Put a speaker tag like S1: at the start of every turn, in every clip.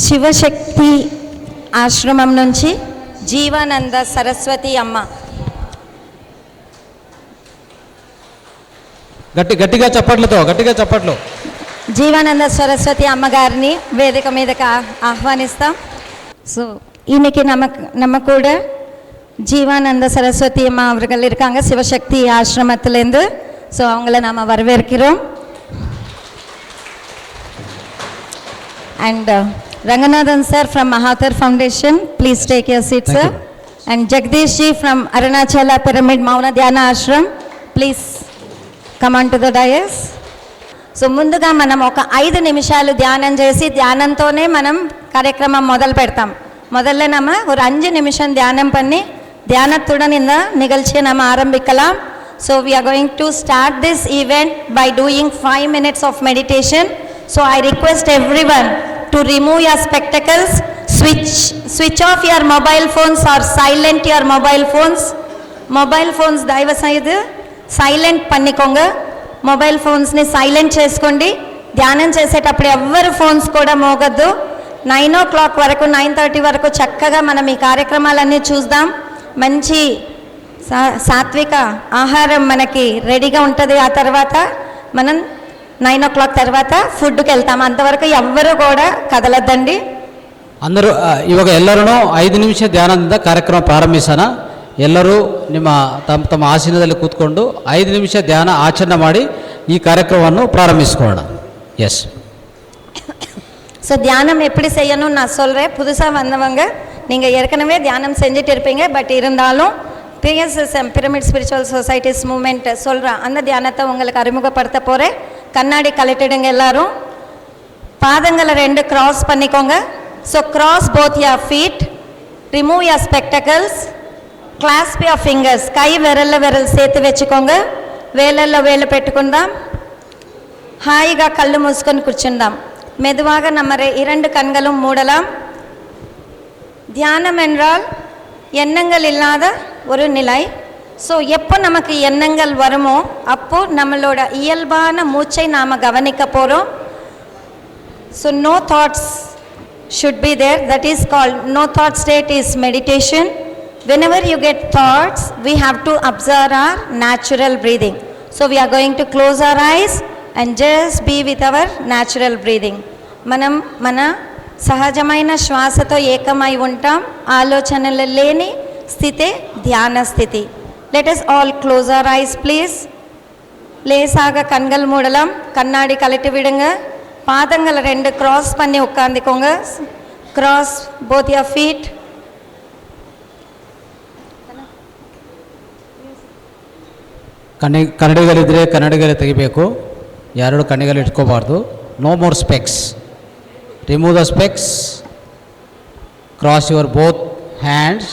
S1: శివశక్తి ఆశ్రమం నుంచి జీవానంద సరస్వతి అమ్మ.
S2: గట్టిగా చప్పట్లు.
S1: జీవానంద సరస్వతి అమ్మగారిని వేదిక మీదకి ఆహ్వానిస్తాం. ஸோ இன்னைக்கு நம்ம கூட ஜீவானந்த சரஸ்வதி அம்மா அவர்கள் இருக்காங்க சிவசக்தி ஆசிரமத்திலேருந்து. ஸோ அவங்கள நாம் வரவேற்கிறோம். And Ranganathan sir from Mahathir Foundation, please take your seat, sir. And Jagdish ji from Arunachala Pyramid Mauna Dhyana Ashram, please come on to the dais. So ముందుగా మనం ఒక 5 నిమిషాలు ధ్యానం చేసి ధ్యానంతోనే మనం కార్యక్రమం మొదలు పెడతాం. முதல்ல நம்ம ஒரு 5 நிமிஷம் தியானம் பண்ணி தியானத்துடன் இந்த நிகழ்ச்சியை நம்ம ஆரம்பிக்கலாம். So we are going to start this event by doing 5 minutes of meditation. So I request everyone to remove your spectacles, switch off your mobile phones or silent your mobile phones. Mobile phones దయవ సైదు silent పన్నికొంగ. Mobile ఫోన్స్ని silent చేసుకోండి. ధ్యానం చేసేటప్పుడు ఎవ్వరు phones కూడా మోగద్దు. 9 o'clock వరకు 9:30 వరకు చక్కగా మనం ఈ కార్యక్రమాలన్నీ చూద్దాం. మంచి సాత్విక ఆహారం మనకి రెడీగా ఉంటుంది. ఆ తర్వాత మనం 9 o'clock తర్వాత ఫుడ్కి వెళ్తాం. అంతవరకు ఎవ్వరు కూడా కదలద్దండి.
S2: అందరూ ఇವಾಗ ಎಲ್ಲರೂ 5 ನಿಮಿಷ ಧ್ಯಾನದಿಂದ ಕಾರ್ಯಕ್ರಮ ಪ್ರಾರಂಭಿಸೋಣ. ಎಲ್ಲರೂ ನಿಮ್ಮ ತಮ್ಮ ಆಸನದಲ್ಲಿ ಕೂತ್ಕೊಂಡು 5 ನಿಮಿಷ ಧ್ಯಾನ ಆಚರಣೆ ಮಾಡಿ ಈ ಕಾರ್ಯಕ್ರಮವನ್ನು ಪ್ರಾರಂಭಿಸಿಕೊಳ್ಳೋಣ. எஸ்.
S1: ஸோ தியானம் எப்படி செய்யணும்னு நான் சொல்கிறேன். புதுசாக வந்தவங்க நீங்கள் ஏற்கனவே தியானம் செஞ்சுட்டு இருப்பீங்க. பட் இருந்தாலும் PSSM pyramid spiritual societies movement சொல்கிற அந்த தியானத்தை உங்களுக்கு அறிமுகப்படுத்த போகிறேன். கண்ணாடி கழட்டிடுங்க எல்லாரும். பாதங்களை 2 கிராஸ் பண்ணிக்கோங்க. So cross both your feet, remove your spectacles, clasp your fingers. కై విరల్ చేతి వెచ్చుకోంగ. వేలల్లో వేలు పెట్టుకుందాం. హాయిగా కళ్ళు మూసుకొని కూర్చుందాం. மெதுவாக நம்ம 2 கண்களும் மூடலாம். தியானம் என்றால் எண்ணங்கள் இல்லாத ஒரு நிலை. ஸோ எப்போ நமக்கு எண்ணங்கள் வருமோ அப்போ நம்மளோட இயல்பான மூச்சை நாம் கவனிக்க போகிறோம். So no thoughts should be there. That is called no thought state is meditation. Whenever you get thoughts, we have to observe our natural breathing. So we are going to close our eyes and just be with our natural breathing. మనం మన సహజమైన శ్వాసతో ఏకమై ఉంటాం. ఆలోచనలు లేని స్థితే ధ్యాన స్థితి. Let us all close our eyes please. லேசாக கண்கள் மூடலாம். கண்ணாடி கழட்டி விடுங்க. பாதங்களை 2 கிராஸ் பண்ணி உட்காந்துக்கோங்க. Cross both your feet.
S2: ಕನ್ನಡಿಗಲಿದ್ದರೆ ಕನ್ನಡಿಗರೇ ತೆಗಿಬೇಕು. ಯಾರು ಕಣ್ಣಿಗಳು ಇಟ್ಕೋಬಾರ್ದು. No more specs. Remove the specs. Cross your both hands.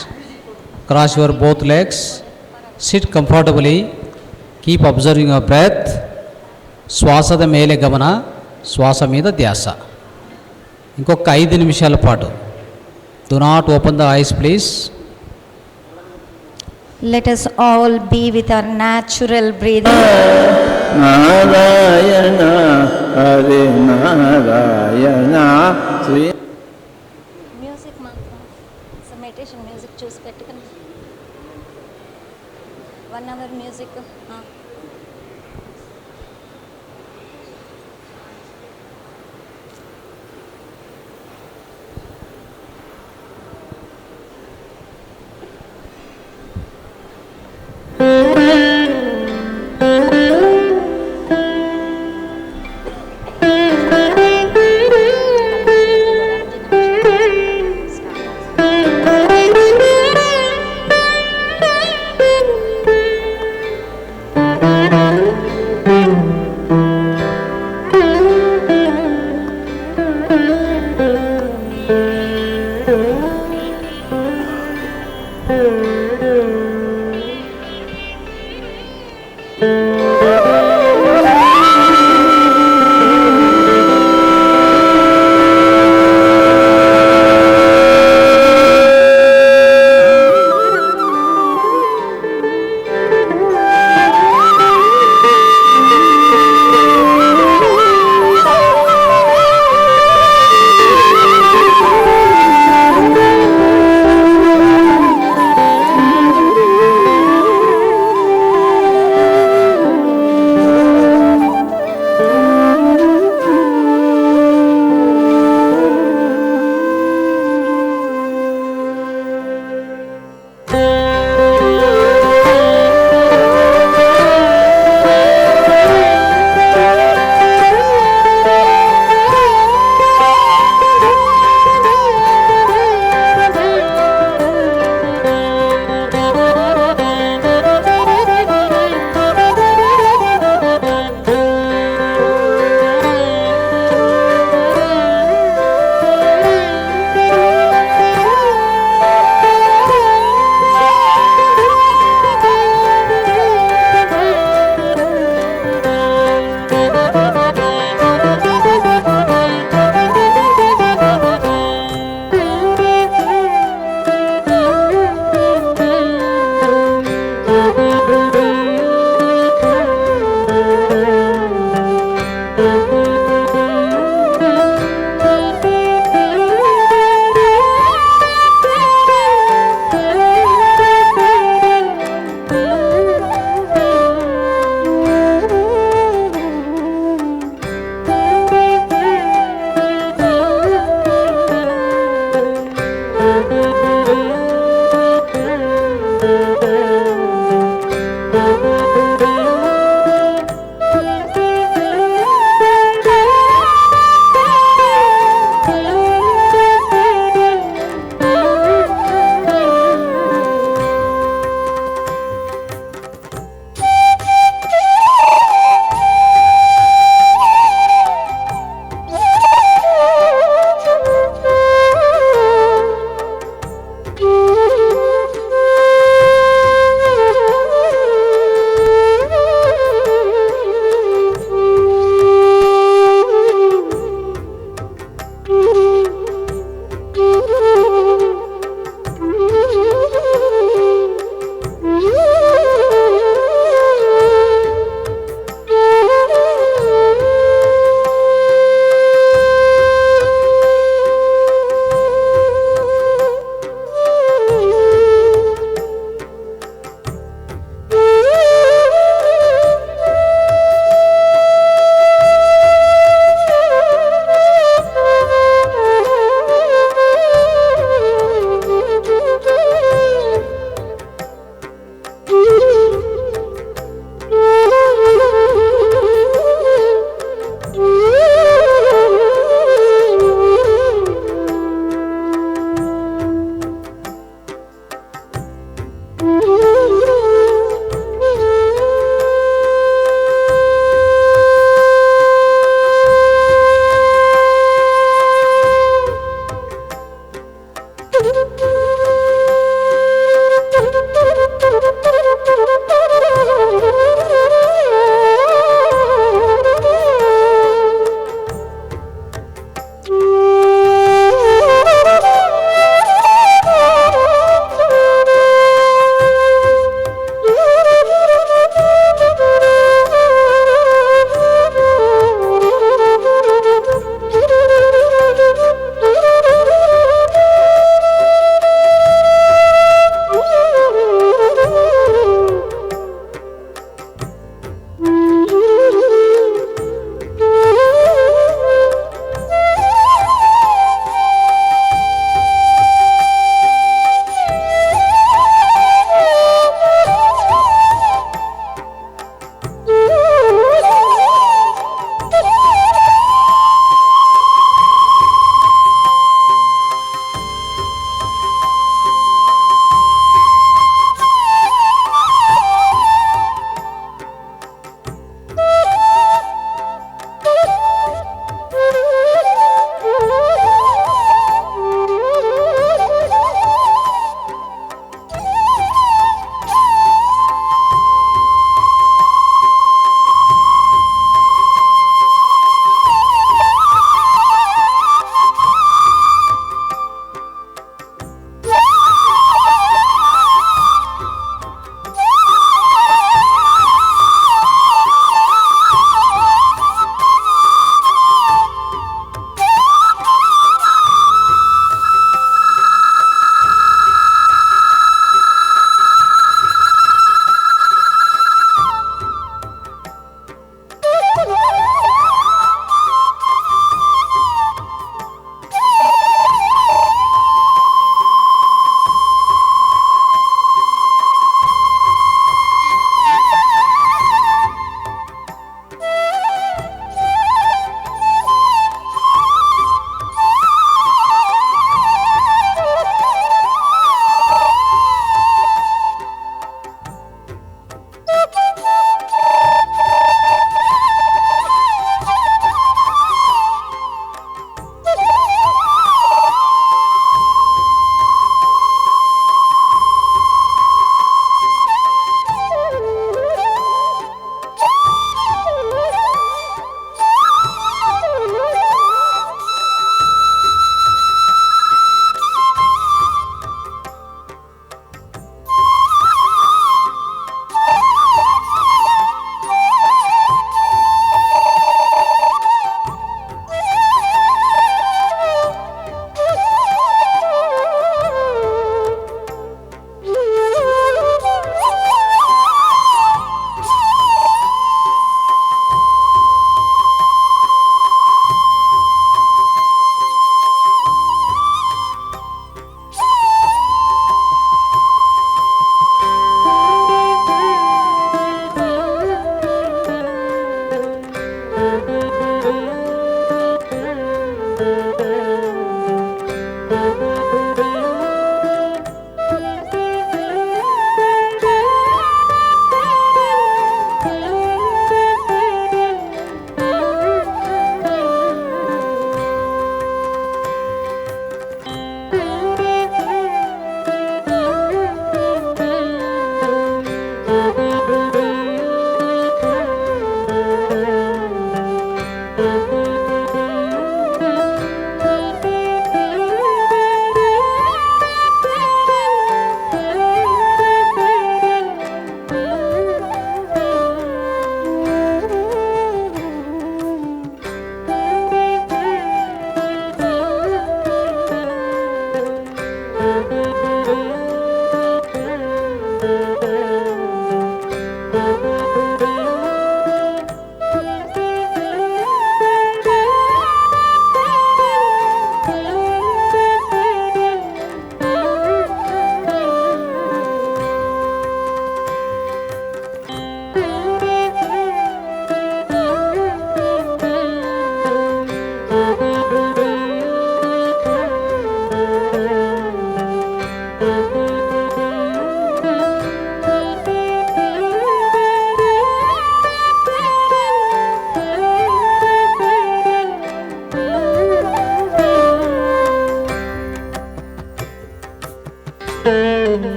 S2: Cross your both legs. Sit comfortably. Keep observing your breath. శ్వాసದ ಮೇಲೆ ಗಮನ, శ్వాస మీద ధ్యాస. ఇంకొక 5 నిమిషాల పాటు. Do not open the eyes please.
S1: Let us all be with our natural breathing.
S3: Narayana Hare Narayana Sri.
S1: Music మాత్రం some meditation music చూసి పెట్టుకుని 1 hour music.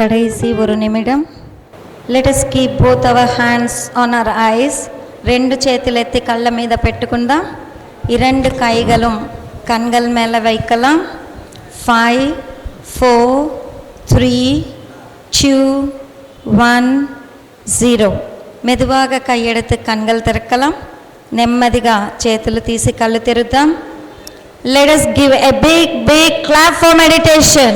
S1: కడైసి ఒక నిమిడం. Let us keep both our hands on our eyes. రెండు చేతులు ఎత్తి కళ్ళ మీద పెట్టుకుందాం. ఈ రెండు కైగలు కண்கள் மேல வைக்கலாம். 5 4 3 2 1 0. మెదువాగా కై ఎడతు కண்கள் திறக்கலாம். నెమ్మదిగా చేతులు తీసి కళ్ళు తెరుద్దాం. Let us give a big clap for meditation.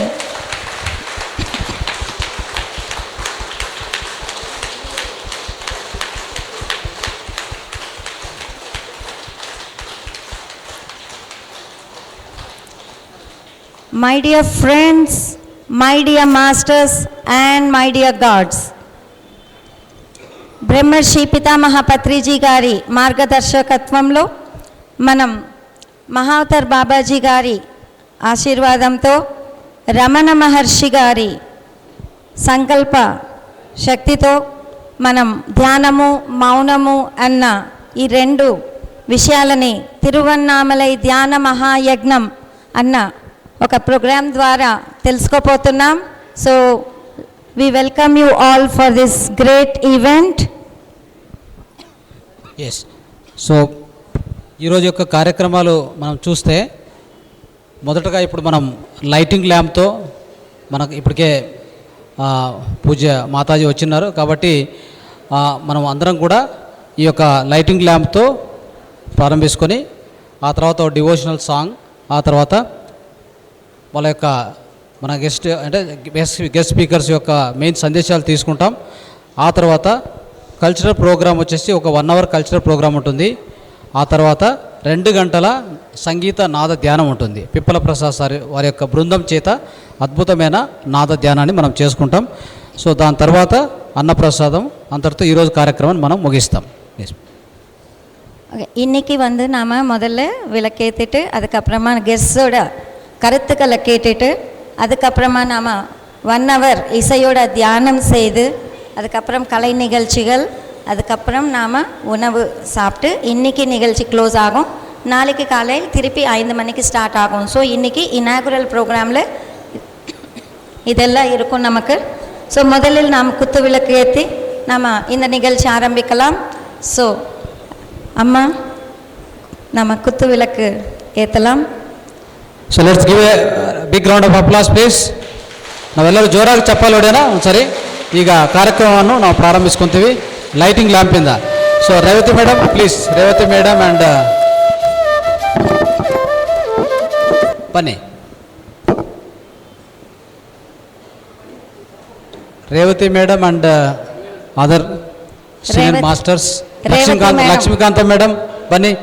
S1: My dear friends, my dear masters and my dear gods, బ్రహ్మర్షి పితామహ పత్రిజీ గారి మార్గదర్శకత్వంలో మనం మహావతార్ బాబాజీ గారి ఆశీర్వాదంతో రమణ మహర్షి గారి సంకల్ప శక్తితో మనం ధ్యానము మౌనము అన్న ఈ రెండు విషయాలని తిరువన్నామలై ధ్యాన మహాయజ్ఞం అన్న ఒక ప్రోగ్రాం ద్వారా తెలుసుకోపోతున్నాం. So we welcome you all for this great event.
S2: Yes. So ఈరోజు యొక్క కార్యక్రమాలు మనం చూస్తే మొదటగా ఇప్పుడు మనం లైటింగ్ ల్యాంప్తో మనకు ఇప్పటికే పూజ్య మాతాజీ వచ్చిన్నారు కాబట్టి మనం అందరం కూడా ఈ యొక్క లైటింగ్ ల్యాంప్తో ప్రారంభించుకొని ఆ తర్వాత డివోషనల్ సాంగ్, ఆ తర్వాత వాళ్ళ యొక్క మన గెస్ట్ స్పీకర్స్ యొక్క మెయిన్ సందేశాలు తీసుకుంటాం. ఆ తర్వాత కల్చరల్ ప్రోగ్రామ్ వచ్చేసి ఒక 1 అవర్ కల్చరల్ ప్రోగ్రామ్ ఉంటుంది. ఆ తర్వాత 2 గంటల సంగీత నాద ధ్యానం ఉంటుంది. పిప్పల ప్రసాద్ సార్ వారి యొక్క బృందం చేత అద్భుతమైన నాద ధ్యానాన్ని మనం చేసుకుంటాం. సో దాని తర్వాత అన్నప్రసాదం, అంతటితో ఈరోజు కార్యక్రమాన్ని మనం ముగిస్తాం.
S1: இன்னைக்கு வந்து நாம் முதல்ல விளக்கேற்றிட்டு அதுக்கப்புறமா கெஸ்ஸோட கருத்துக்களை கேட்டுட்டு அதுக்கப்புறமா நாம் 1 அவர் இசையோட தியானம் செய்து அதுக்கப்புறம் கலை நிகழ்ச்சிகள், அதுக்கப்புறம் நாம் உணவு சாப்பிட்டு இன்றைக்கி நிகழ்ச்சி க்ளோஸ் ஆகும். நாளைக்கு காலையில் திருப்பி 5 மணிக்கு ஸ்டார்ட் ஆகும். ஸோ இன்றைக்கி இனாகுரல் ப்ரோக்ராமில் இதெல்லாம் இருக்கும் நமக்கு. ஸோ முதலில் நாம் குத்து விளக்கு ஏற்றி நாம் இந்த நிகழ்ச்சி ஆரம்பிக்கலாம். ஸோ அம்மா நம்ம குத்து விளக்கு ஏற்றலாம்.
S2: So let's give a big round of applause please. ನಾವೆಲ್ಲರೂ ಜೋರಾಗಿ ಚಪ್ಪಾಳೆ ಹೊಡೆಯೋಣ ಒಂದ್ಸರಿ. ಈಗ ಕಾರ್ಯಕ್ರಮವನ್ನು ನಾವು ಪ್ರಾರಂಭಿಸ್ಕೊತೀವಿ ಲೈಟಿಂಗ್ ಲ್ಯಾಂಪಿಂದ. So Revathi madam please, Revathi madam and ಬನ್ನಿ. Revathi madam and other senior masters. Lakshmikanta madam ಬನ್ನಿ.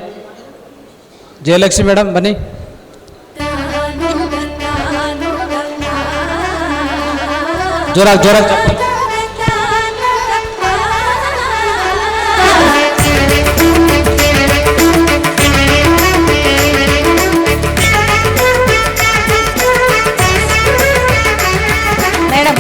S2: ಜಯಲಕ್ಷ್ಮಿ ಮೇಡಮ್ ಬನ್ನಿ. ಜೋರಾಗಿ ಜೋರಾಗಿ
S1: madam.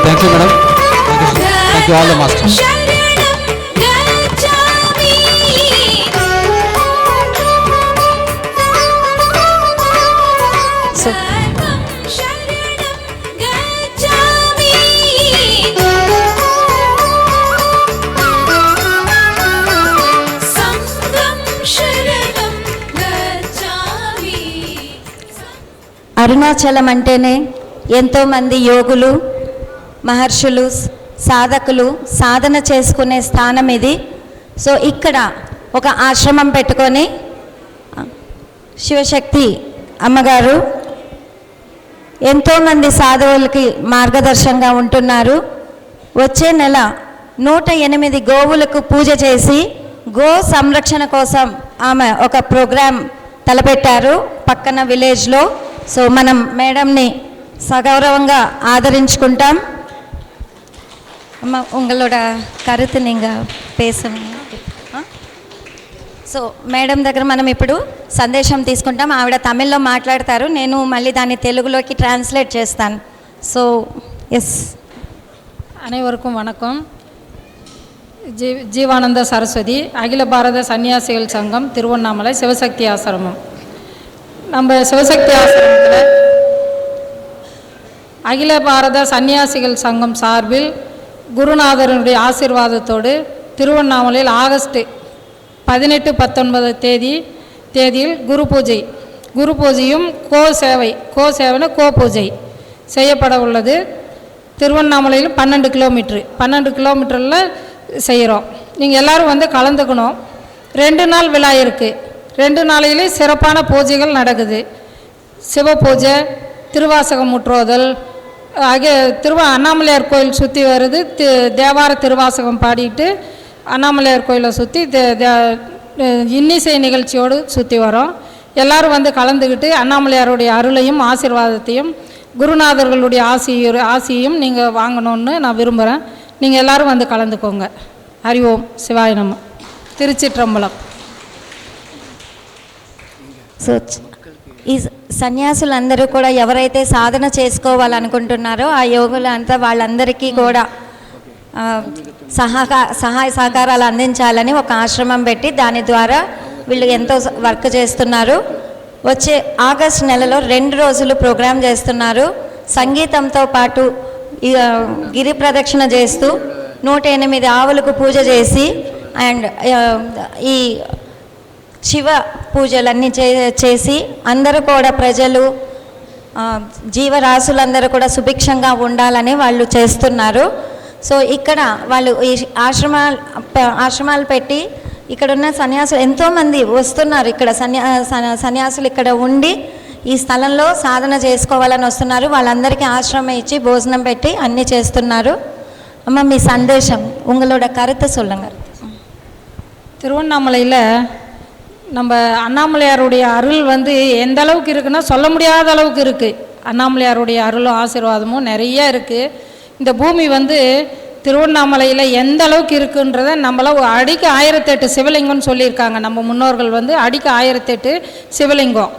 S2: Thank you madam. Thank you all the masters.
S1: So Arunachalam అంటేనే ఎంతోమంది యోగులు, మహర్షులు, సాధకులు సాధన చేసుకునే స్థానం ఇది. సో ఇక్కడ ఒక ఆశ్రమం పెట్టుకొని శివశక్తి అమ్మగారు ఎంతోమంది సాధువులకి మార్గదర్శనంగా ఉంటున్నారు. వచ్చే నెల 108 గోవులకు పూజ చేసి గో సంరక్షణ కోసం ఆమె ఒక ప్రోగ్రాం తలపెట్టారు పక్కన విలేజ్లో. సో మనం మేడంని సగౌరవంగా ఆదరించుకుంటాం. அம்மா உங்களோட కరుతు நீங்கள் பேசுவீங்க. సో మేడం దగ్గర మనం ఇప్పుడు సందేశం తీసుకుంటాం. ఆవిడ తమిళ్లో మాట్లాడతారు, నేను మళ్ళీ దాన్ని తెలుగులోకి ట్రాన్స్లేట్ చేస్తాను. So yes.
S4: அனைவருக்கும் வணக்கம். ஜீவானந்த சரஸ்வதி, அகில பாரத சன்னியாசிகள் சங்கம், திருவண்ணாமலை சிவசக்தி ஆசிரமம். நம்ம சிவசக்தி ஆசிரமத்தில் அகில பாரத சன்னியாசிகள் சங்கம் சார்பில் குருநாதருடைய ஆசீர்வாதத்தோடு திருவண்ணாமலையில் ஆகஸ்ட் 18, 19 தேதியில் குரு பூஜையும் கோ சேவைன்னு கோ பூஜை செய்யப்பட உள்ளது. திருவண்ணாமலையில் 12 கிலோமீட்டரில் செய்கிறோம். நீங்கள் எல்லோரும் வந்து கலந்துக்கணும். 2 நாள் விழா இருக்குது. 2 நாளையிலே சிறப்பான பூஜைகள் நடக்குது. சிவ பூஜை, திருவாசகம் முற்றோதல் ஆகிய அண்ணாமலையார் கோயில் சுற்றி வருது. தேவார திருவாசகம் பாடிட்டு அண்ணாமலையார் கோயிலை சுற்றி இன்னிசை நிகழ்ச்சியோடு சுற்றி வரோம். எல்லோரும் வந்து கலந்துக்கிட்டு அண்ணாமலையாருடைய அருளையும் ஆசீர்வாதத்தையும் குருநாதர்களுடைய ஆசியையும் நீங்கள் வாங்கணும்னு நான் விரும்புகிறேன். நீங்கள் எல்லோரும் வந்து கலந்துக்கோங்க. ஹரி ஓம் சிவாய நம. திருச்சிற்றம்பலம்.
S1: సో ఈ సన్యాసులందరూ కూడా ఎవరైతే సాధన చేసుకోవాలనుకుంటున్నారో ఆ యోగులంతా వాళ్ళందరికీ కూడా సహాయ సహకారాలు అందించాలని ఒక ఆశ్రమం పెట్టి దాని ద్వారా వీళ్ళు ఎంతో వర్క్ చేస్తున్నారు. వచ్చే ఆగస్టు నెలలో 2 రోజులు ప్రోగ్రాం చేస్తున్నారు. సంగీతంతో పాటు గిరి ప్రదక్షిణ చేస్తూ 108 ఆవులకు పూజ చేసి అండ్ ఈ శివ పూజలన్నీ చేసి అందరూ కూడా ప్రజలు జీవరాశులందరూ కూడా సుభిక్షంగా ఉండాలని వాళ్ళు చేస్తున్నారు. సో ఇక్కడ వాళ్ళు ఈ ఆశ్రమాలు పెట్టి ఇక్కడ ఉన్న సన్యాసులు ఎంతోమంది వస్తున్నారు. ఇక్కడ సన్యాసులు ఇక్కడ ఉండి ఈ స్థలంలో సాధన చేసుకోవాలని వస్తున్నారు. వాళ్ళందరికీ ఆశ్రమం ఇచ్చి భోజనం పెట్టి అన్నీ చేస్తున్నారు. అమ్మ మీ సందేశం உங்களோட கருத்தை சொல்லுங்க.
S4: திருவண்ணாமலையில் நம்ம அண்ணாமலையாருடைய அருள் வந்து எந்த அளவுக்கு இருக்குன்னா சொல்ல முடியாத அளவுக்கு இருக்குது. அண்ணாமலையாருடைய அருளும் ஆசீர்வாதமும் நிறைய இருக்குது. இந்த பூமி வந்து திருவண்ணாமலையில் எந்த அளவுக்கு இருக்குன்றதை நம்மள அடிக்க 1008 சிவலிங்கம்னு சொல்லியிருக்காங்க. நம்ம முன்னோர்கள் வந்து அடிக்க 1008 சிவலிங்கம்.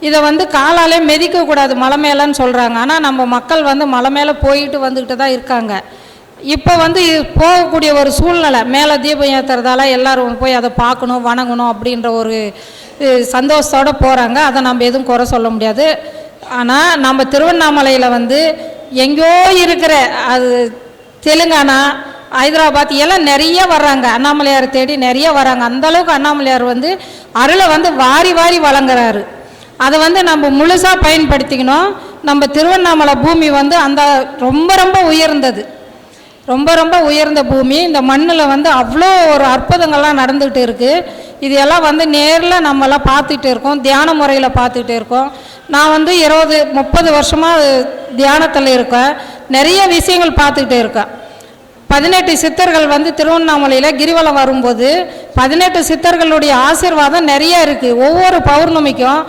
S4: இதை வந்து காலாலே மிதிக்கக்கூடாது மலை மேலேன்னு சொல்கிறாங்க. ஆனால் நம்ம மக்கள் வந்து மலை மேலே போயிட்டு வந்துக்கிட்டு தான் இருக்காங்க. இப்போ வந்து போகக்கூடிய ஒரு சூழ்நிலை, மேலே தீபம் ஏற்றுறதால எல்லோரும் போய் அதை பார்க்கணும் வணங்கணும் அப்படின்ற ஒரு சந்தோஷத்தோடு போகிறாங்க. அதை நம்ம எதுவும் குறை சொல்ல முடியாது. ஆனால் நம்ம திருவண்ணாமலையில் வந்து எங்கேயோ இருக்கிற அது தெலுங்கானா, ஹைதராபாத் எல்லாம் நிறைய வர்றாங்க. அண்ணாமலையார் தேடி நிறைய வராங்க. அந்தளவுக்கு அண்ணாமலையார் வந்து அருளை வந்து வாரி வாரி வழங்குறாரு. அதை வந்து நம்ம முழுசாக பயன்படுத்திக்கணும். நம்ம திருவண்ணாமலை பூமி வந்து அந்த ரொம்ப ரொம்ப உயர்ந்தது, ரொம்ப உயர்ந்த பூமி. இந்த மண்ணில் வந்து அவ்வளோ ஒரு அற்புதங்கள்லாம் நடந்துக்கிட்டு இருக்குது. இது எல்லாம் வந்து நேரில் நம்மளாம் பார்த்துட்டு இருக்கோம், தியான முறையில் பார்த்துட்டு இருக்கோம். நான் வந்து 20-30 வருஷமாக தியானத்தில் இருக்கேன். நிறைய விஷயங்கள் பார்த்துக்கிட்டு இருக்கேன். 18 சித்தர்கள் வந்து திருவண்ணாமலையில் கிரிவலம் வரும்போது 18 சித்தர்களுடைய ஆசீர்வாதம் நிறைய இருக்குது. ஒவ்வொரு பௌர்ணமிக்கும்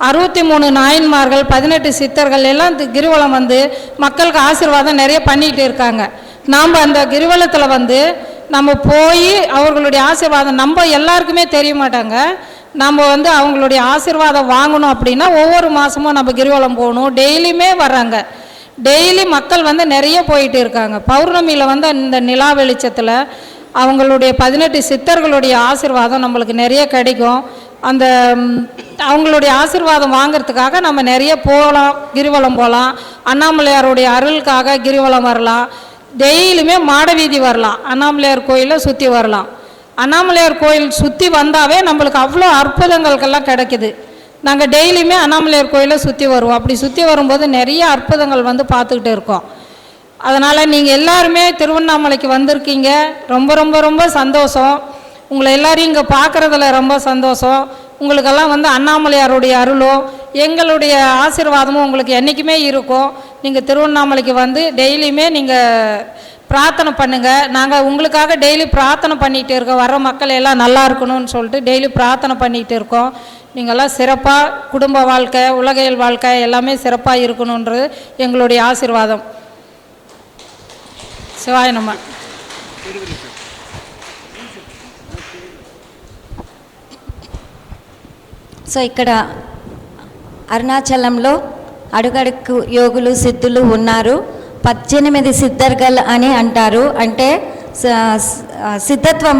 S4: 63 நாயன்மார்கள் 18 சித்தர்கள் எல்லாம் கிரிவலம் வந்து மக்களுக்கு ஆசீர்வாதம் நிறைய பண்ணிகிட்டு இருக்காங்க. நாம் அந்த கிரிவலத்தில் வந்து நம்ம போய் அவர்களுடைய ஆசீர்வாதம் நம்ம எல்லாருக்குமே தெரிய மாட்டாங்க. நம்ம வந்து அவங்களுடைய ஆசீர்வாதம் வாங்கணும் அப்படின்னா ஒவ்வொரு மாதமும் நம்ம கிரிவலம் போகணும். டெய்லியுமே வர்றாங்க. டெய்லி மக்கள் வந்து நிறைய போயிட்டு இருக்காங்க. பௌர்ணமியில் வந்து இந்த நிலா வெளிச்சத்தில் அவங்களுடைய 18 சித்தர்களுடைய ஆசீர்வாதம் நம்மளுக்கு நிறைய கிடைக்கும். அந்த அவங்களுடைய ஆசீர்வாதம் வாங்கிறதுக்காக நம்ம நிறைய போகலாம், கிரிவலம் போகலாம். அண்ணாமலையாருடைய அருளுக்காக கிரிவலம் வரலாம். டெய்லியுமே மாடவீதி வரலாம், அண்ணாமலையார் கோயிலை சுற்றி வரலாம். அண்ணாமலையார் கோயில் சுற்றி வந்தாவே நம்மளுக்கு அவ்வளோ அற்புதங்களுக்கெல்லாம் கிடைக்குது. நாங்கள் டெய்லியுமே அண்ணாமலையார் கோயிலை சுற்றி வருவோம். அப்படி சுற்றி வரும்போது நிறைய அற்புதங்கள் வந்து பார்த்துக்கிட்டு இருக்கோம். அதனால் நீங்கள் எல்லாருமே திருவண்ணாமலைக்கு வந்திருக்கீங்க. ரொம்ப சந்தோஷம். உங்களை எல்லாரையும் இங்கே பார்க்குறதுல ரொம்ப சந்தோஷம். உங்களுக்கெல்லாம் வந்து அண்ணாமலையாருடைய அருளும் எங்களுடைய ஆசீர்வாதமும் உங்களுக்கு என்றைக்குமே இருக்கும். நீங்கள் திருவண்ணாமலைக்கு வந்து டெய்லியுமே நீங்கள் பிரார்த்தனை பண்ணுங்கள். நாங்கள் உங்களுக்காக டெய்லி பிரார்த்தனை பண்ணிகிட்டு இருக்கோம். வர மக்கள் எல்லாம் நல்லா இருக்கணும்னு சொல்லிட்டு டெய்லி பிரார்த்தனை பண்ணிகிட்டு இருக்கோம். நீங்கள்லாம் சிறப்பாக குடும்ப வாழ்க்கை, உலகியல் வாழ்க்கை எல்லாமே சிறப்பாக இருக்கணுன்றது எங்களுடைய ஆசீர்வாதம். சிவாய நம.
S1: సో ఇక్కడ అరుణాచలంలో అడుగడుగు యోగులు సిద్ధులు ఉన్నారు. 18 సిద్ధర్గల్ అని అంటారు. అంటే సిద్ధత్వం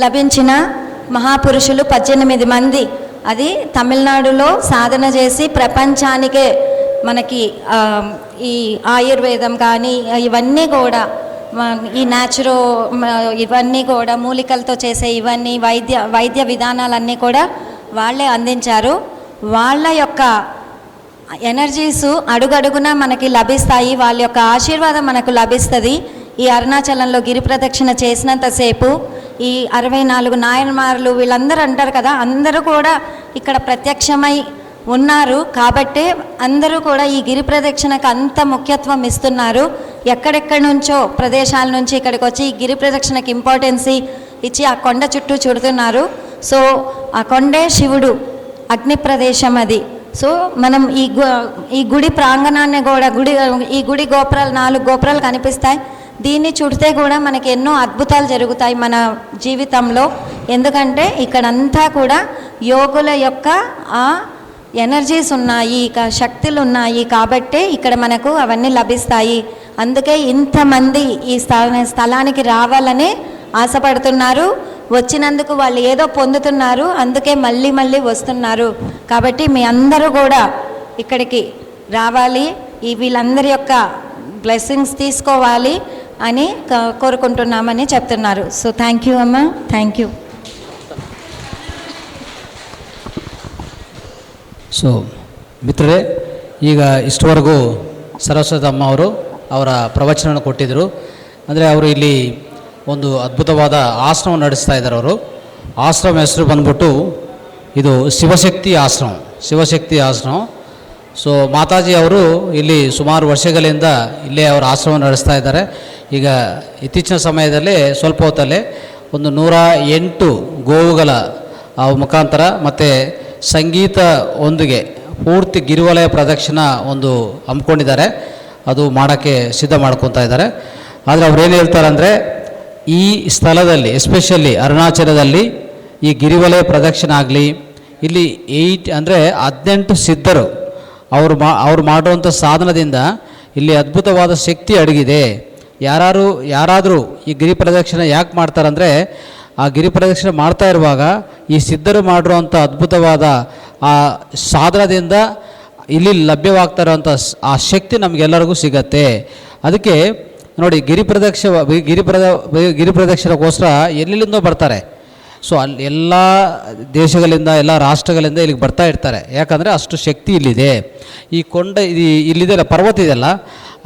S1: లభించిన మహాపురుషులు 18 మంది. అది తమిళనాడులో సాధన చేసి ప్రపంచానికే మనకి ఈ ఆయుర్వేదం కానీ ఇవన్నీ కూడా ఈ న్యాచురో ఇవన్నీ కూడా మూలికలతో చేసే ఇవన్నీ వైద్య విధానాలన్నీ కూడా వాళ్ళే అందించారు. వాళ్ళ యొక్క ఎనర్జీస్ అడుగడుగునా మనకి లభిస్తాయి. వాళ్ళ యొక్క ఆశీర్వాదం మనకు లభిస్తుంది. ఈ అరుణాచలంలో గిరి ప్రదక్షిణ చేసినంతసేపు ఈ 64 నాయన్మార్లు వీళ్ళందరూ అంటారు కదా, అందరూ కూడా ఇక్కడ ప్రత్యక్షమై ఉన్నారు. కాబట్టే అందరూ కూడా ఈ గిరి ప్రదక్షిణకు అంత ముఖ్యత్వం ఇస్తున్నారు. ఎక్కడెక్కడి నుంచో ప్రదేశాల నుంచి ఇక్కడికి వచ్చి ఈ గిరి ప్రదక్షిణకి ఇంపార్టెన్సీ ఇచ్చి ఆ కొండ చుట్టూ చుడుతున్నారు. సో ఆ కొండే శివుడు అగ్ని ప్రదేశం అది. సో మనం ఈ గుడి ప్రాంగణాన్ని కూడా ఈ గుడి గోపురాలు 4 గోపురాలు కనిపిస్తాయి. దీన్ని చుడితే కూడా మనకి ఎన్నో అద్భుతాలు జరుగుతాయి మన జీవితంలో. ఎందుకంటే ఇక్కడంతా కూడా యోగుల యొక్క ఆ ఎనర్జీస్ ఉన్నాయి, శక్తులు ఉన్నాయి. కాబట్టే ఇక్కడ మనకు అవన్నీ లభిస్తాయి. అందుకే ఇంతమంది ఈ స్థలానికి రావాలని ఆశపడుతున్నారు. వచ్చినందుకు వాళ్ళు ఏదో పొందుతున్నారు, అందుకే మళ్ళీ మళ్ళీ వస్తున్నారు. కాబట్టి మీ అందరూ కూడా ఇక్కడికి రావాలి, వీళ్ళందరి యొక్క బ్లెస్సింగ్స్ తీసుకోవాలి అని కోరుకుంటున్నామని చెప్తున్నారు. సో థ్యాంక్ యూ అమ్మ, థ్యాంక్ ಯು.
S2: ಸೊ ಮಿತ್ರರೇ, ಈಗ ಇಷ್ಟವರೆಗೂ ಸರಸ್ವತಿ ಅಮ್ಮ ಅವರು ಅವರ ಪ್ರವಚನವನ್ನು ಕೊಟ್ಟಿದ್ದರು. ಅಂದರೆ ಅವರು ಇಲ್ಲಿ ಒಂದು ಅದ್ಭುತವಾದ ಆಶ್ರಮವನ್ನು ನಡೆಸ್ತಾ ಇದ್ದಾರೆ. ಅವರು ಆಶ್ರಮ ಹೆಸರು ಬಂದ್ಬಿಟ್ಟು ಇದು ಶಿವಶಕ್ತಿ ಆಶ್ರಮ. ಸೊ ಮಾತಾಜಿ ಅವರು ಇಲ್ಲಿ ಸುಮಾರು ವರ್ಷಗಳಿಂದ ಇಲ್ಲೇ ಅವರ ಆಶ್ರಮ ನಡೆಸ್ತಾ ಇದ್ದಾರೆ. ಈಗ ಇತ್ತೀಚಿನ ಸಮಯದಲ್ಲಿ ಸ್ವಲ್ಪ ಹೊತ್ತಲ್ಲೇ ಒಂದು 108 ಗೋವುಗಳ ಮುಖಾಂತರ ಮತ್ತು ಸಂಗೀತ ಒಂದಿಗೆ ಪೂರ್ತಿ ಗಿರಿವಲಯ ಪ್ರದಕ್ಷಿಣ ಒಂದು ಹಮ್ಮಿಕೊಂಡಿದ್ದಾರೆ. ಅದು ಮಾಡೋಕ್ಕೆ ಸಿದ್ಧ ಮಾಡ್ಕೊತಾ ಇದ್ದಾರೆ. ಆದರೆ ಅವ್ರು ಏನು ಹೇಳ್ತಾರೆ ಅಂದರೆ, ಈ ಸ್ಥಳದಲ್ಲಿ ಎಸ್ಪೆಷಲಿ ಅರುಣಾಚಲದಲ್ಲಿ ಈ ಗಿರಿವಲಯ ಪ್ರದಕ್ಷಿಣೆ ಆಗಲಿ, ಇಲ್ಲಿ 18 ಸಿದ್ಧರು ಅವ್ರು ಮಾಡುವಂಥ ಸಾಧನದಿಂದ ಇಲ್ಲಿ ಅದ್ಭುತವಾದ ಶಕ್ತಿ ಅಡಗಿದೆ. ಯಾರಾದರೂ ಈ ಗಿರಿ ಪ್ರದಕ್ಷಿಣೆ ಯಾಕೆ ಮಾಡ್ತಾರಂದರೆ, ಆ ಗಿರಿ ಪ್ರದಕ್ಷಿಣೆ ಮಾಡ್ತಾ ಇರುವಾಗ ಈ ಸಿದ್ಧರು ಮಾಡಿರುವಂಥ ಅದ್ಭುತವಾದ ಆ ಸಾಧನದಿಂದ ಇಲ್ಲಿ ಲಭ್ಯವಾಗ್ತಾ ಇರೋವಂಥ ಆ ಶಕ್ತಿ ನಮಗೆಲ್ಲರಿಗೂ ಸಿಗತ್ತೆ. ಅದಕ್ಕೆ ನೋಡಿ, ಗಿರಿ ಪ್ರದಕ್ಷಿಣೆಗೋಸ್ಕರ ಎಲ್ಲೆಲ್ಲಿಂದೋ ಬರ್ತಾರೆ. ಸೊ ಅಲ್ಲಿ ಎಲ್ಲ ದೇಶಗಳಿಂದ, ಎಲ್ಲ ರಾಷ್ಟ್ರಗಳಿಂದ ಇಲ್ಲಿಗೆ ಬರ್ತಾ ಇರ್ತಾರೆ. ಯಾಕಂದರೆ ಅಷ್ಟು ಶಕ್ತಿ ಇಲ್ಲಿದೆ. ಈ ಇಲ್ಲಿದೆಯಲ್ಲ ಪರ್ವತ ಇದೆಯಲ್ಲ,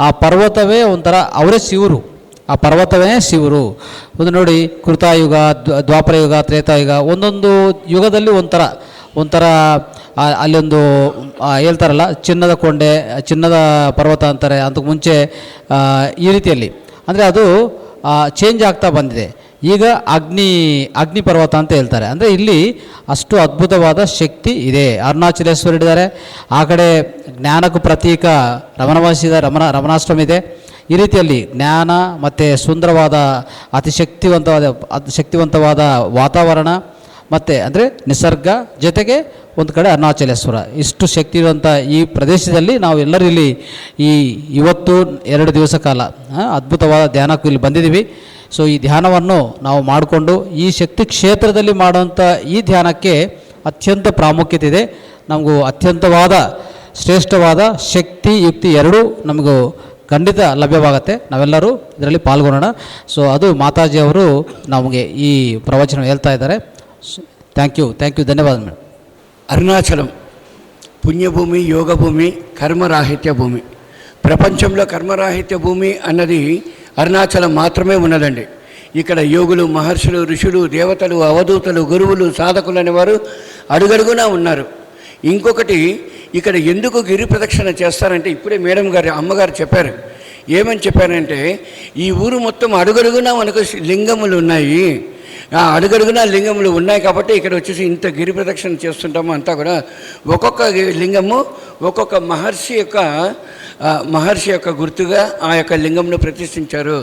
S2: ಆ ಪರ್ವತವೇ ಒಂಥರ ಅವರೇ ಶಿವರು. ಆ ಪರ್ವತವೇ ಶಿವರು. ಒಂದು ನೋಡಿ, ಕೃತಾಯುಗ, ದ್ವಾಪರ ಯುಗ, ತ್ರೇತಾಯುಗ, ಒಂದೊಂದು ಯುಗದಲ್ಲಿ ಒಂಥರ ಅಲ್ಲೊಂದು ಹೇಳ್ತಾರಲ್ಲ, ಚಿನ್ನದ ಕೊಂಡೆ, ಚಿನ್ನದ ಪರ್ವತ ಅಂತಾರೆ. ಅದಕ್ಕೆ ಮುಂಚೆ ಈ ರೀತಿಯಲ್ಲಿ ಅಂದರೆ ಅದು ಚೇಂಜ್ ಆಗ್ತಾ ಬಂದಿದೆ. ಈಗ ಅಗ್ನಿ ಪರ್ವತ ಅಂತ ಹೇಳ್ತಾರೆ. ಅಂದರೆ ಇಲ್ಲಿ ಅಷ್ಟು ಅದ್ಭುತವಾದ ಶಕ್ತಿ ಇದೆ. ಅರುಣಾಚಲೇಶ್ವರಿದ್ದಾರೆ. ಆ ಕಡೆ ಜ್ಞಾನಕ್ಕೂ ಪ್ರತೀಕ ರಮಣಾಶ್ರಮ ಇದೆ. ಈ ರೀತಿಯಲ್ಲಿ ಜ್ಞಾನ ಮತ್ತು ಸುಂದರವಾದ ಅತಿ ಶಕ್ತಿವಂತವಾದ ವಾತಾವರಣ ಮತ್ತು ಅಂದರೆ ನಿಸರ್ಗ ಜೊತೆಗೆ ಒಂದು ಕಡೆ ಅರುಣಾಚಲೇಶ್ವರ, ಇಷ್ಟು ಶಕ್ತಿ ಇರುವಂಥ ಈ ಪ್ರದೇಶದಲ್ಲಿ ನಾವು ಎಲ್ಲರೂ ಇಲ್ಲಿ ಇವತ್ತು 2 ದಿವಸ ಕಾಲ ಅದ್ಭುತವಾದ ಧ್ಯಾನಕ್ಕೂ ಇಲ್ಲಿ ಬಂದಿದ್ದೀವಿ. ಸೊ ಈ ಧ್ಯಾನವನ್ನು ನಾವು ಮಾಡಿಕೊಂಡು ಈ ಶಕ್ತಿ ಕ್ಷೇತ್ರದಲ್ಲಿ ಮಾಡುವಂಥ ಈ ಧ್ಯಾನಕ್ಕೆ ಅತ್ಯಂತ ಪ್ರಾಮುಖ್ಯತೆ ಇದೆ. ನಮಗೂ ಅತ್ಯಂತವಾದ ಶ್ರೇಷ್ಠವಾದ ಶಕ್ತಿ ಯುಕ್ತಿ ಎರಡೂ ನಮಗೂ ಖಂಡಿತ ಲಭ್ಯವಾಗುತ್ತೆ. ನಾವೆಲ್ಲರೂ ಇದರಲ್ಲಿ ಪಾಲ್ಗೊಳ್ಳೋಣ. ಸೊ ಅದು ಮಾತಾಜಿ ಅವರು ನಮಗೆ ಈ ಪ್ರವಚನ ಹೇಳ್ತಾ ಇದ್ದಾರೆ. ಥ್ಯಾಂಕ್ ಯು, ಧನ್ಯವಾದ ಮೇಡಮ್.
S5: అరుణాచలం పుణ్యభూమి, యోగ భూమి, కర్మరాహిత్య భూమి. ప్రపంచంలో కర్మరాహిత్య భూమి అన్నది అరుణాచలం మాత్రమే ఉన్నదండి. ఇక్కడ యోగులు, మహర్షులు, ఋషులు, దేవతలు, అవధూతలు, గురువులు, సాధకులు అనేవారు అడుగడుగునా ఉన్నారు. ఇంకొకటి, ఇక్కడ ఎందుకు గిరి ప్రదక్షిణ చేస్తారంటే, ఇప్పుడే మేడం గారు, అమ్మగారు చెప్పారు. ఏమని చెప్పారంటే, ఈ ఊరు మొత్తం అడుగడుగునా మనకు లింగములు ఉన్నాయి. ఆ అడుగడుగునా లింగములు ఉన్నాయి కాబట్టి ఇక్కడ వచ్చేసి ఇంత గిరి ప్రదక్షిణ చేస్తుంటాము. అంతా కూడా ఒక్కొక్క లింగము ఒక్కొక్క మహర్షి యొక్క గుర్తుగా ఆ యొక్క లింగంను ప్రతిష్ఠించారు.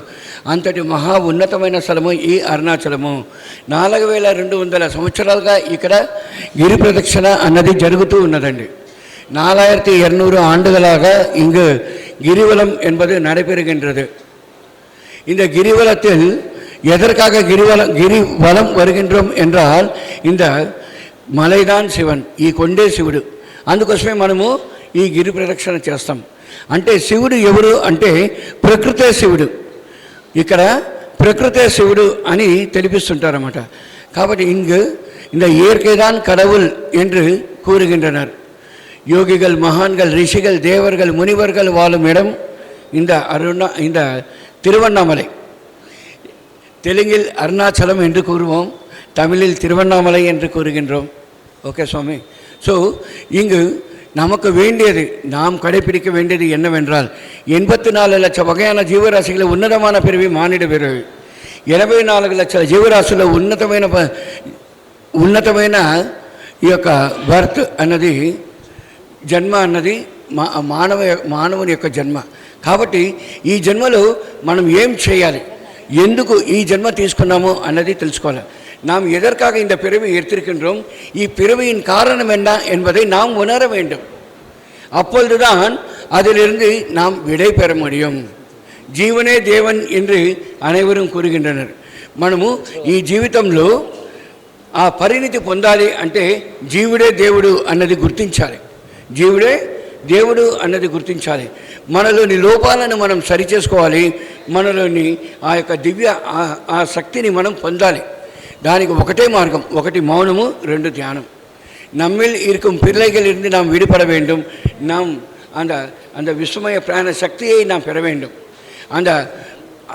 S5: అంతటి మహా ఉన్నతమైన స్థలము ఈ అరుణాచలము. 4200 సంవత్సరాలుగా ఇక్కడ గిరి ప్రదక్షిణ అన్నది జరుగుతూ ఉన్నదండి. 4200 ஆண்டுகளாக இங்கு கிரிவலம் என்பது நடைபெறுகின்றது. இந்த கிரிவலத்தில் எதற்காக கிரிவலம் வருகின்றோம் என்றால், இந்த మలైదాన్ శివన్, ఈ కొండే శివుడు. అందుకోసమే మనము ఈ గిరి ప్రదక్షిణ చేస్తాం. అంటే శివుడు ఎవరు అంటే ప్రకృతే శివుడు. ఇక్కడ ప్రకృతే శివుడు అని తెలిపిస్తుంటారన్నమాట. కాబట్టి இந்த இயற்கைதான் கடவுள் என்று கூறுகின்றனர். யோகிகள், மகான்கள், ரிஷிகள், தேவர்கள், முனிவர்கள் வாழும் இடம் இந்த திருவண்ணாமலை. தெலுங்கில் அருணாச்சலம் என்று கூறுவோம், தமிழில் திருவண்ணாமலை என்று கூறுகின்றோம். ஓகே சுவாமி. ஸோ இங்கு நமக்கு வேண்டியது, நாம் கடைபிடிக்க வேண்டியது என்னவென்றால் 84 லட்சம் வகையான ஜீவராசிகளை உன்னதமான பிறவி மானிட பிறவி. 84 లక్షల జీవరాశుల్లో ఉన్నతమైన ఈ యొక్క బర్త్ అన్నది, జన్మ అన్నది మానవుని యొక్క జన్మ. కాబట్టి ఈ జన్మలో మనం ఏం చేయాలి, ఎందుకు ఈ జన్మ తీసుకున్నాము అన్నది తెలుసుకోవాలి. நாம் எதற்காக இந்த பிறவி எடுத்திருக்கின்றோம், இப்பிறவியின் காரணம் என்ன என்பதை நாம் உணர வேண்டும். அப்பொழுதுதான் அதிலிருந்து நாம் விடை பெற முடியும். జీవనే దేవన్ என்று అனைవரும் కూరుகின்றனர். మనము ఈ జీవితంలో ఆ పరిణితి పొందాలి అంటే జీవుడే దేవుడు అన్నది గుర్తించాలి. జీవుడే దేవుడు అన్నది గుర్తించాలి. మనలోని లోపాలను మనం సరిచేసుకోవాలి. మనలోని ఆ యొక్క దివ్య ఆ శక్తిని మనం పొందాలి. దానికి ఒకటే మార్గం, ఒకటి మౌనము, 2 தியானம். நம்மில் இருக்கும் பிள்ளைகளிலிருந்து நாம் விடுபட வேண்டும். நாம் அந்த விஸ்மய பிராண சக்தியை நாம் பெற வேண்டும். அந்த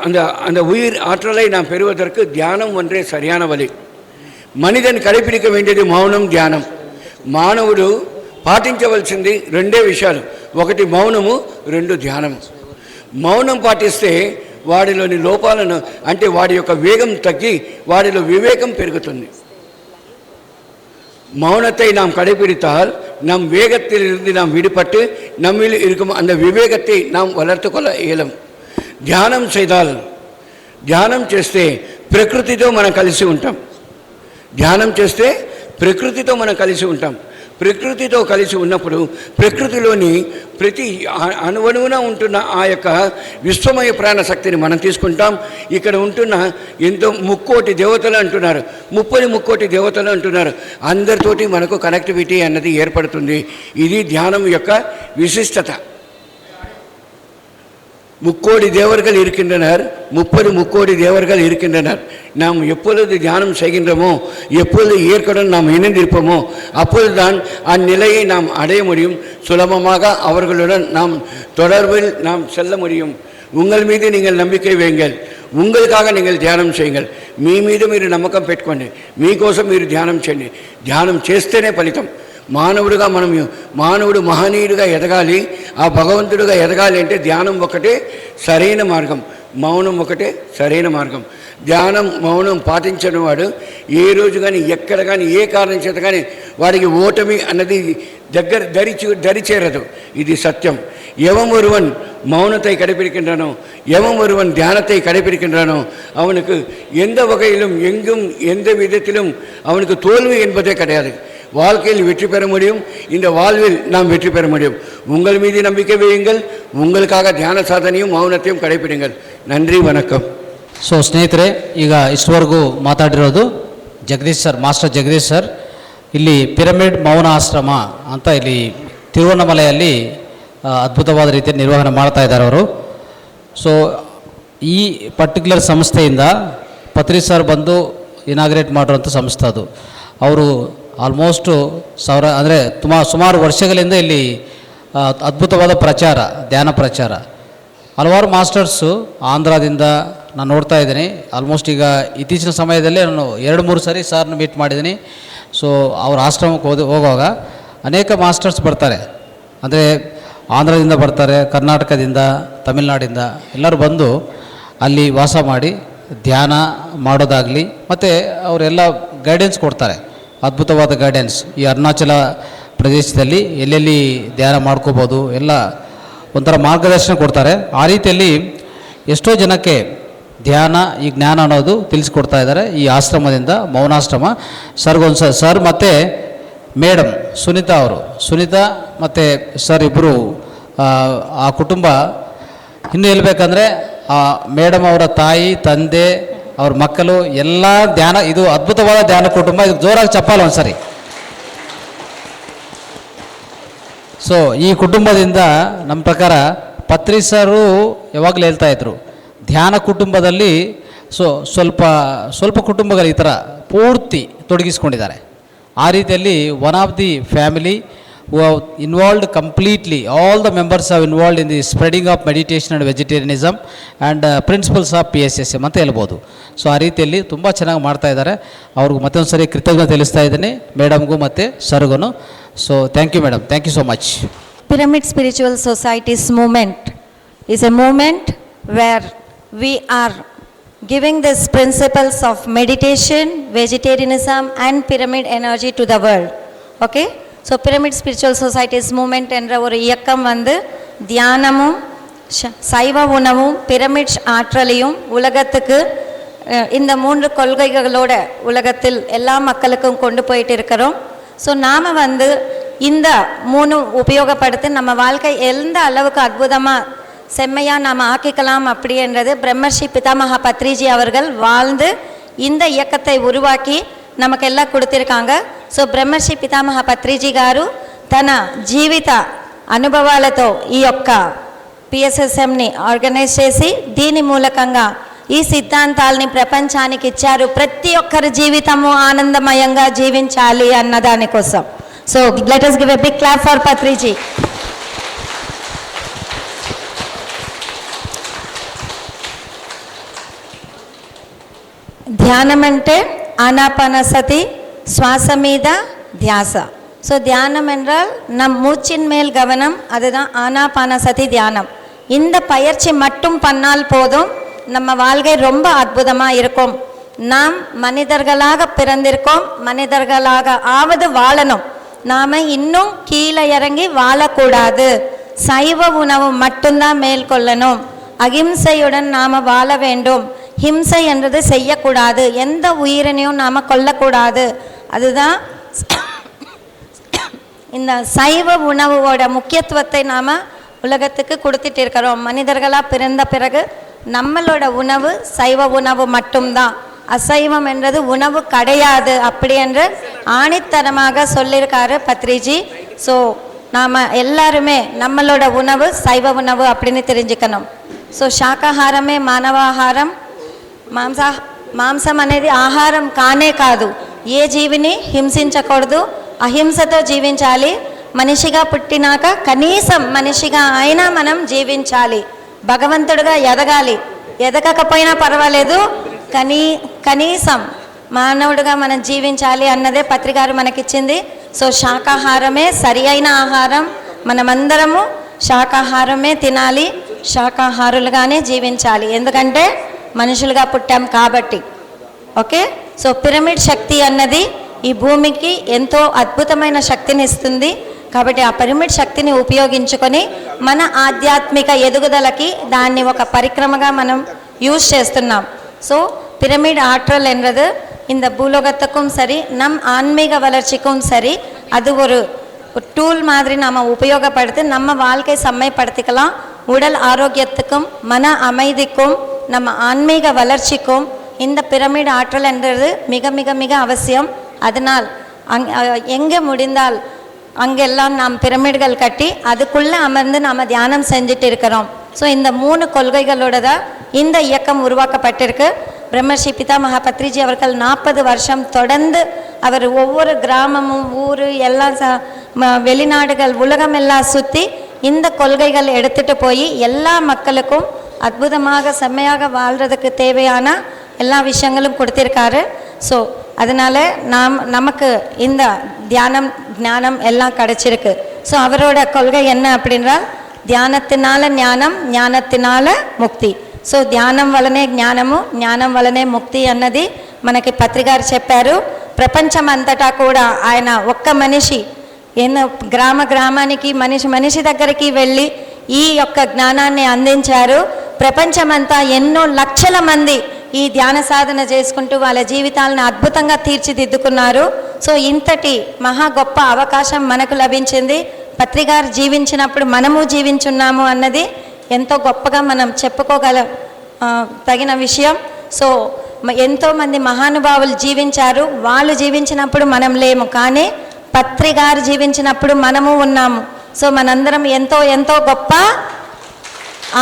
S5: அந்த அந்த உயிர் ஆற்றலை நாம் பெறுவதற்கு தியானம் ஒன்றே சரியான வழி. మనిదన్ కడిపిడిక వేండేది మౌనం, ధ్యానం. మానవుడు పాటించవలసింది 2 విషయాలు, ఒకటి మౌనము, 2 ధ్యానము. మౌనం పాటిస్తే వాడిలోని లోపాలను, అంటే వాడి యొక్క వేగం తగ్గి వాడిలో వివేకం పెరుగుతుంది. மௌனத்தை நாம் கடைபிடித்தால் நம் வேகத்திலிருந்து நாம் விடுபட்டு நம்மில் இருக்கும் அந்த விவேகத்தை நாம் வளர்த்து கொள்ள இயலும். ధ్యానం செய்தால், ధ్యానం చేస్తే ప్రకృతితో మనం కలిసి ఉంటాం. ధ్యానం చేస్తే ప్రకృతితో మనం కలిసి ఉంటాం. ప్రకృతితో కలిసి ఉన్నప్పుడు ప్రకృతిలోని ప్రతి అణువణువున ఉంటున్న ఆ యొక్క విశ్వమయ ప్రాణశక్తిని మనం తీసుకుంటాం. ఇక్కడ ఉంటున్న ఎంతో 3 కోటి దేవతలు అంటున్నారు, 30 కోటి దేవతలు అంటున్నారు. అందరితోటి మనకు కనెక్టివిటీ అన్నది ఏర్పడుతుంది. ఇది ధ్యానం యొక్క విశిష్టత. 3 கோடி தேவர்கள் இருக்கின்றனர், 30 கோடி தேவர்கள் இருக்கின்றனர். நாம் எப்பொழுது தியானம் செய்கின்றோமோ, எப்பொழுது இயற்கையுடன் நாம் இணைந்திருப்போமோ, அப்பொழுதுதான் அந்நிலையை நாம் அடைய முடியும். சுலபமாக அவர்களுடன் நாம் தொடர்பில் நாம் செல்ல முடியும். உங்கள் மீது நீங்கள் நம்பிக்கை வையுங்கள், உங்களுக்காக நீங்கள் ధ్యానం చేయండి. మీ మీద మీరు నమ్మకం పెట్టుకోండి, మీకోసం మీరు ధ్యానం చేయండి. ధ్యానం చేస్తేనే ఫలితం. మానవుడు మహనీయుడిగా ఎదగాలి, ఆ భగవంతుడిగా ఎదగాలి అంటే ధ్యానం ఒకటే సరైన మార్గం, మౌనం ఒకటే సరైన మార్గం. ధ్యానం, మౌనం పాటించని వాడు ఏ రోజు కానీ, ఎక్కడ కానీ, ఏ కారణం చేత కానీ వాడికి ఓటమి అన్నది దరిచేరదు. ఇది సత్యం. எவன் ஒருவன் மௌனத்தை கடைபிடிக்கின்றானோ, எவன் ஒருவன் தியானத்தை கடைபிடிக்கின்றானோ, அவனுக்கு எந்த வகையிலும், எங்கும், எந்த விதத்திலும் அவனுக்கு தோல்வி என்பதே கிடையாது. வாழ்க்கையில் வெற்றி பெற முடியும். இந்த வாழ்வில் நாம் வெற்றி பெற முடியும். உங்கள் மீது நம்பிக்கை வையுங்கள். உங்களுக்காக ಧ್ಯಾನ ಸಾಧನೆயும் ಮೌನತೆயும் ಕடைಪಿಡಿங்கள். ನನ್ರಿ ವಣಕಂ.
S2: ಸೊ ಸ್ನೇಹಿತರೆ, ಈಗ ಇಷ್ಟವರೆಗೂ ಮಾತಾಡಿರೋದು Jagadish sir, master Jagadish sir. ಇಲ್ಲಿ ಪಿರಮಿಡ್ ಮೌನ ಆಶ್ರಮ ಅಂತ ಇಲ್ಲಿ ತಿರುವಣ್ಣಾಮಲೆಯಲ್ಲಿ ಅದ್ಭುತವಾದ ರೀತಿಯಲ್ಲಿ ನಿರ್ವಹಣೆ ಮಾಡ್ತಾ ಇದ್ದಾರೆ ಅವರು. ಸೊ ಈ ಪರ್ಟಿಕ್ಯುಲರ್ ಸಂಸ್ಥೆಯಿಂದ ಪತ್ರಿ ಸರ್ ಬಂದು ಇನಾಗ್ರೇಟ್ ಮಾಡಿರೋಂಥ ಸಂಸ್ಥೆ ಅದು. ಅವರು ಆಲ್ಮೋಸ್ಟು ಸುಮಾರು ವರ್ಷಗಳಿಂದ ಇಲ್ಲಿ ಅದ್ಭುತವಾದ ಪ್ರಚಾರ, ಧ್ಯಾನ ಪ್ರಚಾರ. ಹಲವಾರು ಮಾಸ್ಟರ್ಸು ಆಂಧ್ರದಿಂದ ನಾನು ನೋಡ್ತಾ ಇದ್ದೀನಿ. ಆಲ್ಮೋಸ್ಟ್ ಈಗ ಇತ್ತೀಚಿನ ಸಮಯದಲ್ಲೇ ನಾನು 2-3 ಸರಿ ಸಾರ್ನ ಮೀಟ್ ಮಾಡಿದ್ದೀನಿ. ಸೊ ಅವ್ರ ಆಶ್ರಮಕ್ಕೆ ಹೋಗುವಾಗ ಅನೇಕ ಮಾಸ್ಟರ್ಸ್ ಬರ್ತಾರೆ, ಅಂದರೆ ಆಂಧ್ರದಿಂದ ಬರ್ತಾರೆ, ಕರ್ನಾಟಕದಿಂದ, ತಮಿಳ್ನಾಡಿಂದ ಎಲ್ಲರೂ ಬಂದು ಅಲ್ಲಿ ವಾಸ ಮಾಡಿ ಧ್ಯಾನ ಮಾಡೋದಾಗಲಿ, ಮತ್ತು ಅವರೆಲ್ಲ ಗೈಡೆನ್ಸ್ ಕೊಡ್ತಾರೆ, ಅದ್ಭುತವಾದ ಗೈಡೆನ್ಸ್. ಈ ಅರುಣಾಚಲ ಪ್ರದೇಶದಲ್ಲಿ ಎಲ್ಲೆಲ್ಲಿ ಧ್ಯಾನ ಮಾಡ್ಕೋಬೋದು ಎಲ್ಲ ಒಂಥರ ಮಾರ್ಗದರ್ಶನ ಕೊಡ್ತಾರೆ. ಆ ರೀತಿಯಲ್ಲಿ ಎಷ್ಟೋ ಜನಕ್ಕೆ ಧ್ಯಾನ, ಈ ಜ್ಞಾನ ಅನ್ನೋದು ತಿಳಿಸ್ಕೊಡ್ತಾ ಇದ್ದಾರೆ ಈ ಆಶ್ರಮದಿಂದ, ಮೌನಾಶ್ರಮ. ಸರ್ ಮತ್ತು ಮೇಡಮ್ ಸುನೀತಾ ಅವರು, ಸುನೀತಾ ಮತ್ತು ಸರ್ ಇಬ್ಬರು ಆ ಕುಟುಂಬ ಇನ್ನೂ ಹೇಳ್ಬೇಕಂದ್ರೆ ಆ ಮೇಡಮ್ ಅವರ ತಾಯಿ, ತಂದೆ, ಅವ್ರ ಮಕ್ಕಳು ಎಲ್ಲ ಧ್ಯಾನ, ಇದು ಅದ್ಭುತವಾದ ಧ್ಯಾನ ಕುಟುಂಬ. ಇದು ಜೋರಾಗಿ ಚಪ್ಪಾಳೆ ಒಂದ್ಸರಿ. ಸೊ ಈ ಕುಟುಂಬದಿಂದ ನಮ್ಮ ಪ್ರಕಾರ ಪತ್ರಿ ಸರು ಯಾವಾಗಲೂ ಹೇಳ್ತಾಯಿದ್ರು, ಧ್ಯಾನ ಕುಟುಂಬದಲ್ಲಿ ಸ್ವಲ್ಪ ಕುಟುಂಬಗಳು ಈ ಥರ ಪೂರ್ತಿ ತೊಡಗಿಸ್ಕೊಂಡಿದ್ದಾರೆ. ಆ ರೀತಿಯಲ್ಲಿ one of the family who have involved completely, all the members have involved in the spreading of meditation and vegetarianism and principles of PSSM ಅಂತ ಹೇಳ್ಬೋದು. ಸೊ ಆ ರೀತಿಯಲ್ಲಿ ತುಂಬ ಚೆನ್ನಾಗಿ ಮಾಡ್ತಾ ಇದ್ದಾರೆ. ಅವ್ರಿಗೂ ಮತ್ತೊಂದು ಸರಿ ಕೃತಜ್ಞತೆ ತಿಳಿಸ್ತಾ ಇದ್ದೀನಿ ಮೇಡಮ್ಗೂ ಮತ್ತು ಸರ್ಗೂ. So thank you madam, thank you so much.
S1: Pyramid Spiritual Society's movement is a movement where we are giving these principles of meditation, vegetarianism and pyramid energy to the world. Okay? So Pyramid Spiritual Society's movement என்ற ஒரு இயக்கம் வந்து தியானமும் சைவ உணவும் pyramid ஆற்றலையும் உலகத்துக்கு இந்த 3 கொள்கைகளோட உலகத்தில் எல்லா மக்களுக்கும் கொண்டு போயிட்டு இருக்கிறோம். ஸோ நாம் வந்து இந்த 3 உபயோகப்படுத்தி நம்ம வாழ்க்கை எந்த அளவுக்கு அற்புதமாக செம்மையாக நாம் ஆக்கிக்கலாம் அப்படின்றது பிரம்மர்ஷி பிதாமகா பத்ரிஜி அவர்கள் வாழ்ந்து இந்த இயக்கத்தை ఉరువాకి நமக்கெல்லாம் கொடுத்திருக்காங்க. సో బ్రహ్మర్షి పితామహ పత్రిజీ గారు తన జీవిత అనుభవాలతో ఈ యొక్క పిఎస్ఎస్ఎంని ఆర్గనైజ్ చేసి దీని మూలకంగా ఈ సిద్ధాంతాలని ప్రపంచానికి ఇచ్చారు. ప్రతి ఒక్కరి జీవితము ఆనందమయంగా జీవించాలి అన్న దానికోసం. So let us give a big clap for Patriji. ధ్యానం అంటే ஆனாபானசதி சுவாச மீத தியாச. ஸோ தியானம் என்றால் நம் மூச்சின் மேல் கவனம், அதுதான் ஆனாபானசதி தியானம். இந்த பயிற்சி மட்டும் பண்ணால் போதும், நம்ம வாழ்க்கை ரொம்ப அற்புதமாக இருக்கும். நாம் மனிதர்களாக பிறந்திருக்கோம், மனிதர்களாக ஆவது வாழணும். நாம் இன்னும் கீழே இறங்கி வாழக்கூடாது. சைவ உணவு மட்டும்தான் மேற்கொள்ளணும். அகிம்சையுடன் நாம் வாழ வேண்டும். ஹிம்சை என்றது செய்யக்கூடாது. எந்த உயிரினையும் நாம் கொல்லக்கூடாது. அதுதான் இந்த சைவ உணவோட முக்கியத்துவத்தை நாம் உலகத்துக்கு கொடுத்துட்டு இருக்கிறோம். மனிதர்களாக பிறந்த பிறகு நம்மளோட உணவு சைவ உணவு மட்டும்தான், அசைவம் என்றது உணவு கிடையாது அப்படி என்று ஆணித்தரமாக சொல்லியிருக்காரு பத்ரிஜி. ஸோ நாம் எல்லாருமே நம்மளோட உணவு சைவ உணவு அப்படின்னு தெரிஞ்சுக்கணும். ஸோ శాకాహారమే మానవాహారం. మాంసం అనేది ఆహారం కానే కాదు. ఏ జీవిని హింసించకూడదు, అహింసతో జీవించాలి. మనిషిగా పుట్టినాక కనీసం మనిషిగా అయినా మనం జీవించాలి. భగవంతుడిగా ఎదగాలి. ఎదగకపోయినా పర్వాలేదు, కనీసం మానవుడిగా మనం జీవించాలి అన్నదే పత్రికారు మనకిచ్చింది. సో శాకాహారమే సరి అయిన ఆహారం. మనమందరము శాకాహారమే తినాలి, శాకాహారులుగానే జీవించాలి. ఎందుకంటే మనుషులుగా పుట్టాం కాబట్టి. ఓకే, సో పిరమిడ్ శక్తి అన్నది ఈ భూమికి ఎంతో అద్భుతమైన శక్తిని ఇస్తుంది. కాబట్టి ఆ పిరమిడ్ శక్తిని ఉపయోగించుకొని మన ఆధ్యాత్మిక ఎదుగుదలకి దాన్ని ఒక పరిక్రమగా మనం யூஸ் చేస్తున్నాం. ஸோ பிரமிட் ஆற்றல் என்றது இந்த பூலோகத்துக்கும் சரி நம் ஆன்மீக வளர்ச்சிக்கும் சரி அது ஒரு டூல் மாதிரி நாம் உபயோகப்படுத்தி நம்ம வாழ்க்கை செம்மைப்படுத்திக்கலாம். உடல் ஆரோக்கியத்துக்கும் மன அமைதிக்கும் நம்ம ஆன்மீக வளர்ச்சிக்கும் இந்த பிரமிட் ஆற்றல் என்றது மிக மிக மிக அவசியம். அதனால் எங்கே முடிந்தால் அங்கெல்லாம் நாம் பிரமிடுகள் கட்டி அதுக்குள்ளே அமர்ந்து நாம் தியானம் செஞ்சுட்டு இருக்கிறோம். ஸோ இந்த 3 கொள்கைகளோட தான் இந்த இயக்கம் உருவாக்கப்பட்டிருக்கு. பிரம்மர்ஷி பிதாமகா பத்ரிஜி அவர்கள் 40 வருஷம் தொடர்ந்து அவர் ஒவ்வொரு கிராமமும் ஊர் எல்லாம் வெளிநாடுகள் உலகம் எல்லாம் சுற்றி இந்த கொள்கைகள் எடுத்துகிட்டு போய் எல்லா மக்களுக்கும் அற்புதமாக செம்மையாக வாழ்கிறதுக்கு தேவையான எல்லா விஷயங்களும் கொடுத்திருக்காரு. ஸோ அதனால் நமக்கு இந்த தியானம் ஞானம் எல்லாம் கிடைச்சிருக்கு. ஸோ அவரோட கொள்கை என்ன அப்படின்றால் ధ్యానத்தினால ஞானம், ஞானத்தினால ముక్తి. సో ధ్యానం వలనే జ్ఞానము, జ్ఞానం వలనే ముక్తి అన్నది మనకి పత్రికారు చెప్పారు. ప్రపంచం అంతటా కూడా ఆయన ఒక్క మనిషి ఎన్నో గ్రామానికి మనిషి దగ్గరికి వెళ్ళి ఈ యొక్క జ్ఞానాన్ని అందించారు. ప్రపంచమంతా ఎన్నో లక్షల మంది ఈ ధ్యాన సాధన చేసుకుంటూ వాళ్ళ జీవితాలను అద్భుతంగా తీర్చిదిద్దుకున్నారు. సో ఇంతటి మహా గొప్ప అవకాశం మనకు లభించింది. పత్రికారు జీవించినప్పుడు మనము జీవించున్నాము అన్నది ఎంతో గొప్పగా మనం తగిన విషయం. సో ఎంతోమంది మహానుభావులు జీవించారు. వాళ్ళు జీవించినప్పుడు మనం లేము, కానీ పత్రికారు జీవించినప్పుడు మనము ఉన్నాము. సో మనందరం ఎంతో ఎంతో గొప్ప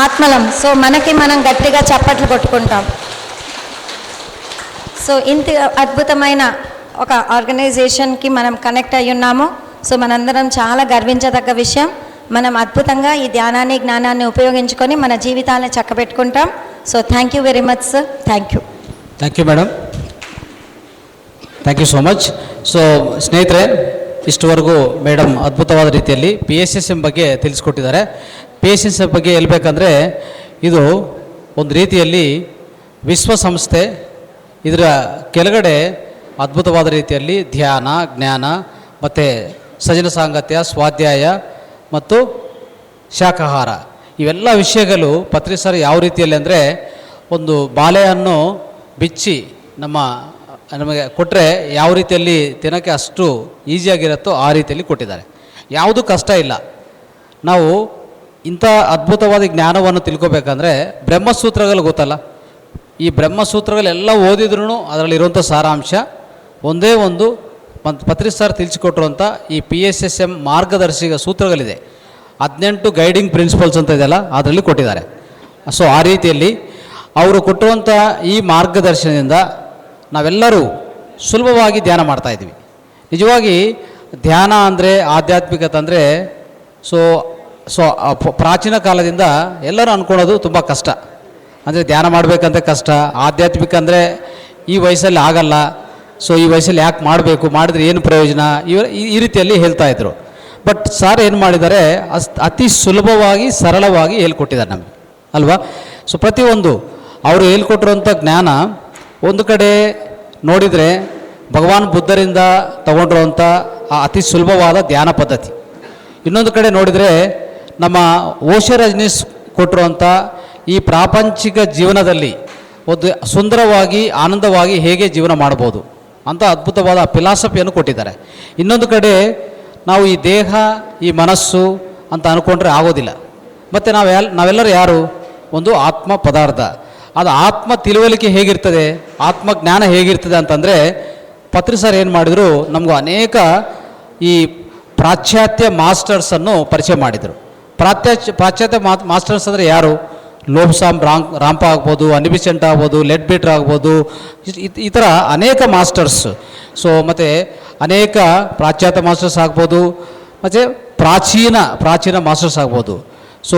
S1: ఆత్మలం. సో మనకి మనం గట్టిగా చప్పట్లు కొట్టుకుంటాం. సో ఇంత అద్భుతమైన ఒక ఆర్గనైజేషన్కి మనం కనెక్ట్ అయ్యి ఉన్నాము. సో మనందరం చాలా గర్వించదగ్గ విషయం. మనం అద్భుతంగా ఈ ధ్యానాన్ని జ్ఞానాన్ని ఉపయోగించుకొని మన జీవితాలను చక్కబెట్టుకుంటాం. So thank you very much sir. Thank you.
S2: Thank you madam. Thank you so much. So ಸ್ನೇಹಿತರೆ, ಇಷ್ಟುವರೆಗೂ ಮೇಡಮ್ ಅದ್ಭುತವಾದ ರೀತಿಯಲ್ಲಿ PSSM ಬಗ್ಗೆ ತಿಳಿಸ್ಕೊಟ್ಟಿದ್ದಾರೆ. PSSM ಬಗ್ಗೆ ಹೇಳ್ಬೇಕಂದ್ರೆ ಇದು ಒಂದು ರೀತಿಯಲ್ಲಿ ವಿಶ್ವಸಂಸ್ಥೆ. ಇದರ ಕೆಳಗಡೆ ಅದ್ಭುತವಾದ ರೀತಿಯಲ್ಲಿ ಧ್ಯಾನ, ಜ್ಞಾನ ಮತ್ತು ಸಜನ ಸಾಂಗತ್ಯ, ಸ್ವಾಧ್ಯಾಯ ಮತ್ತು ಶಾಖಾಹಾರ ಇವೆಲ್ಲ ವಿಷಯಗಳು ಪತ್ರಿ ಸರ್ ಯಾವ ರೀತಿಯಲ್ಲಿ ಅಂದರೆ ಒಂದು ಬಾಳೆಹಣ್ಣು ಬಿಚ್ಚಿ ನಮಗೆ ಕೊಟ್ಟರೆ ಯಾವ ರೀತಿಯಲ್ಲಿ ತಿನ್ನೋಕ್ಕೆ ಅಷ್ಟು ಈಸಿಯಾಗಿರುತ್ತೋ ಆ ರೀತಿಯಲ್ಲಿ ಕೊಟ್ಟಿದ್ದಾರೆ. ಯಾವುದೂ ಕಷ್ಟ ಇಲ್ಲ. ನಾವು ಇಂಥ ಅದ್ಭುತವಾದ ಜ್ಞಾನವನ್ನು ತಿಳ್ಕೊಬೇಕಂದ್ರೆ ಬ್ರಹ್ಮಸೂತ್ರಗಳು ಗೊತ್ತಲ್ಲ, ಈ ಬ್ರಹ್ಮಸೂತ್ರಗಳೆಲ್ಲ ಓದಿದ್ರೂ ಅದರಲ್ಲಿರುವಂಥ ಸಾರಾಂಶ ಒಂದೇ ಒಂದು ಪತ್ರಿ ಸರ್ ತಿಳಿಸಿಕೊಟ್ಟಿರುವಂಥ ಈ PSSM ಮಾರ್ಗದರ್ಶಿ ಸೂತ್ರಗಳಿದೆ. 18 ಗೈಡಿಂಗ್ ಪ್ರಿನ್ಸಿಪಲ್ಸ್ ಅಂತ ಇದೆಯಲ್ಲ, ಅದರಲ್ಲಿ ಕೊಟ್ಟಿದ್ದಾರೆ. ಸೊ ಆ ರೀತಿಯಲ್ಲಿ ಅವರು ಕೊಟ್ಟಿರುವಂಥ ಈ ಮಾರ್ಗದರ್ಶನದಿಂದ ನಾವೆಲ್ಲರೂ ಸುಲಭವಾಗಿ ಧ್ಯಾನ ಮಾಡ್ತಾಯಿದ್ವಿ. ನಿಜವಾಗಿ ಧ್ಯಾನ ಅಂದರೆ ಆಧ್ಯಾತ್ಮಿಕತೆ ಅಂದರೆ ಸೊ ಪ್ರಾಚೀನ ಕಾಲದಿಂದ ಎಲ್ಲರೂ ಅಂದ್ಕೊಳ್ಳೋದು ತುಂಬ ಕಷ್ಟ. ಅಂದರೆ ಧ್ಯಾನ ಮಾಡಬೇಕಂದ್ರೆ ಕಷ್ಟ, ಆಧ್ಯಾತ್ಮಿಕ ಅಂದರೆ ಈ ವಯಸ್ಸಲ್ಲಿ ಆಗಲ್ಲ, ಸೊ ಈ ವಯಸ್ಸಲ್ಲಿ ಯಾಕೆ ಮಾಡಬೇಕು, ಮಾಡಿದ್ರೆ ಏನು ಪ್ರಯೋಜನ, ಈ ರೀತಿಯಲ್ಲಿ ಹೇಳ್ತಾಯಿದ್ರು. ಬಟ್ ಸರ್ ಏನು ಮಾಡಿದ್ದಾರೆ, ಅತಿ ಸುಲಭವಾಗಿ ಸರಳವಾಗಿ ಹೇಳ್ಕೊಟ್ಟಿದ್ದಾರೆ ನಮಗೆ ಅಲ್ವಾ. ಸೊ ಪ್ರತಿಯೊಂದು ಅವರು ಹೇಳ್ಕೊಟ್ಟಿರುವಂಥ ಜ್ಞಾನ ಒಂದು ಕಡೆ ನೋಡಿದರೆ ಭಗವಾನ್ ಬುದ್ಧರಿಂದ ತಗೊಂಡಿರುವಂಥ ಆ ಅತಿ ಸುಲಭವಾದ ಧ್ಯಾನ ಪದ್ಧತಿ, ಇನ್ನೊಂದು ಕಡೆ ನೋಡಿದರೆ ನಮ್ಮ ಓಶೋ ರಜನೀಶ್ ಕೊಟ್ಟಿರುವಂಥ ಈ ಪ್ರಾಪಂಚಿಕ ಜೀವನದಲ್ಲಿ ಒಂದು ಸುಂದರವಾಗಿ ಆನಂದವಾಗಿ ಹೇಗೆ ಜೀವನ ಮಾಡ್ಬೋದು ಅಂತ ಅದ್ಭುತವಾದ ಫಿಲಾಸಫಿಯನ್ನು ಕೊಟ್ಟಿದ್ದಾರೆ. ಇನ್ನೊಂದು ಕಡೆ ನಾವು ಈ ದೇಹ, ಈ ಮನಸ್ಸು ಅಂತ ಅಂದ್ಕೊಂಡ್ರೆ ಆಗೋದಿಲ್ಲ. ಮತ್ತು ನಾವೆಲ್ಲರೂ ಯಾರು, ಒಂದು ಆತ್ಮ ಪದಾರ್ಥ. ಅದು ಆತ್ಮ ತಿಳುವಳಿಕೆ ಹೇಗಿರ್ತದೆ, ಆತ್ಮಜ್ಞಾನ ಹೇಗಿರ್ತದೆ ಅಂತಂದರೆ ಪತ್ರಿ ಸರ್ ಏನು ಮಾಡಿದರು, ನಮಗೂ ಅನೇಕ ಈ ಪಾಶ್ಚಾತ್ಯ ಮಾಸ್ಟರ್ಸನ್ನು ಪರಿಚಯ ಮಾಡಿದರು. ಪಾಶ್ಚಾತ್ಯ ಮಾಸ್ಟರ್ಸ್ ಅಂದರೆ ಯಾರು, ಲೋಬ್ಸಾಮ್ ರಾಂಪ ಆಗ್ಬೋದು, ಅನಿಬಿಸೆಂಟ್ ಆಗ್ಬೋದು, ಲೆಡ್ ಬೀಟರ್ ಆಗ್ಬೋದು, ಈ ಥರ ಅನೇಕ ಮಾಸ್ಟರ್ಸ್. ಸೊ ಮತ್ತು ಅನೇಕ ಪಾಶ್ಚಾತ್ಯ ಮಾಸ್ಟರ್ಸ್ ಆಗ್ಬೋದು, ಮತ್ತು ಪ್ರಾಚೀನ ಮಾಸ್ಟರ್ಸ್ ಆಗ್ಬೋದು. ಸೊ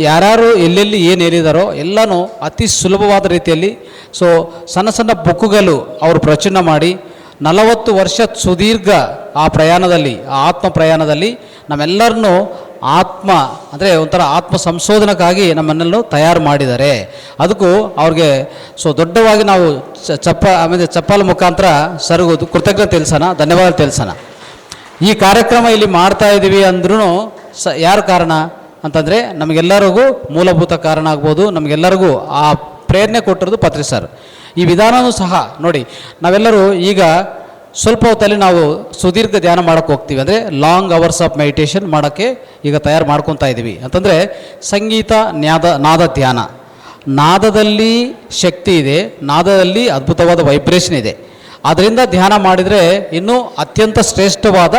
S2: ಯಾರ್ಯಾರು ಎಲ್ಲೆಲ್ಲಿ ಏನು ಹೇಳಿದಾರೋ ಎಲ್ಲನೂ ಅತಿ ಸುಲಭವಾದ ರೀತಿಯಲ್ಲಿ ಸೊ ಸಣ್ಣ ಬುಕ್ಕುಗಳು ಅವರು ಪ್ರಚುರ ಮಾಡಿ 40 ವರ್ಷ ಸುದೀರ್ಘ ಆ ಪ್ರಯಾಣದಲ್ಲಿ, ಆ ಆತ್ಮ ಪ್ರಯಾಣದಲ್ಲಿ ನಮ್ಮೆಲ್ಲರನ್ನೂ ಆತ್ಮ ಅಂದರೆ ಒಂಥರ ಆತ್ಮ ಸಂಶೋಧನಕ್ಕಾಗಿ ನಮ್ಮನ್ನೆಲ್ಲೂ ತಯಾರು ಮಾಡಿದ್ದಾರೆ. ಅದಕ್ಕೂ ಅವ್ರಿಗೆ ಸೊ ದೊಡ್ಡವಾಗಿ ನಾವು ಚಪ್ಪಾಲ ಮುಖಾಂತರ ಸರಗೋದು ಕೃತಜ್ಞತೆ ತಿಳಿಸೋಣ, ಧನ್ಯವಾದ ತಿಳಿಸೋಣ. ಈ ಕಾರ್ಯಕ್ರಮ ಇಲ್ಲಿ ಮಾಡ್ತಾ ಇದ್ದೀವಿ ಅಂದ್ರೂ ಯಾರು ಕಾರಣ ಅಂತಂದರೆ ನಮಗೆಲ್ಲರಿಗೂ ಮೂಲಭೂತ ಕಾರಣ ಆಗ್ಬೋದು, ನಮಗೆಲ್ಲರಿಗೂ ಆ ಪ್ರೇರಣೆ ಕೊಟ್ಟಿರೋದು ಪತ್ರಿ ಸರ್. ಈ ವಿಧಾನವೂ ಸಹ ನೋಡಿ, ನಾವೆಲ್ಲರೂ ಈಗ ಸ್ವಲ್ಪ ಹೊತ್ತಲ್ಲಿ ನಾವು ಸುದೀರ್ಘ ಧ್ಯಾನ ಮಾಡೋಕ್ಕೆ ಹೋಗ್ತೀವಿ. ಅಂದರೆ ಲಾಂಗ್ ಅವರ್ಸ್ ಆಫ್ ಮೆಡಿಟೇಷನ್ ಮಾಡೋಕ್ಕೆ ಈಗ ತಯಾರು ಮಾಡ್ಕೊತಾ ಇದ್ದೀವಿ. ಅಂತಂದರೆ ಸಂಗೀತ, ನಾದ ಧ್ಯಾನ. ನಾದದಲ್ಲಿ ಶಕ್ತಿ ಇದೆ, ನಾದದಲ್ಲಿ ಅದ್ಭುತವಾದ ವೈಬ್ರೇಷನ್ ಇದೆ. ಅದರಿಂದ ಧ್ಯಾನ ಮಾಡಿದರೆ ಇನ್ನೂ ಅತ್ಯಂತ ಶ್ರೇಷ್ಠವಾದ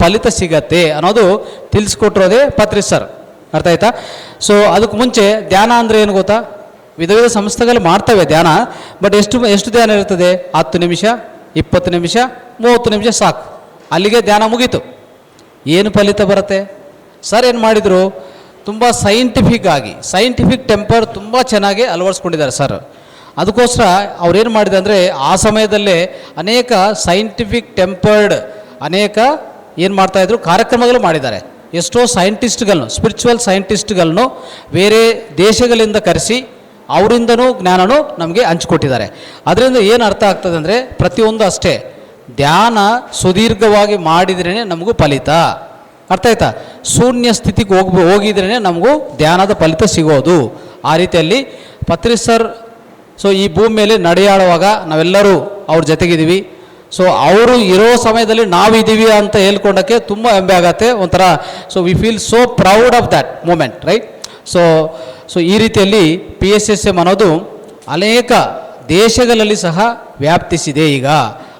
S2: ಫಲಿತ ಸಿಗತ್ತೆ ಅನ್ನೋದು ತಿಳಿಸ್ಕೊಟ್ಟಿರೋದೇ ಪತ್ರಿ ಸರ್. ಅರ್ಥ ಆಯ್ತಾ? ಸೊ ಅದಕ್ಕೆ ಮುಂಚೆ ಧ್ಯಾನ ಅಂದರೆ ಏನು ಗೊತ್ತಾ, ವಿಧ ಸಂಸ್ಥೆಗಳು ಮಾಡ್ತವೆ ಧ್ಯಾನ. ಬಟ್ ಎಷ್ಟು ಧ್ಯಾನ ಇರ್ತದೆ, 10 ನಿಮಿಷ, 20 ನಿಮಿಷ, 30 ನಿಮಿಷ ಸಾಕು, ಅಲ್ಲಿಗೆ ಧ್ಯಾನ ಮುಗೀತು. ಏನು ಫಲಿತ ಬರುತ್ತೆ? ಸರ್ ಏನು ಮಾಡಿದರು, ತುಂಬ ಸೈಂಟಿಫಿಕ್ ಟೆಂಪರ್ ತುಂಬ ಚೆನ್ನಾಗಿ ಅಳವಡಿಸ್ಕೊಂಡಿದ್ದಾರೆ ಸರ್. ಅದಕ್ಕೋಸ್ಕರ ಅವ್ರೇನು ಮಾಡಿದೆ ಅಂದರೆ ಆ ಸಮಯದಲ್ಲೇ ಅನೇಕ ಸೈಂಟಿಫಿಕ್ ಟೆಂಪರ್ಡ್ ಅನೇಕ ಏನು ಮಾಡ್ತಾಯಿದ್ರು ಕಾರ್ಯಕ್ರಮಗಳು ಮಾಡಿದ್ದಾರೆ. ಎಷ್ಟೋ ಸ್ಪಿರಿಚುವಲ್ ಸೈಂಟಿಸ್ಟ್ಗಳನ್ನು ಬೇರೆ ದೇಶಗಳಿಂದ ಕರೆಸಿ ಅವರಿಂದನೂ ಜ್ಞಾನನೂ ನಮಗೆ ಹಂಚಿಕೊಟ್ಟಿದ್ದಾರೆ. ಅದರಿಂದ ಏನು ಅರ್ಥ ಆಗ್ತದೆ ಅಂದರೆ ಪ್ರತಿಯೊಂದು ಅಷ್ಟೇ, ಧ್ಯಾನ ಸುದೀರ್ಘವಾಗಿ ಮಾಡಿದ್ರೇ ನಮಗೂ ಫಲಿತ. ಅರ್ಥ ಆಯ್ತಾ? ಶೂನ್ಯ ಸ್ಥಿತಿಗೆ ಹೋಗಿದ್ರೇ ನಮಗೂ ಧ್ಯಾನದ ಫಲಿತ ಸಿಗೋದು. ಆ ರೀತಿಯಲ್ಲಿ ಪತ್ರಿ ಸರ್ ಸೊ ಈ ಭೂಮಿ ಮೇಲೆ ನಡೆಯಾಡುವಾಗ ನಾವೆಲ್ಲರೂ ಅವ್ರ ಜೊತೆಗಿದ್ದೀವಿ. ಸೊ ಅವರು ಇರೋ ಸಮಯದಲ್ಲಿ ನಾವಿದ್ದೀವಿ ಅಂತ ಹೇಳ್ಕೊಂಡಕ್ಕೆ ತುಂಬ ಹೆಮ್ಮೆ ಆಗತ್ತೆ, ಒಂಥರ. So we feel so proud of that moment, right? So ಈ ರೀತಿಯಲ್ಲಿ PSSM ಅನ್ನೋದು ಅನೇಕ ದೇಶಗಳಲ್ಲಿ ಸಹ ವ್ಯಾಪ್ತಿಸಿದೆ. ಈಗ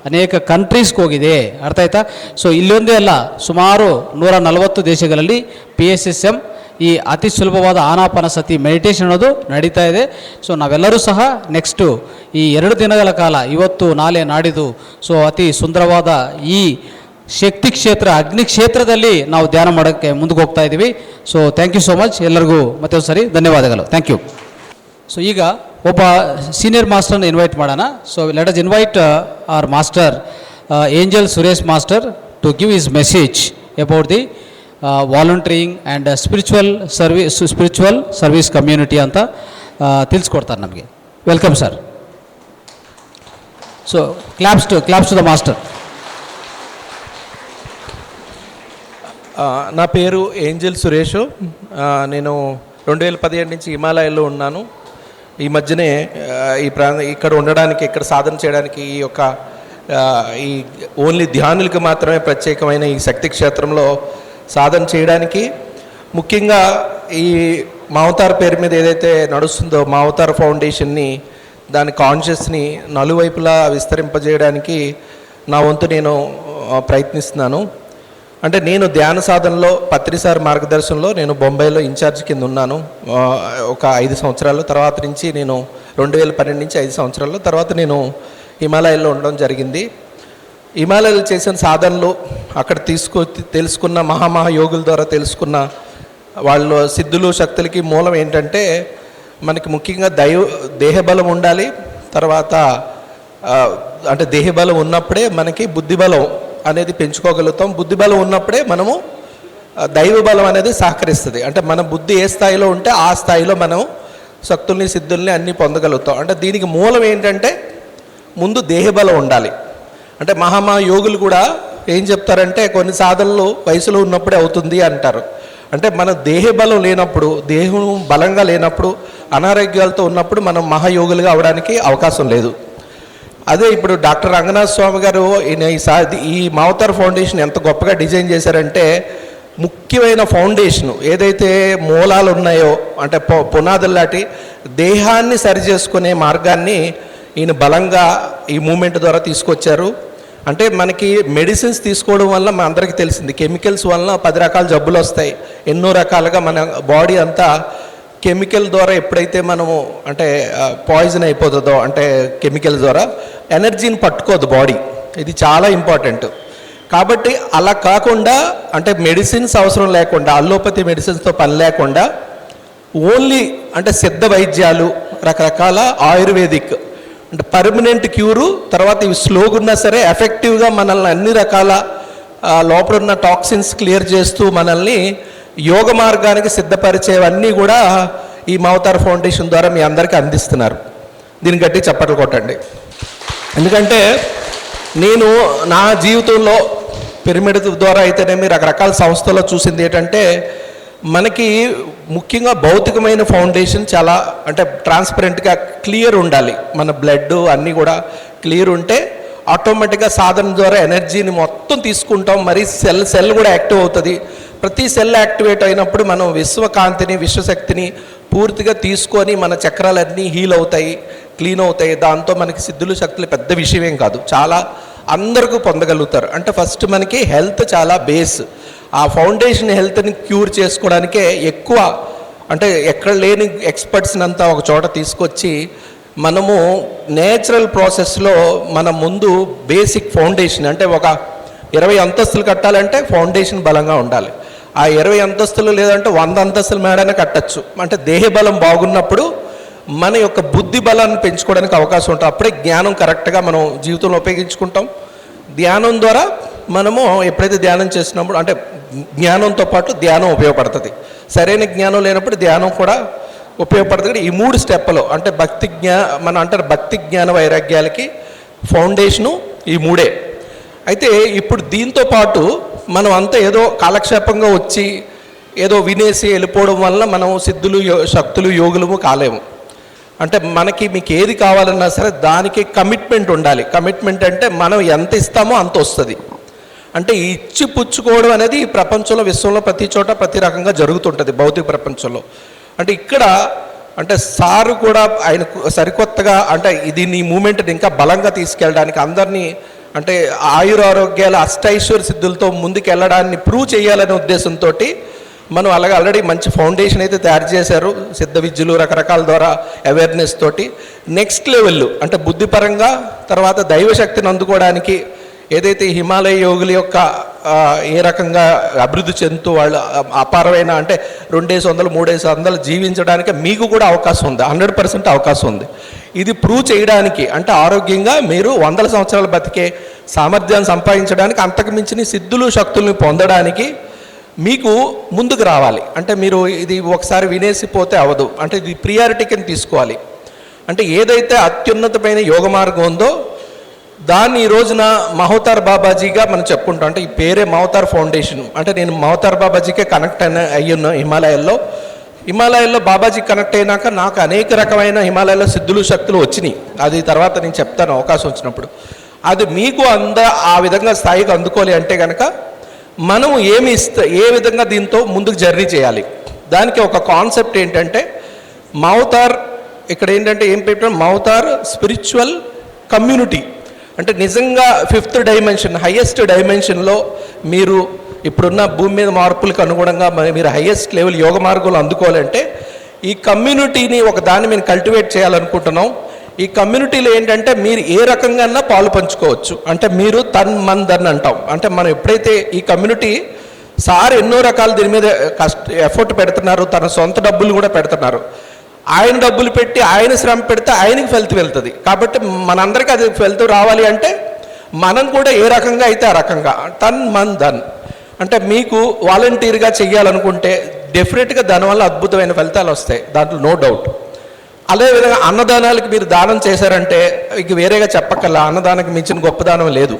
S2: ಅನೇಕ ಕಂಟ್ರೀಸ್ಗೆ ಹೋಗಿದೆ. ಅರ್ಥ ಆಯ್ತಾ? ಸೊ ಇಲ್ಲೊಂದೇ ಅಲ್ಲ, ಸುಮಾರು 140 ದೇಶಗಳಲ್ಲಿ PSSM ಈ ಅತಿ ಸುಲಭವಾದ ಆನಾಪಾನಸತಿ ಮೆಡಿಟೇಷನ್ ಅನ್ನೋದು ನಡೀತಾ ಇದೆ. ಸೊ ನಾವೆಲ್ಲರೂ ಸಹ ನೆಕ್ಸ್ಟು ಈ 2 ದಿನಗಳ ಕಾಲ, ಇವತ್ತು ನಾಳೆ ನಾಡಿದ್ದು, ಸೊ ಅತಿ ಸುಂದರವಾದ ಈ ಶಕ್ತಿ ಕ್ಷೇತ್ರ, ಅಗ್ನಿ ಕ್ಷೇತ್ರದಲ್ಲಿ ನಾವು ಧ್ಯಾನ ಮಾಡೋಕ್ಕೆ ಮುಂದಕ್ಕೆ ಹೋಗ್ತಾ ಇದ್ದೀವಿ. So thank you so much. ಎಲ್ಲರಿಗೂ ಮತ್ತೊಂದು ಸರಿ ಧನ್ಯವಾದಗಳು. Thank you. ಸೊ ಈಗ ಒಬ್ಬ ಸೀನಿಯರ್ ಮಾಸ್ಟರ್ನ ಇನ್ವೈಟ್ ಮಾಡೋಣ. So let us invite our master Angel Suresh master to give his message about the volunteering and spiritual service community ಅಂತ ತಿಳಿಸ್ಕೊಡ್ತಾರೆ ನಮಗೆ. Welcome sir. So claps to the master.
S6: నా పేరు Angel Suresh. నేను 2017 నుంచి హిమాలయాల్లో ఉన్నాను. ఈ మధ్యనే ఇక్కడ ఉండడానికి, ఇక్కడ సాధన చేయడానికి ఈ ఓన్లీ ధ్యానులకి మాత్రమే ప్రత్యేకమైన ఈ శక్తి క్షేత్రంలో సాధన చేయడానికి, ముఖ్యంగా ఈ మావతార్ పేరు మీద ఏదైతే నడుస్తుందో మావతార్ ఫౌండేషన్ని, దాని కాన్షియస్ని నలువైపులా విస్తరింపజేయడానికి నా వంతు నేను ప్రయత్నిస్తున్నాను. అంటే నేను ధ్యాన సాధనలో పత్రిసార్ మార్గదర్శనంలో నేను బొంబాయిలో ఇన్ఛార్జ్ కింద ఉన్నాను ఒక 5 సంవత్సరాలు. తర్వాత నుంచి నేను 2012 నుంచి 5 సంవత్సరాలు తర్వాత నేను హిమాలయాల్లో ఉండడం జరిగింది. హిమాలయాలు చేసిన సాధనలు, అక్కడ తెలుసుకున్న మహాయోగుల ద్వారా తెలుసుకున్న వాళ్ళు సిద్ధులు శక్తులకి మూలం ఏంటంటే, మనకి ముఖ్యంగా దేహబలం ఉండాలి. తర్వాత అంటే దేహబలం ఉన్నప్పుడే మనకి బుద్ధిబలం అనేది పెంచుకోగలుగుతాం. బుద్ధిబలం ఉన్నప్పుడే మనము దైవబలం అనేది సహకరిస్తుంది. అంటే మన బుద్ధి ఏ స్థాయిలో ఉంటే ఆ స్థాయిలో మనం శక్తుల్ని సిద్ధుల్ని అన్నీ పొందగలుగుతాం. అంటే దీనికి మూలం ఏంటంటే ముందు దేహబలం ఉండాలి. అంటే యోగులు కూడా ఏం చెప్తారంటే, కొన్ని సాధనలు వయసులో ఉన్నప్పుడే అవుతుంది అంటారు. అంటే మన దేహబలం లేనప్పుడు, దేహం బలంగా లేనప్పుడు, అనారోగ్యాలతో ఉన్నప్పుడు మనం మహాయోగులుగా అవడానికి అవకాశం లేదు. అదే ఇప్పుడు డాక్టర్ రంగనాథ్ స్వామి గారు ఈ మావతార్ ఫౌండేషన్ ఎంత గొప్పగా డిజైన్ చేశారంటే, ముఖ్యమైన ఫౌండేషను ఏదైతే మూలాలు ఉన్నాయో, అంటే పునాదులు లాంటి దేహాన్ని సరిచేసుకునే మార్గాన్ని ఈయన బలంగా ఈ మూమెంట్ ద్వారా తీసుకొచ్చారు. అంటే మనకి మెడిసిన్స్ తీసుకోవడం వల్ల మన అందరికీ తెలిసింది, కెమికల్స్ వలన 10 రకాల జబ్బులు వస్తాయి. ఎన్నో రకాలుగా మన బాడీ అంతా కెమికల్ ద్వారా ఎప్పుడైతే మనము అంటే పాయిజన్ అయిపోతుందో, అంటే కెమికల్ ద్వారా ఎనర్జీని పట్టుకోదు బాడీ. ఇది చాలా ఇంపార్టెంట్. కాబట్టి అలా కాకుండా, అంటే మెడిసిన్స్ అవసరం లేకుండా, అల్లోపతి మెడిసిన్స్తో పని లేకుండా, ఓన్లీ అంటే సిద్ధ వైద్యాలు, రకరకాల ఆయుర్వేదిక్ అంటే పర్మనెంట్ క్యూరు, తర్వాత ఇవి స్లోగా ఉన్నా సరే ఎఫెక్టివ్గా మనల్ని అన్ని రకాల లోపల ఉన్న టాక్సిన్స్ క్లియర్ చేస్తూ మనల్ని యోగ మార్గానికి సిద్ధపరిచేవన్నీ కూడా ఈ మావతార్ ఫౌండేషన్ ద్వారా మీ అందరికీ అందిస్తున్నారు. దీన్ని గట్టి చప్పట్లు కొట్టండి. ఎందుకంటే నేను నా జీవితంలో పిరమిడ్ ద్వారా అయితేనేమి రకరకాల సంస్థల్లో చూసింది ఏంటంటే, మనకి ముఖ్యంగా భౌతికమైన ఫౌండేషన్ చాలా అంటే ట్రాన్స్పరెంట్గా క్లియర్ ఉండాలి. మన బ్లడ్ అన్నీ కూడా క్లియర్ ఉంటే ఆటోమేటిక్గా సాధన ద్వారా ఎనర్జీని మొత్తం తీసుకుంటాం. మరి సెల్ కూడా యాక్టివ్ అవుతుంది. ప్రతి సెల్ యాక్టివేట్ అయినప్పుడు మనం విశ్వకాంతిని, విశ్వశక్తిని పూర్తిగా తీసుకొని మన చక్రాలన్నీ హీల్ అవుతాయి, క్లీన్ అవుతాయి. దాంతో మనకి సిద్ధులు శక్తులు పెద్ద విషయమేం కాదు, చాలా అందరికీ పొందగలుగుతారు. అంటే ఫస్ట్ మనకి హెల్త్ చాలా బేస్. ఆ ఫౌండేషన్ హెల్త్ని క్యూర్ చేసుకోవడానికే ఎక్కువ, అంటే ఎక్కడ లేని ఎక్స్పర్ట్స్ని అంతా ఒక చోట తీసుకొచ్చి మనము నేచురల్ ప్రాసెస్లో మన ముందు బేసిక్ ఫౌండేషన్, అంటే ఒక 20 అంతస్తులు కట్టాలంటే ఫౌండేషన్ బలంగా ఉండాలి. ఆ 20 అంతస్తులు లేదంటే 100 అంతస్తుల మేడనే కట్టచ్చు. అంటే దేహబలం బాగున్నప్పుడు మన యొక్క బుద్ధి బలాన్ని పెంచుకోవడానికి అవకాశం ఉంటుంది. అప్పుడే జ్ఞానం కరెక్ట్గా మనం జీవితంలో ఉపయోగించుకుంటాం. ధ్యానం ద్వారా మనము ఎప్పుడైతే ధ్యానం చేసినప్పుడు, అంటే జ్ఞానంతో పాటు ధ్యానం ఉపయోగపడుతుంది. సరైన జ్ఞానం లేనప్పుడు ధ్యానం కూడా ఉపయోగపడుతుంది. ఈ 3 స్టెప్పులు అంటే మన అంటారు భక్తి జ్ఞాన వైరాగ్యాలకి ఫౌండేషను ఈ 3. అయితే ఇప్పుడు దీంతో పాటు మనం అంతా ఏదో కాలక్షేపంగా వచ్చి ఏదో వినేసి వెళ్ళిపోవడం వల్ల మనం సిద్ధులు శక్తులు యోగులము కాలేము. అంటే మీకు ఏది కావాలన్నా సరే దానికి కమిట్మెంట్ ఉండాలి. కమిట్మెంట్ అంటే మనం ఎంత ఇస్తామో అంత వస్తుంది. అంటే ఇచ్చి పుచ్చుకోవడం అనేది ఈ ప్రపంచంలో, విశ్వంలో ప్రతి చోట ప్రతి రకంగా జరుగుతుంటుంది భౌతిక ప్రపంచంలో. అంటే ఇక్కడ అంటే సారు కూడా ఆయన సరికొత్తగా అంటే దీన్ని మూమెంట్ని ఇంకా బలంగా తీసుకెళ్ళడానికి, అందరినీ అంటే ఆయురారోగ్యాల అష్టైశ్వర్య సిద్ధులతో ముందుకు వెళ్ళడాన్ని ప్రూవ్ చేయాలనే ఉద్దేశంతో మనం అలాగే ఆల్రెడీ మంచి ఫౌండేషన్ అయితే తయారు చేశారు సిద్ధ విద్యలు రకరకాల ద్వారా అవేర్నెస్ తోటి. నెక్స్ట్ లెవెల్ అంటే బుద్ధిపరంగా తర్వాత దైవశక్తిని అందుకోవడానికి ఏదైతే హిమాలయ యోగుల యొక్క ఏ రకంగా అభివృద్ధి చెందుతూ వాళ్ళు అపారమైన అంటే 200 300 జీవించడానికి మీకు కూడా అవకాశం ఉంది, 100% అవకాశం ఉంది. ఇది ప్రూవ్ చేయడానికి అంటే ఆరోగ్యంగా మీరు 100 సంవత్సరాలు బతికే సామర్థ్యాన్ని సంపాదించడానికి అంతకు మించిన సిద్ధులు శక్తుల్ని పొందడానికి మీకు ముందుకు రావాలి. అంటే మీరు ఇది ఒకసారి వినేసిపోతే అవ్వదు, అంటే ఇది ప్రియారిటీ కింద తీసుకోవాలి. అంటే ఏదైతే అత్యున్నతమైన యోగ మార్గం ఉందో దాన్ని ఈ రోజున మహోతార్ బాబాజీగా మనం చెప్పుకుంటాం. అంటే ఈ పేరే మహోతార్ ఫౌండేషన్. అంటే నేను మహోతార్ బాబాజీకే కనెక్ట్ అయ్యున్నా హిమాలయాల్లో బాబాజీ కనెక్ట్ అయినాక నాకు అనేక రకమైన హిమాలయాల్లో సిద్ధులు శక్తులు వచ్చినాయి. అది తర్వాత నేను చెప్తాను అవకాశం వచ్చినప్పుడు. అది మీకు ఆ విధంగా స్థాయికి అందుకోవాలి అంటే కనుక మనం ఏ విధంగా దీంతో ముందుకు జర్నీ చేయాలి. దానికి ఒక కాన్సెప్ట్ ఏంటంటే మహోతార్, ఇక్కడ ఏంటంటే ఏం పెట్టాం, మహోతార్ స్పిరిచువల్ కమ్యూనిటీ. అంటే నిజంగా 5th డైమెన్షన్ హయ్యెస్ట్ డైమెన్షన్లో మీరు ఇప్పుడున్న భూమి మీద మార్పులకు అనుగుణంగా మీరు హయ్యెస్ట్ లెవెల్ యోగ మార్గంలో అందుకోవాలంటే ఈ కమ్యూనిటీని ఒక దాన్ని మేము కల్టివేట్ చేయాలనుకుంటున్నాం. ఈ కమ్యూనిటీలో ఏంటంటే మీరు ఏ రకంగా పాలు పంచుకోవచ్చు. అంటే మీరు తన్ మన్ ధన్ అంటాం. అంటే మనం ఎప్పుడైతే ఈ కమ్యూనిటీ సార్ ఎన్నో రకాలు దీని మీద ఎఫర్ట్ పెడుతున్నారు, తన సొంత డబ్బులు కూడా పెడుతున్నారు. ఆయన డబ్బులు పెట్టి ఆయన శ్రమ పెడితే ఆయనకి ఫలితం వెళ్తుంది. కాబట్టి మనందరికీ అది ఫలితం రావాలి అంటే మనం కూడా ఏ రకంగా అయితే ఆ రకంగా తన్ మన్ ధన్ అంటే మీకు వాలంటీర్గా చెయ్యాలనుకుంటే డెఫినెట్గా దానివల్ల అద్భుతమైన ఫలితాలు వస్తాయి, దాంట్లో నో డౌట్. అదేవిధంగా అన్నదానాలకు మీరు దానం చేశారంటే ఇక వేరేగా చెప్పక్కర్లా, అన్నదానానికి మించిన గొప్పదానం లేదు.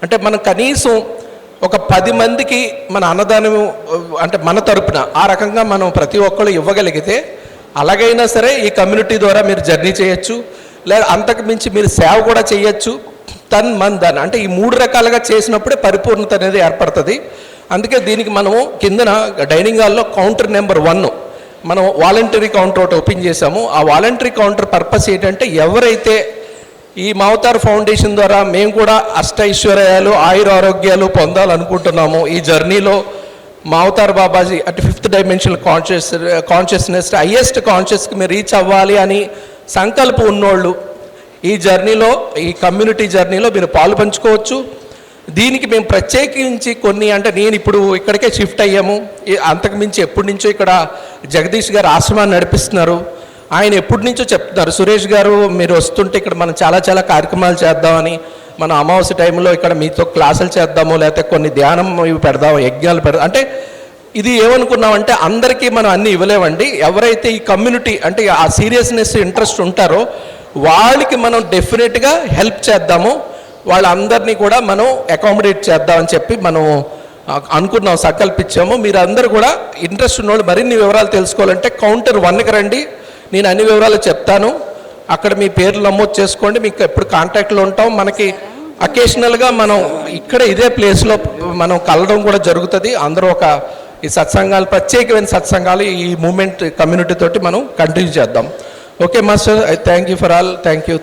S6: అంటే మనం కనీసం ఒక 10 మందికి మన అన్నదానం అంటే మన తరపున ఆ రకంగా మనం ప్రతి ఒక్కళ్ళు ఇవ్వగలిగితే అలాగైనా సరే ఈ కమ్యూనిటీ ద్వారా మీరు జర్నీ చేయొచ్చు, లేదా అంతకు మించి మీరు సేవ కూడా చేయొచ్చు. తన్ మన్ ధన్ అంటే ఈ 3 రకాలుగా చేసినప్పుడే పరిపూర్ణత అనేది ఏర్పడుతుంది. అందుకే దీనికి మనము కిందన డైనింగ్ హాల్లో కౌంటర్ నెంబర్ 1 మనం వాలంటరీ కౌంటర్ ఒకటి ఓపెన్ చేసాము. ఆ వాలంటరీ కౌంటర్ పర్పస్ ఏంటంటే ఎవరైతే ఈ మహోతార్ ఫౌండేషన్ ద్వారా మేము కూడా అష్టైశ్వర్యాలు ఆయురారోగ్యాలు పొందాలనుకుంటున్నాము, ఈ జర్నీలో మహోతార్ బాబాజీ అటు 5th డైమెన్షన్ కాన్షియస్నెస్ హయ్యెస్ట్ కాన్షియస్కి మీరు రీచ్ అవ్వాలి అని సంకల్పం ఉన్నోళ్ళు ఈ జర్నీలో ఈ కమ్యూనిటీ జర్నీలో మీరు పాలు పంచుకోవచ్చు. దీనికి మేము ప్రత్యేకించి కొన్ని అంటే నేను ఇప్పుడు ఇక్కడికే షిఫ్ట్ అయ్యాము, అంతకుమించి ఎప్పటి నుంచో ఇక్కడ జగదీష్ గారు ఆశ్రమాన్ని నడిపిస్తున్నారు. ఆయన ఎప్పటి నుంచో చెప్తున్నారు, సురేష్ గారు మీరు వస్తుంటే ఇక్కడ మనం చాలా కార్యక్రమాలు చేద్దామని, మనం అమావాస్య టైంలో ఇక్కడ మీతో క్లాసులు చేద్దాము, లేకపోతే కొన్ని ధ్యానం ఇవి పెడదాము, యజ్ఞాలు పెడదాం. అంటే ఇది ఏమనుకున్నామంటే అందరికీ మనం అన్నీ ఇవ్వలేమండి. ఎవరైతే ఈ కమ్యూనిటీ అంటే ఆ సీరియస్నెస్ ఇంట్రెస్ట్ ఉంటారో వాళ్ళకి మనం డెఫినెట్గా హెల్ప్ చేద్దాము, వాళ్ళందరినీ కూడా మనం అకామిడేట్ చేద్దామని చెప్పి మనం అనుకున్నాం, సంకల్పించాము. మీరు అందరూ కూడా ఇంట్రెస్ట్ ఉన్నవాళ్ళు మరిన్ని వివరాలు తెలుసుకోవాలంటే కౌంటర్ 1కి రండి, నేను అన్ని వివరాలు చెప్తాను. అక్కడ మీ పేర్లు నమోదు చేసుకోండి, మీకు ఎప్పుడు కాంటాక్ట్లో ఉంటాం. మనకి అకేషనల్గా మనం ఇక్కడ ఇదే ప్లేస్లో మనం కలవడం కూడా జరుగుతుంది. అందరూ ఒక ఈ సత్సంగాలు ప్రత్యేకమైన సత్సంగాలు ఈ మూమెంట్ కమ్యూనిటీ తోటి మనం కంటిన్యూ చేద్దాం. Okay master, I thank you for all. Thank you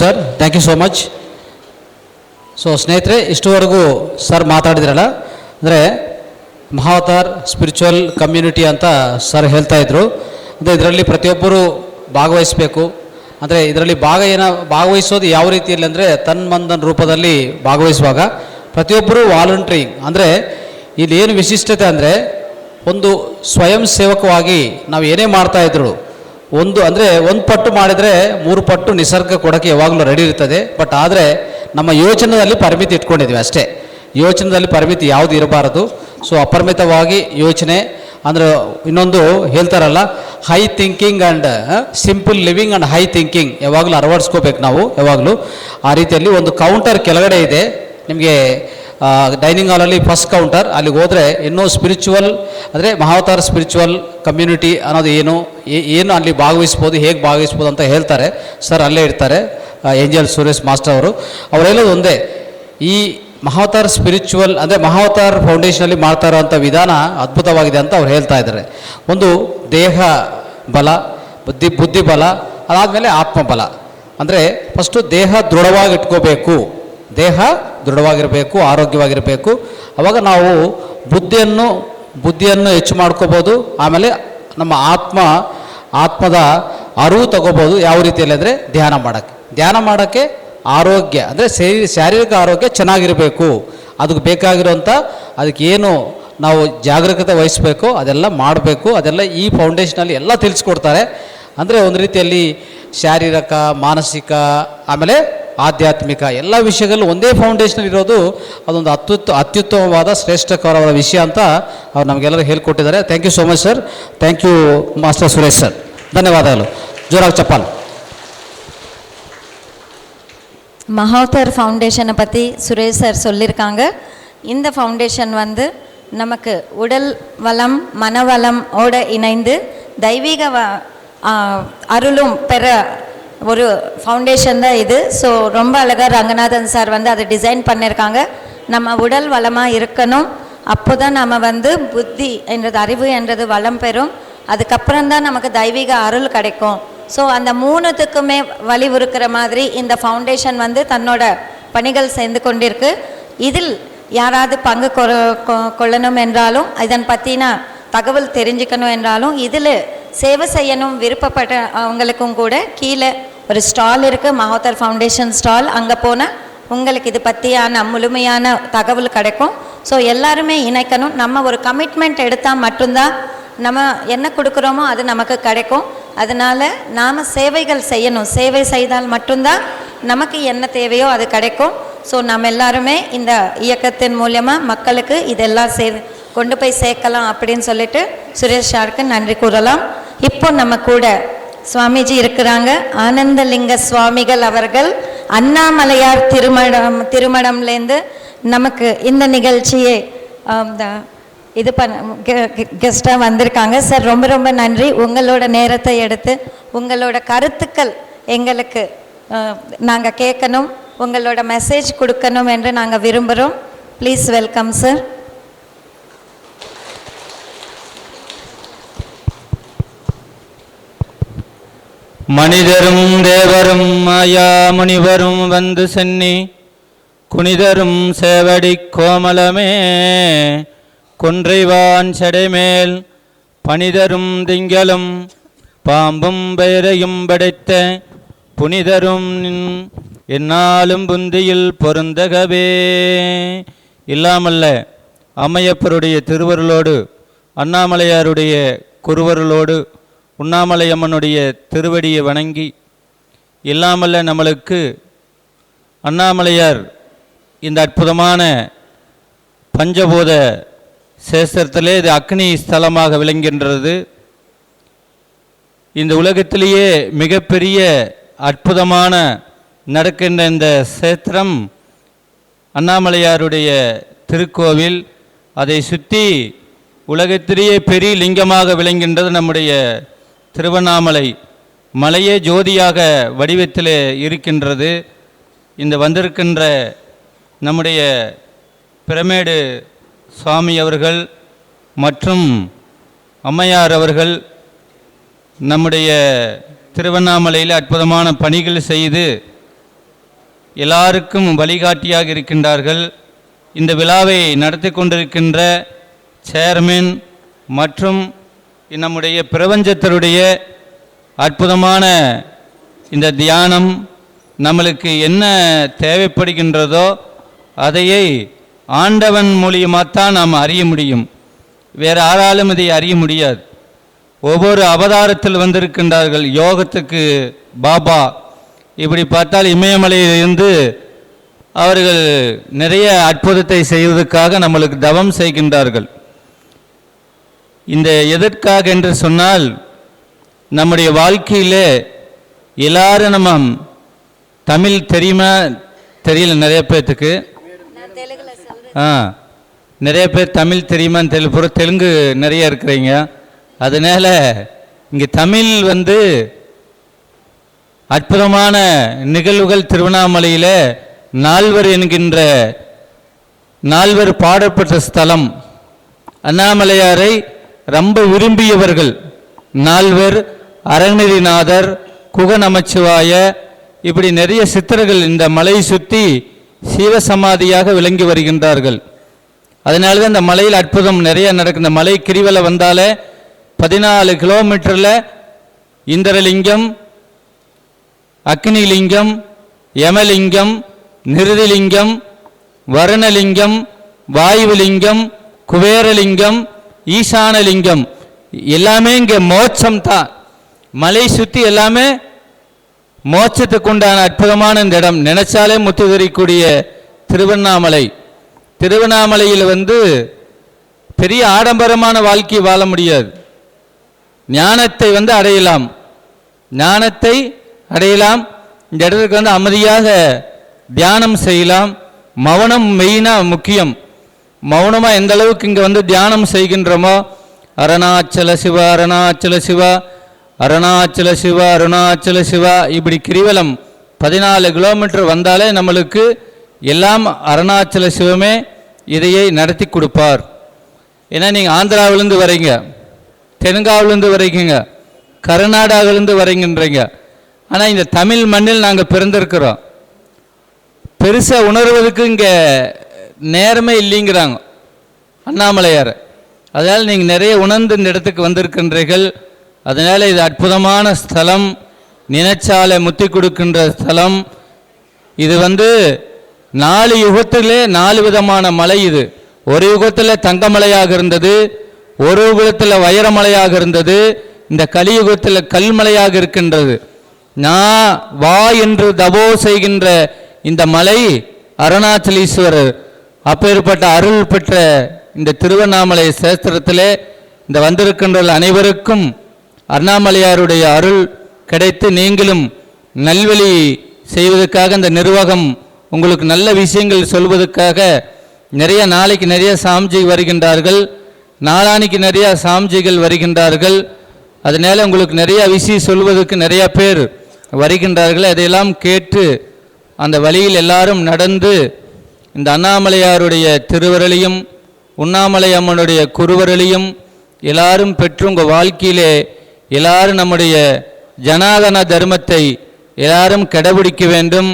S2: sir, thank you so much. So ಸ್ನೇಹಿತರೆ, ಇಷ್ಟುವರೆಗೂ ಸರ್ ಮಾತಾಡಿದ್ರಲ್ಲ, ಅಂದರೆ ಮಹಾವತಾರ್ ಸ್ಪಿರಿಚುವಲ್ ಕಮ್ಯುನಿಟಿ ಅಂತ ಸರ್ ಹೇಳ್ತಾ ಇದ್ರು. ಅಂದರೆ ಇದರಲ್ಲಿ ಪ್ರತಿಯೊಬ್ಬರು ಭಾಗವಹಿಸಬೇಕು. ಅಂದರೆ ಇದರಲ್ಲಿ ಭಾಗವಹಿಸೋದು ಯಾವ ರೀತಿಯಲ್ಲಿ ಅಂದರೆ ತನ್ಮಂದನ್ ರೂಪದಲ್ಲಿ ಭಾಗವಹಿಸುವಾಗ ಪ್ರತಿಯೊಬ್ಬರು ವಾಲಂಟ್ರಿಂಗ್. ಅಂದರೆ ಇಲ್ಲಿ ಏನು ವಿಶಿಷ್ಟತೆ ಅಂದರೆ ಒಂದು ಸ್ವಯಂ ಸೇವಕವಾಗಿ ನಾವು ಏನೇ ಮಾಡ್ತಾಯಿದ್ರು ಒಂದು ಪಟ್ಟು ಮಾಡಿದರೆ 3 ಪಟ್ಟು ನಿಸರ್ಗ ಕೊಡೋಕ್ಕೆ ಯಾವಾಗಲೂ ರೆಡಿ ಇರ್ತದೆ. ಬಟ್ ಆದರೆ ನಮ್ಮ ಯೋಚನೆಯಲ್ಲಿ ಪರಿಮಿತಿ ಇಟ್ಕೊಂಡಿದ್ವಿ ಅಷ್ಟೇ. ಯೋಚನೆಯಲ್ಲಿ ಪರಿಮಿತಿ ಯಾವುದು ಇರಬಾರದು. ಸೊ ಅಪರಿಮಿತವಾಗಿ ಯೋಚನೆ ಅಂದರೆ ಇನ್ನೊಂದು ಹೇಳ್ತಾರಲ್ಲ, high thinking and simple living and high thinking ಯಾವಾಗಲೂ ಅಳವಡಿಸ್ಕೋಬೇಕು ನಾವು. ಯಾವಾಗಲೂ ಆ ರೀತಿಯಲ್ಲಿ ಒಂದು ಕೌಂಟರ್ ಕೆಳಗಡೆ ಇದೆ ನಿಮಗೆ ಡೈನಿಂಗ್ ಹಾಲಲ್ಲಿ, ಫಸ್ಟ್ ಕೌಂಟರ್. ಅಲ್ಲಿಗೆ ಹೋದರೆ ಇನ್ನೂ ಸ್ಪಿರಿಚುವಲ್ ಅಂದರೆ ಮಹಾವತಾರ್ ಸ್ಪಿರಿಚುವಲ್ ಕಮ್ಯುನಿಟಿ ಅನ್ನೋದು ಏನು ಅಲ್ಲಿ ಭಾಗವಹಿಸ್ಬೋದು, ಹೇಗೆ ಭಾಗವಹಿಸ್ಬೋದು ಅಂತ ಹೇಳ್ತಾರೆ ಸರ್. ಅಲ್ಲೇ ಇರ್ತಾರೆ ಏಂಜಲ್ ಸುರೇಶ್ ಮಾಸ್ಟರ್ ಅವರು. ಅವ್ರು ಹೇಳೋದು ಒಂದೇ, ಈ ಮಹಾವತಾರ್ ಸ್ಪಿರಿಚುವಲ್ ಅಂದರೆ ಮಹಾವತಾರ್ ಫೌಂಡೇಶನಲ್ಲಿ ಮಾಡ್ತಾ ಇರೋವಂಥ ವಿಧಾನ ಅದ್ಭುತವಾಗಿದೆ ಅಂತ ಅವ್ರು ಹೇಳ್ತಾ ಇದ್ದಾರೆ. ಒಂದು ದೇಹ ಬಲ, ಬುದ್ಧಿ ಬಲ, ಅದಾದಮೇಲೆ ಆತ್ಮಬಲ. ಅಂದರೆ ಫಸ್ಟು ದೇಹ ದೃಢವಾಗಿ ಇಟ್ಕೋಬೇಕು. ದೇಹ ದೃಢವಾಗಿರಬೇಕು, ಆರೋಗ್ಯವಾಗಿರಬೇಕು. ಆವಾಗ ನಾವು ಬುದ್ಧಿಯನ್ನು ಹೆಚ್ಚು ಮಾಡ್ಕೋಬೋದು. ಆಮೇಲೆ ನಮ್ಮ ಆತ್ಮದ ಅರಿವು ತಗೋಬೋದು. ಯಾವ ರೀತಿಯಲ್ಲಿ ಅಂದರೆ ಧ್ಯಾನ ಮಾಡೋಕ್ಕೆ ಆರೋಗ್ಯ ಅಂದರೆ ಶಾರೀರಿಕ ಆರೋಗ್ಯ ಚೆನ್ನಾಗಿರಬೇಕು. ಅದಕ್ಕೆ ಬೇಕಾಗಿರೋಂಥ ಅದಕ್ಕೇನು ನಾವು ಜಾಗರೂಕತೆ ವಹಿಸಬೇಕು ಅದೆಲ್ಲ ಮಾಡಬೇಕು. ಅದೆಲ್ಲ ಈ ಫೌಂಡೇಶನಲ್ಲಿ ಎಲ್ಲ ತಿಳಿಸ್ಕೊಡ್ತಾರೆ. ಅಂದರೆ ಒಂದು ರೀತಿಯಲ್ಲಿ ಶಾರೀರಿಕ, ಮಾನಸಿಕ, ಆಮೇಲೆ ಆಧ್ಯಾತ್ಮಿಕ ಎಲ್ಲ ವಿಷಯಗಳು ಒಂದೇ ಫೌಂಡೇಶನ್ ಇರೋದು ಅದೊಂದು ಅತ್ಯುತ್ತಮವಾದ ಶ್ರೇಷ್ಠಕರವಾದ ವಿಷಯ ಅಂತ ಅವ್ರು ನಮಗೆಲ್ಲರೂ ಹೇಳ್ಕೊಟ್ಟಿದ್ದಾರೆ. Thank you so much sir. Thank you master Suresh sir. ಧನ್ಯವಾದಗಳು. ஜோராக சப்பால்.
S1: மஹாவதார் ஃபவுண்டேஷனை பற்றி சுரேஷ் சார் சொல்லியிருக்காங்க. இந்த ஃபவுண்டேஷன் வந்து நமக்கு உடல் வளம் மனவளமோட இணைந்து தெய்வீக அருளும் பெற ஒரு ஃபவுண்டேஷன் தான் இது. ஸோ ரொம்ப அழகாக ரங்கநாதன் சார் வந்து அதை டிசைன் பண்ணியிருக்காங்க. நம்ம உடல் வளமாக இருக்கணும், அப்போ தான் நம்ம வந்து புத்தி என்றது அறிவு என்றது வளம் பெறும். அதுக்கப்புறம் தான் நமக்கு தெய்வீக அருள் கிடைக்கும். ஸோ அந்த மூணுத்துக்குமே வழிவுறுக்கிற மாதிரி இந்த ஃபவுண்டேஷன் வந்து தன்னோட பணிகள் செய்து கொண்டிருக்கு. இதில் யாராவது பங்கு கொள்ளணும் என்றாலும், இதன் பற்றின தகவல் தெரிஞ்சுக்கணும் என்றாலும், இதில் சேவை செய்யணும் விருப்பப்பட்ட அவங்களுக்கும் கூட கீழே ஒரு ஸ்டால் இருக்குது, மஹாவதார் ஃபவுண்டேஷன் ஸ்டால். அங்கே போனால் உங்களுக்கு இது பற்றியான முழுமையான தகவல் கிடைக்கும். ஸோ எல்லாருமே இணைக்கணும். நம்ம ஒரு கமிட்மெண்ட் எடுத்தால் மட்டும்தான் நம்ம என்ன கொடுக்குறோமோ அது நமக்கு கிடைக்கும். அதனால் நாம் சேவைகள் செய்யணும். சேவை செய்தால் மட்டும்தான் நமக்கு என்ன தேவையோ அது கிடைக்கும். ஸோ நம்ம எல்லாருமே இந்த இயக்கத்தின் மூலமாக மக்களுக்கு இதெல்லாம் கொண்டு போய் சேர்க்கலாம் அப்படின்னு சொல்லிட்டு சுரேஷ் சாருக்கு நன்றி கூறலாம். இப்போ நம்ம கூட சுவாமிஜி இருக்கிறாங்க. ஆனந்தலிங்க சுவாமிகள் அவர்கள் அண்ணாமலையார் திருமணம்லேருந்து நமக்கு இந்த நிகழ்ச்சியை இது கெஸ்ட்டாக வந்திருக்காங்க. சார் ரொம்ப ரொம்ப நன்றி. உங்களோட நேரத்தை எடுத்து உங்களோட கருத்துக்கள் எங்களுக்கு நாங்கள் கேட்கணும், உங்களோட மெசேஜ் கொடுக்கணும் என்று நாங்கள் விரும்புகிறோம். Please welcome sir.
S7: மனிதரும் தேவரும் மாயா முனிவரும் வந்து சென்னி குனிதரும் சேவடி கோமலமே கொன்றைவான் செடைமேல் பனிதரும் திங்களும் பாம்பும் பெயரையும் படைத்த புனிதரும் என்னாலும் புந்தியில் பொருந்தகவே. இல்லாமல்ல அம்மையப்பருடைய திருவருளோடு அண்ணாமலையாருடைய குருவருளோடு உண்ணாமலையம்மனுடைய திருவடியை வணங்கி, இல்லாமல்ல நம்மளுக்கு அண்ணாமலையார் இந்த அற்புதமான பஞ்சபூத சேஸ்திரத்திலே இது அக்னி ஸ்தலமாக விளங்குகின்றது. இந்த உலகத்திலேயே மிகப்பெரிய அற்புதமான நடக்கின்ற இந்த சேத்திரம் அண்ணாமலையாருடைய திருக்கோவில். அதை சுற்றி உலகத்திலேயே பெரிய லிங்கமாக விளங்குகின்றது நம்முடைய திருவண்ணாமலை மலையே ஜோதியாக வடிவத்தில் இருக்கின்றது. இந்த வந்திருக்கின்ற நம்முடைய பிரமேடு சுவாமி அவர்கள் மற்றும் அம்மையார் அவர்கள் நம்முடைய திருவண்ணாமலையில் அற்புதமான பணிகள் செய்து எல்லாருக்கும் வழிகாட்டியாக இருக்கின்றார்கள். இந்த விழாவை நடத்தி கொண்டிருக்கின்ற சேர்மன் மற்றும் நம்முடைய பிரபஞ்சத்தினுடைய அற்புதமான இந்த தியானம் நம்மளுக்கு என்ன தேவைப்படுகின்றதோ அதையை ஆண்டவன் மூலியமாகத்தான் நாம் அறிய முடியும். வேறு யாராலும் இதை அறிய முடியாது. ஒவ்வொரு அவதாரத்தில் வந்திருக்கின்றார்கள். யோகத்துக்கு பாபா, இப்படி பார்த்தால் இமயமலையிலிருந்து அவர்கள் நிறைய அற்புதத்தை செய்வதற்காக நம்மளுக்கு தவம் செய்கின்றார்கள். இந்த எதற்காக என்று சொன்னால், நம்முடைய வாழ்க்கையில் எல்லாரும் நம்ம தமிழ் தெரியுமா தெரியல நிறைய பேர்த்துக்கு. நிறைய பேர் தமிழ் தெரியுமான்னு தெரியல, பூரா தெலுங்கு நிறைய இருக்கிறீங்க. அதனால் இங்கே தமிழ் வந்து அற்புதமான நிகழ்வுகள் திருவண்ணாமலையில் நால்வர் என்கின்ற நால்வர் பாடப்பட்ட ஸ்தலம். அண்ணாமலையாரை ரொம்ப விரும்பியவர்கள் நால்வர், அருணகிரிநாதர், குக நமச்சிவாய, இப்படி நிறைய சித்தர்கள் இந்த மலையை சுற்றி சீவசமாதியாக விளங்கி வருகின்றார்கள். அதனால தான் இந்த மலையில் அற்புதம் நிறைய நடக்கும். இந்த மலை கிரிவலை வந்தாலே 14 கிலோமீட்டரில் இந்திரலிங்கம், அக்னிலிங்கம், யமலிங்கம், நிருதிலிங்கம், வருணலிங்கம், வாயுலிங்கம், குபேரலிங்கம், ஈசானலிங்கம் எல்லாமே இங்கே மோட்சம் தான். மலை சுற்றி எல்லாமே மோட்சத்துக்கு உண்டான அற்புதமான இந்த இடம். நினைச்சாலே முத்து தெரியக்கூடிய திருவண்ணாமலை. திருவண்ணாமலையில் பெரிய ஆடம்பரமான வாழ்க்கையை வாழ முடியாது. ஞானத்தை அடையலாம், ஞானத்தை அடையலாம். இந்த இடத்துக்கு அமைதியாக தியானம் செய்யலாம். மௌனம் மெயினாக முக்கியம். மௌனமாக எந்த அளவுக்கு இங்கே தியானம் செய்கின்றோமோ, அருணாச்சல சிவ அருணாச்சல சிவா, அருணாச்சல சிவ அருணாச்சல சிவா, இப்படி கிரிவலம் 14 கிலோமீட்டர் வந்தாலே நம்மளுக்கு எல்லாம் அருணாச்சல சிவமே இதையை நடத்தி கொடுப்பார். ஏன்னா நீங்கள் ஆந்திராவிலேருந்து வரீங்க, தெலுங்காவிலேருந்து வரீங்க, கர்நாடகாவிலேருந்து வரீங்கன்றீங்க. ஆனால் இந்த தமிழ் மண்ணில் நாங்கள் பிறந்திருக்கிறோம். பெருசாக உணர்வதற்கு இங்கே நேரமே இல்லைங்கிறாங்க அண்ணாமலையார். அதனால் நீங்கள் நிறைய உணர்ந்து இந்த இடத்துக்கு வந்திருக்கின்றீர்கள். அதனால் இது அற்புதமான ஸ்தலம், நினைச்சாலை முத்தி கொடுக்கின்ற ஸ்தலம். இது 4 யுகத்திலே 4 விதமான மலை. இது ஒரு யுகத்தில் தங்கமலையாக இருந்தது, ஒரு யுகத்தில் வைரமலையாக இருந்தது, இந்த கலியுகத்தில் கல்மலையாக இருக்கின்றது. நான் வா என்று தபோ செய்கின்ற இந்த மலை அருணாச்சலீஸ்வரர். அப்பேற்பட்ட அருள் பெற்ற இந்த திருவண்ணாமலை சேஸ்திரத்திலே இந்த வந்திருக்கின்ற அனைவருக்கும் அண்ணாமலையாருடைய அருள் கிடைத்து நீங்களும் நல்வழி செய்வதற்காக இந்த நிர்வாகம் உங்களுக்கு நல்ல விஷயங்கள் சொல்வதற்காக நாளைக்கு நிறைய சாமிஜி வருகின்றார்கள், நாளானிக்கு நிறைய சாமிஜிகள் வருகின்றார்கள். அதனால் உங்களுக்கு நிறைய விஷயம் சொல்வதற்கு நிறைய பேர் வருகின்றார்கள். அதையெல்லாம் கேட்டு அந்த வழியில் எல்லாரும் நடந்து இந்த அண்ணாமலையாருடைய திருவருளையும் உண்ணாமலை அம்மனுடைய குருவருளையும் எல்லாரும் பெற்று உங்கள் வாழ்க்கையிலே எல்லாரும் நம்முடைய ஜனாதன தர்மத்தை எல்லாரும் கடைபிடிக்க வேண்டும்.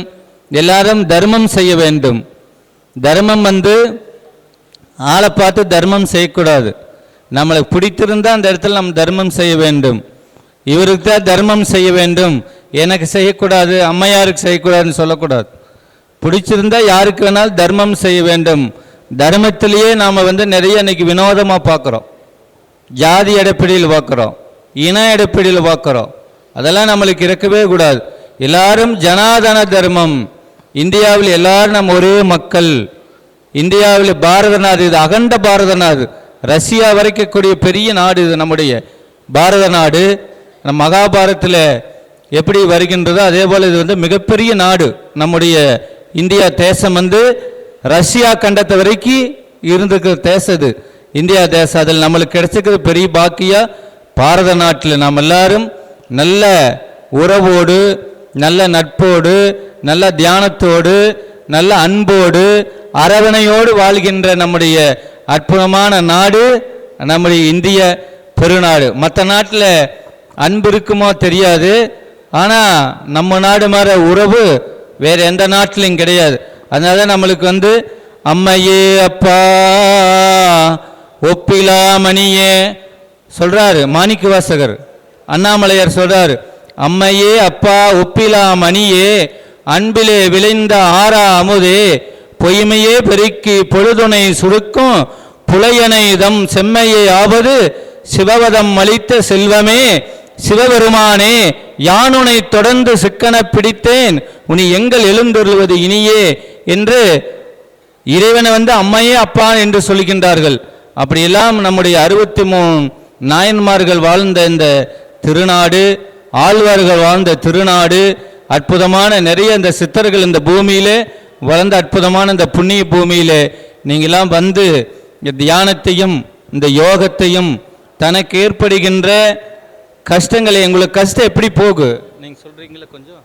S7: எல்லாரும் தர்மம் செய்ய வேண்டும். தர்மம் ஆளை பார்த்து தர்மம் செய்யக்கூடாது. நம்மளுக்கு பிடித்திருந்தால் அந்த இடத்துல நம்ம தர்மம் செய்ய வேண்டும். இவருக்கு தான் தர்மம் செய்ய வேண்டும், எனக்கு செய்யக்கூடாது, அம்மையாருக்கு செய்யக்கூடாதுன்னு சொல்லக்கூடாது. பிடிச்சிருந்தால் யாருக்கு வேணாலும் தர்மம் செய்ய வேண்டும். தர்மத்திலேயே நாம் நிறைய இன்னைக்கு வினோதமாக பார்க்குறோம். ஜாதி அடிப்படையில் பார்க்குறோம், இன அடிப்படையில் பார்க்குறோம். அதெல்லாம் நம்மளுக்கு இருக்கவே கூடாது. எல்லாரும் ஜனாதன தர்மம். இந்தியாவில் எல்லாரும் நம்ம ஒரே மக்கள். இந்தியாவில் பாரத நாடு, இது அகண்ட பாரத நாடு. ரஷ்யா வரைக்கும் கூடிய பெரிய நாடு இது நம்முடைய பாரத நாடு. நம்ம மகாபாரத்தில் எப்படி வருகின்றதோ அதே போல் இது மிகப்பெரிய நாடு. நம்முடைய இந்தியா தேசம் ரஷ்யா கண்டத்தை வரைக்கும் இருந்துக்கிற தேசம் இது இந்தியா தேசம். அதில் நம்மளுக்கு கிடைச்சிக்கிறது பெரிய பாக்கியா. பாரத நாட்டில் நாம் எல்லாரும் நல்ல உறவோடு, நல்ல நட்போடு, நல்ல தியானத்தோடு, நல்ல அன்போடு, அரவணையோடு வாழ்கின்ற நம்முடைய அற்புதமான நாடு நம்முடைய இந்திய பெருநாடு. மற்ற நாட்டில் அன்பு இருக்குமோ தெரியாது, ஆனால் நம்ம நாடு மாதிரி உறவு வேறு எந்த நாட்டிலையும் கிடையாது. அதனால தான் நம்மளுக்கு அம்மையே அப்பா ஒப்பிலா மணியே சொல்கிறாரு மாணிக்க வாசகர். அண்ணாமலையார் சொல்கிறார், அம்மையே அப்பா ஒப்பிலா மணியே அன்பிலே விளைந்த ஆறா அமுதே பொய்மையே பெருக்கி பொழுதுனை சுருக்கும் புலையனை தம் செம்மையே ஆவது சிவவதம் அளித்த செல்வமே சிவபெருமானே யானுனை தொடர்ந்து சிக்கன பிடித்தேன் உனி எங்கள் எழுந்தருள்வது இனியே என்று இறைவனை அம்மையே அப்பா என்று சொல்கின்றார்கள். அப்படியெல்லாம் நம்முடைய 63 நாயன்மார்கள் வாழ்ந்த இந்த திருநாடு, ஆழ்வார்கள் வாழ்ந்த திருநாடு, அற்புதமான நிறைய இந்த சித்தர்கள் இந்த பூமியிலே வளர்ந்த அற்புதமான இந்த புண்ணிய பூமியிலே நீங்களாம் இந்த தியானத்தையும் இந்த யோகத்தையும் தனக்கு ஏற்படுகின்ற கஷ்டங்களை, உங்களுக்கு கஷ்டம் எப்படி போகும் நீங்கள் சொல்கிறீங்களா? கொஞ்சம்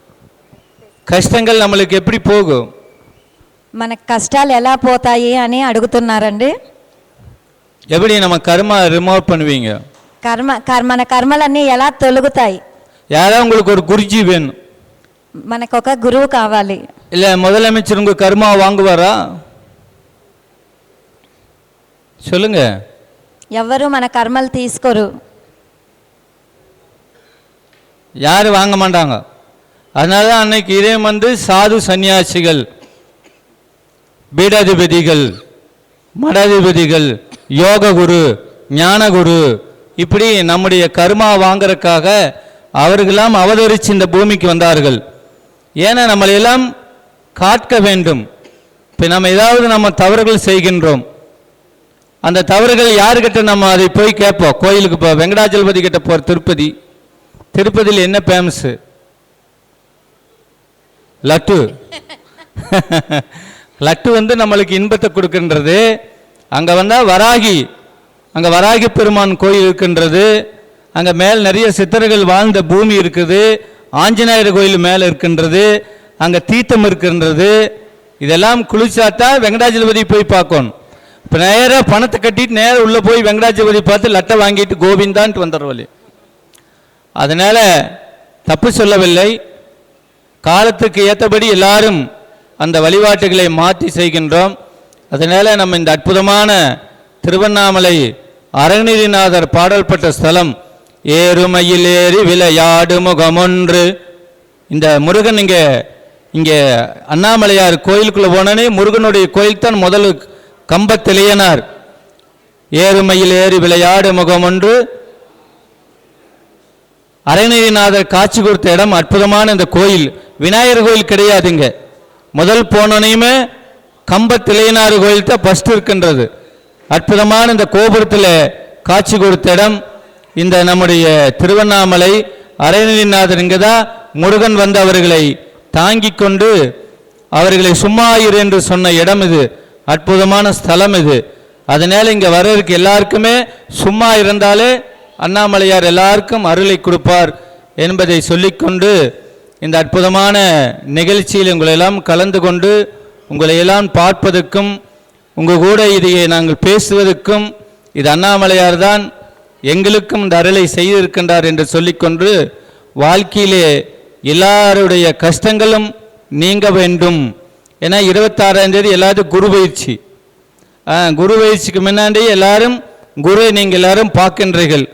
S7: కష్టంగల్ நம்மளுக்கு எப்படி போகும்?
S1: మన కష్టాలు ఎలా పోతాయి అని అడుగుతున్నారండి.
S7: எப்படி நம்ம கர்மா ரிமூவ் பண்ணுவீங்க?
S1: మన కర్మలన్నీ ఎలా తొలగుతాయి?
S7: யாரா உங்களுக்கு ஒரு குருஜி வேணும்,
S1: మనకు ఒక గురువు కావాలి.
S7: இல்லை முதலமைச்சர் உங்கள் கர்மா வாங்குவாரா? சொல்லுங்க.
S1: ఎవరు మన కర్మలు తీసుకోరు.
S7: யாரும் வாங்க மாட்டாங்க. அதனால தான் அன்னைக்கு இதயம் வந்து சாது சன்னியாசிகள், பீடாதிபதிகள், மடாதிபதிகள், யோக குரு, ஞான குரு, இப்படி நம்முடைய கர்மா வாங்கறதுக்காக அவர்களெல்லாம் அவதரித்து இந்த பூமிக்கு வந்தார்கள். ஏன்னா நம்மளையெல்லாம் காக்க வேண்டும். இப்போ நம்ம ஏதாவது நம்ம தவறுகள் செய்கின்றோம், அந்த தவறுகள் யாருக்கிட்ட நம்ம அதை போய் கேட்போம்? கோயிலுக்கு இப்போ வெங்கடாஜலபதி கிட்ட போகிற திருப்பதியில் என்ன ஃபேமஸு? லட்டு. லட்டு வந்து நம்மளுக்கு இன்பத்தை கொடுக்கின்றது. அங்கே வந்தால் அங்கே வராகி பெருமான் கோயில் இருக்கின்றது. அங்கே மேல் நிறைய சித்தர்கள் வாழ்ந்த பூமி இருக்குது. ஆஞ்சநேயர் கோயில் மேலே இருக்கின்றது. அங்கே தீர்த்தம் இருக்கின்றது. இதெல்லாம் குளிச்சாத்தா வெங்கடாஜலபதி போய் பார்க்கணும். இப்போ நேராக பணத்தை கட்டிட்டு நேராக உள்ளே போய் வெங்கடாஜலபதி பார்த்து லட்டை வாங்கிட்டு கோவிந்தான்ட்டு வந்துடுறவழி. அதனால் தப்பு சொல்லவில்லை. காலத்துக்கு ஏற்றபடி எல்லாரும் அந்த வழிபாட்டுகளை மாற்றி செய்கின்றோம். அதனால் நம்ம இந்த அற்புதமான திருவண்ணாமலை அருணகிரிநாதர் பாடல்பட்ட ஸ்தலம் ஏறுமையில் ஏறி விளையாடு முகமொன்று. இந்த முருகன் இங்கே அண்ணாமலையார் கோயிலுக்குள்ளே போனோன்னே முருகனுடைய கோயில் தான் முதல் கம்பத்திலேயனார். ஏறுமையில் ஏறி விளையாடு முகமொன்று. அருணகிரிநாதர் காட்சி கொடுத்த இடம் அற்புதமான இந்த கோயில். விநாயகர் கோயில் கிடையாதுங்க. முதல் போனோனையுமே கம்பத்திலேயனார் கோயில் தான் ஃபஸ்ட் இருக்கின்றது. அற்புதமான இந்த கோபுரத்தில் காட்சி கொடுத்த இடம் இந்த நம்முடைய திருவண்ணாமலை அருணகிரிநாதர். இங்கே தான் முருகன் வந்து அவர்களை தாங்கி கொண்டு அவர்களை சும்மா இரு என்று சொன்ன இடம் இது. அற்புதமான ஸ்தலம் இது. அதனால் இங்கே வர்றதுக்கு எல்லாருக்குமே சும்மா இருந்தாலே அண்ணாமலையார் எல்லாருக்கும் அருளை கொடுப்பார் என்பதை சொல்லிக்கொண்டு இந்த அற்புதமான நிகழ்ச்சியில் உங்களையெல்லாம் கலந்து கொண்டு உங்களையெல்லாம் பார்ப்பதற்கும் உங்கள் கூட இதை நாங்கள் பேசுவதற்கும் இது அண்ணாமலையார் தான் எங்களுக்கும் இந்த அருளை செய்திருக்கின்றார் என்று சொல்லிக்கொண்டு வாழ்க்கையிலே எல்லாருடைய கஷ்டங்களும் நீங்க வேண்டும். ஏன்னா 26ஆம் தேதி எல்லாரும் குரு பயிற்சி. குரு பயிற்சிக்கு முன்னாடி எல்லாரும் குரு நீங்கள் எல்லாரும் பார்க்கின்றீர்கள்.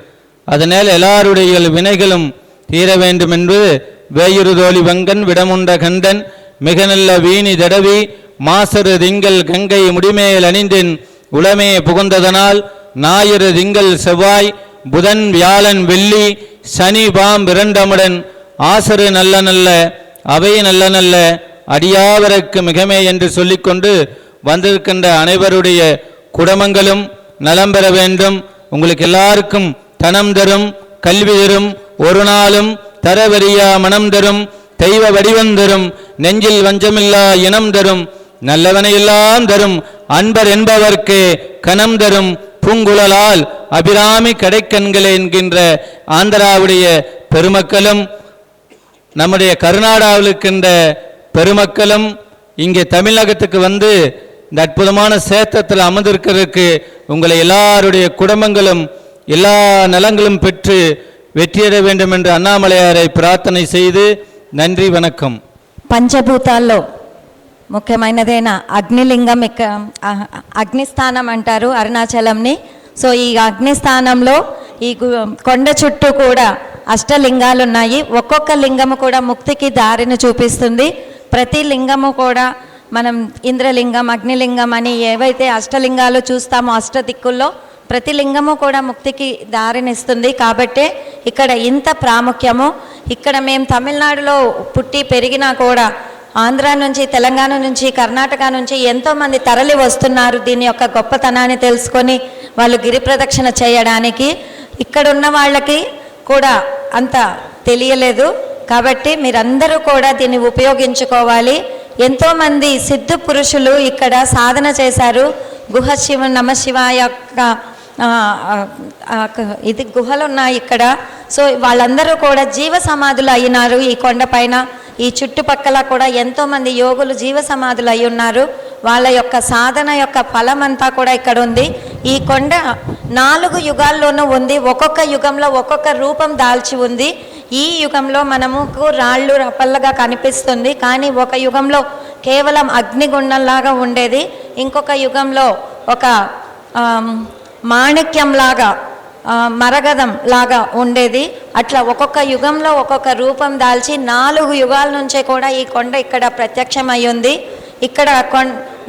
S7: அதனால் எல்லாருடைய வினைகளும் தீர வேண்டும் என்று வேயுறுதோழி வங்கன் விடமுண்ட கண்டன் மிக நல்ல வீணி தடவி மாசரு திங்கள் கங்கை முடிமேல் அணிந்தின் உளமே புகுந்ததனால் ஞாயிறு திங்கள் செவ்வாய் புதன் வியாழன் வெள்ளி சனி பாம் இரண்டமுடன் ஆசரு நல்ல நல்ல அவை நல்ல நல்ல அடியாவருக்கு மிகமே என்று சொல்லிக்கொண்டு வந்திருக்கின்ற அனைவருடைய குடும்பங்களும் நலம் பெற வேண்டும். உங்களுக்கு எல்லாருக்கும் தனம் தரும், கல்வி தரும், ஒரு நாளும் தரவரியா மனம் தரும், தெய்வ வடிவம் தரும், நெஞ்சில் வஞ்சமில்லா இனம் தரும், நல்லவனையெல்லாம் தரும், அன்பர் என்பவர்க்கு கனம் தரும், பூங்குழலால் அபிராமி கடைக்கண்களே என்கின்ற ஆந்திராவுடைய பெருமக்களும் நம்முடைய கர்நாடகாவில் இருக்கின்ற பெருமக்களும் இங்கே தமிழகத்துக்கு வந்து இந்த அற்புதமான சேத்திரத்தில் அமர்ந்திருக்கிறதுக்கு உங்களை எல்லாருடைய குடும்பங்களும் எல்லா நலங்களும் பெற்று வெற்றியட வேண்டும் என்று అన్నామలయాரை ప్రార్థனை செய்து நன்றி வணக்கம்.
S1: పంచభూతాల్లో ముఖ్యమైనదైన అగ్నిలింగం అగ్నిస్థానం అంటారు అరుణాచలంని. సో ఈ అగ్నిస్థానంలో ఈ కొండ చుట్టూ కూడా అష్టలింగాలు ఉన్నాయి. ఒక్కొక్క లింగము కూడా ముక్తికి దారిని చూపిస్తుంది. ప్రతి లింగము కూడా మనం ఇంద్రలింగం, అగ్నిలింగం అని ఏవైతే అష్టలింగాలు చూస్తామో అష్టదిక్కుల్లో ప్రతి లింగము కూడా ముక్తికి దారినిస్తుంది. కాబట్టే ఇక్కడ ఇంత ప్రాముఖ్యము. ఇక్కడ మేము తమిళనాడులో పుట్టి పెరిగినా కూడా ఆంధ్ర నుంచి, తెలంగాణ నుంచి, కర్ణాటక నుంచి ఎంతోమంది తరలి వస్తున్నారు దీని యొక్క గొప్పతనాన్ని తెలుసుకొని వాళ్ళు గిరి ప్రదక్షిణ చేయడానికి. ఇక్కడ ఉన్న వాళ్ళకి కూడా అంత తెలియలేదు. కాబట్టి మీరందరూ కూడా దీన్ని ఉపయోగించుకోవాలి. ఎంతోమంది సిద్ధ పురుషులు ఇక్కడ సాధన చేశారు. గుహ శివ నమ శివాయ యొక్క ఇది గుహలు ఉన్నాయి ఇక్కడ. సో వాళ్ళందరూ కూడా జీవ సమాధులు అయినారు. ఈ కొండపైన ఈ చుట్టుపక్కల కూడా ఎంతోమంది యోగులు జీవ సమాధులు అయి ఉన్నారు. వాళ్ళ యొక్క సాధన యొక్క ఫలం అంతా కూడా ఇక్కడ ఉంది. ఈ కొండ 4 యుగాల్లోనూ ఉంది. ఒక్కొక్క యుగంలో ఒక్కొక్క రూపం దాల్చి ఉంది. ఈ యుగంలో మనముకు రాళ్ళు రప్పలుగా కనిపిస్తుంది, కానీ ఒక యుగంలో కేవలం అగ్నిగుండంలాగా ఉండేది, ఇంకొక యుగంలో ఒక మాణిక్యంలాగా మరగదం లాగా ఉండేది. అట్లా ఒక్కొక్క యుగంలో ఒక్కొక్క రూపం దాల్చి 4 యుగాల నుంచే కూడా ఈ కొండ ఇక్కడ ప్రత్యక్షమై ఉంది. ఇక్కడ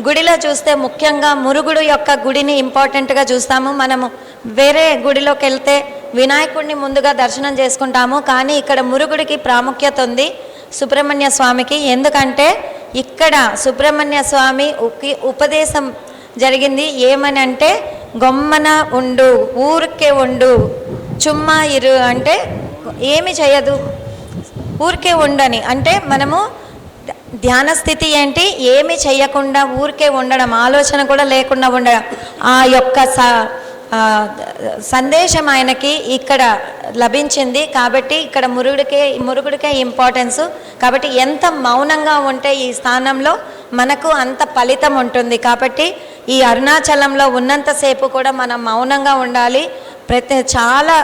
S1: గుడిలో చూస్తే ముఖ్యంగా మురుగుడు యొక్క గుడిని ఇంపార్టెంట్గా చూస్తాము. మనము వేరే గుడిలోకి వెళ్తే వినాయకుడిని ముందుగా దర్శనం చేసుకుంటాము, కానీ ఇక్కడ మురుగుడికి ప్రాముఖ్యత ఉంది సుబ్రహ్మణ్య స్వామికి. ఎందుకంటే ఇక్కడ సుబ్రహ్మణ్య స్వామి ఉపదేశం జరిగింది ఏమని అంటే, గొమ్మన ఉండు, ఊరికే ఉండు, చుమ్మా ఇరు అంటే ఏమి చేయదు, ఊరికే ఉండని అంటే మనము ధ్యాన స్థితి ఏంటి, ఏమి చేయకుండా ఊరికే ఉండడం, ఆలోచన కూడా లేకుండా ఉండడం. ఆ యొక్క సందేశం ఆయనకి ఇక్కడ లభించింది. కాబట్టి ఇక్కడ మురుగుడికే ఇంపార్టెన్స్. కాబట్టి ఎంత మౌనంగా ఉంటే ఈ స్థానంలో మనకు అంత ఫలితం ఉంటుంది. కాబట్టి ఈ అరుణాచలంలో ఉన్నంతసేపు కూడా మనం మౌనంగా ఉండాలి. చాలా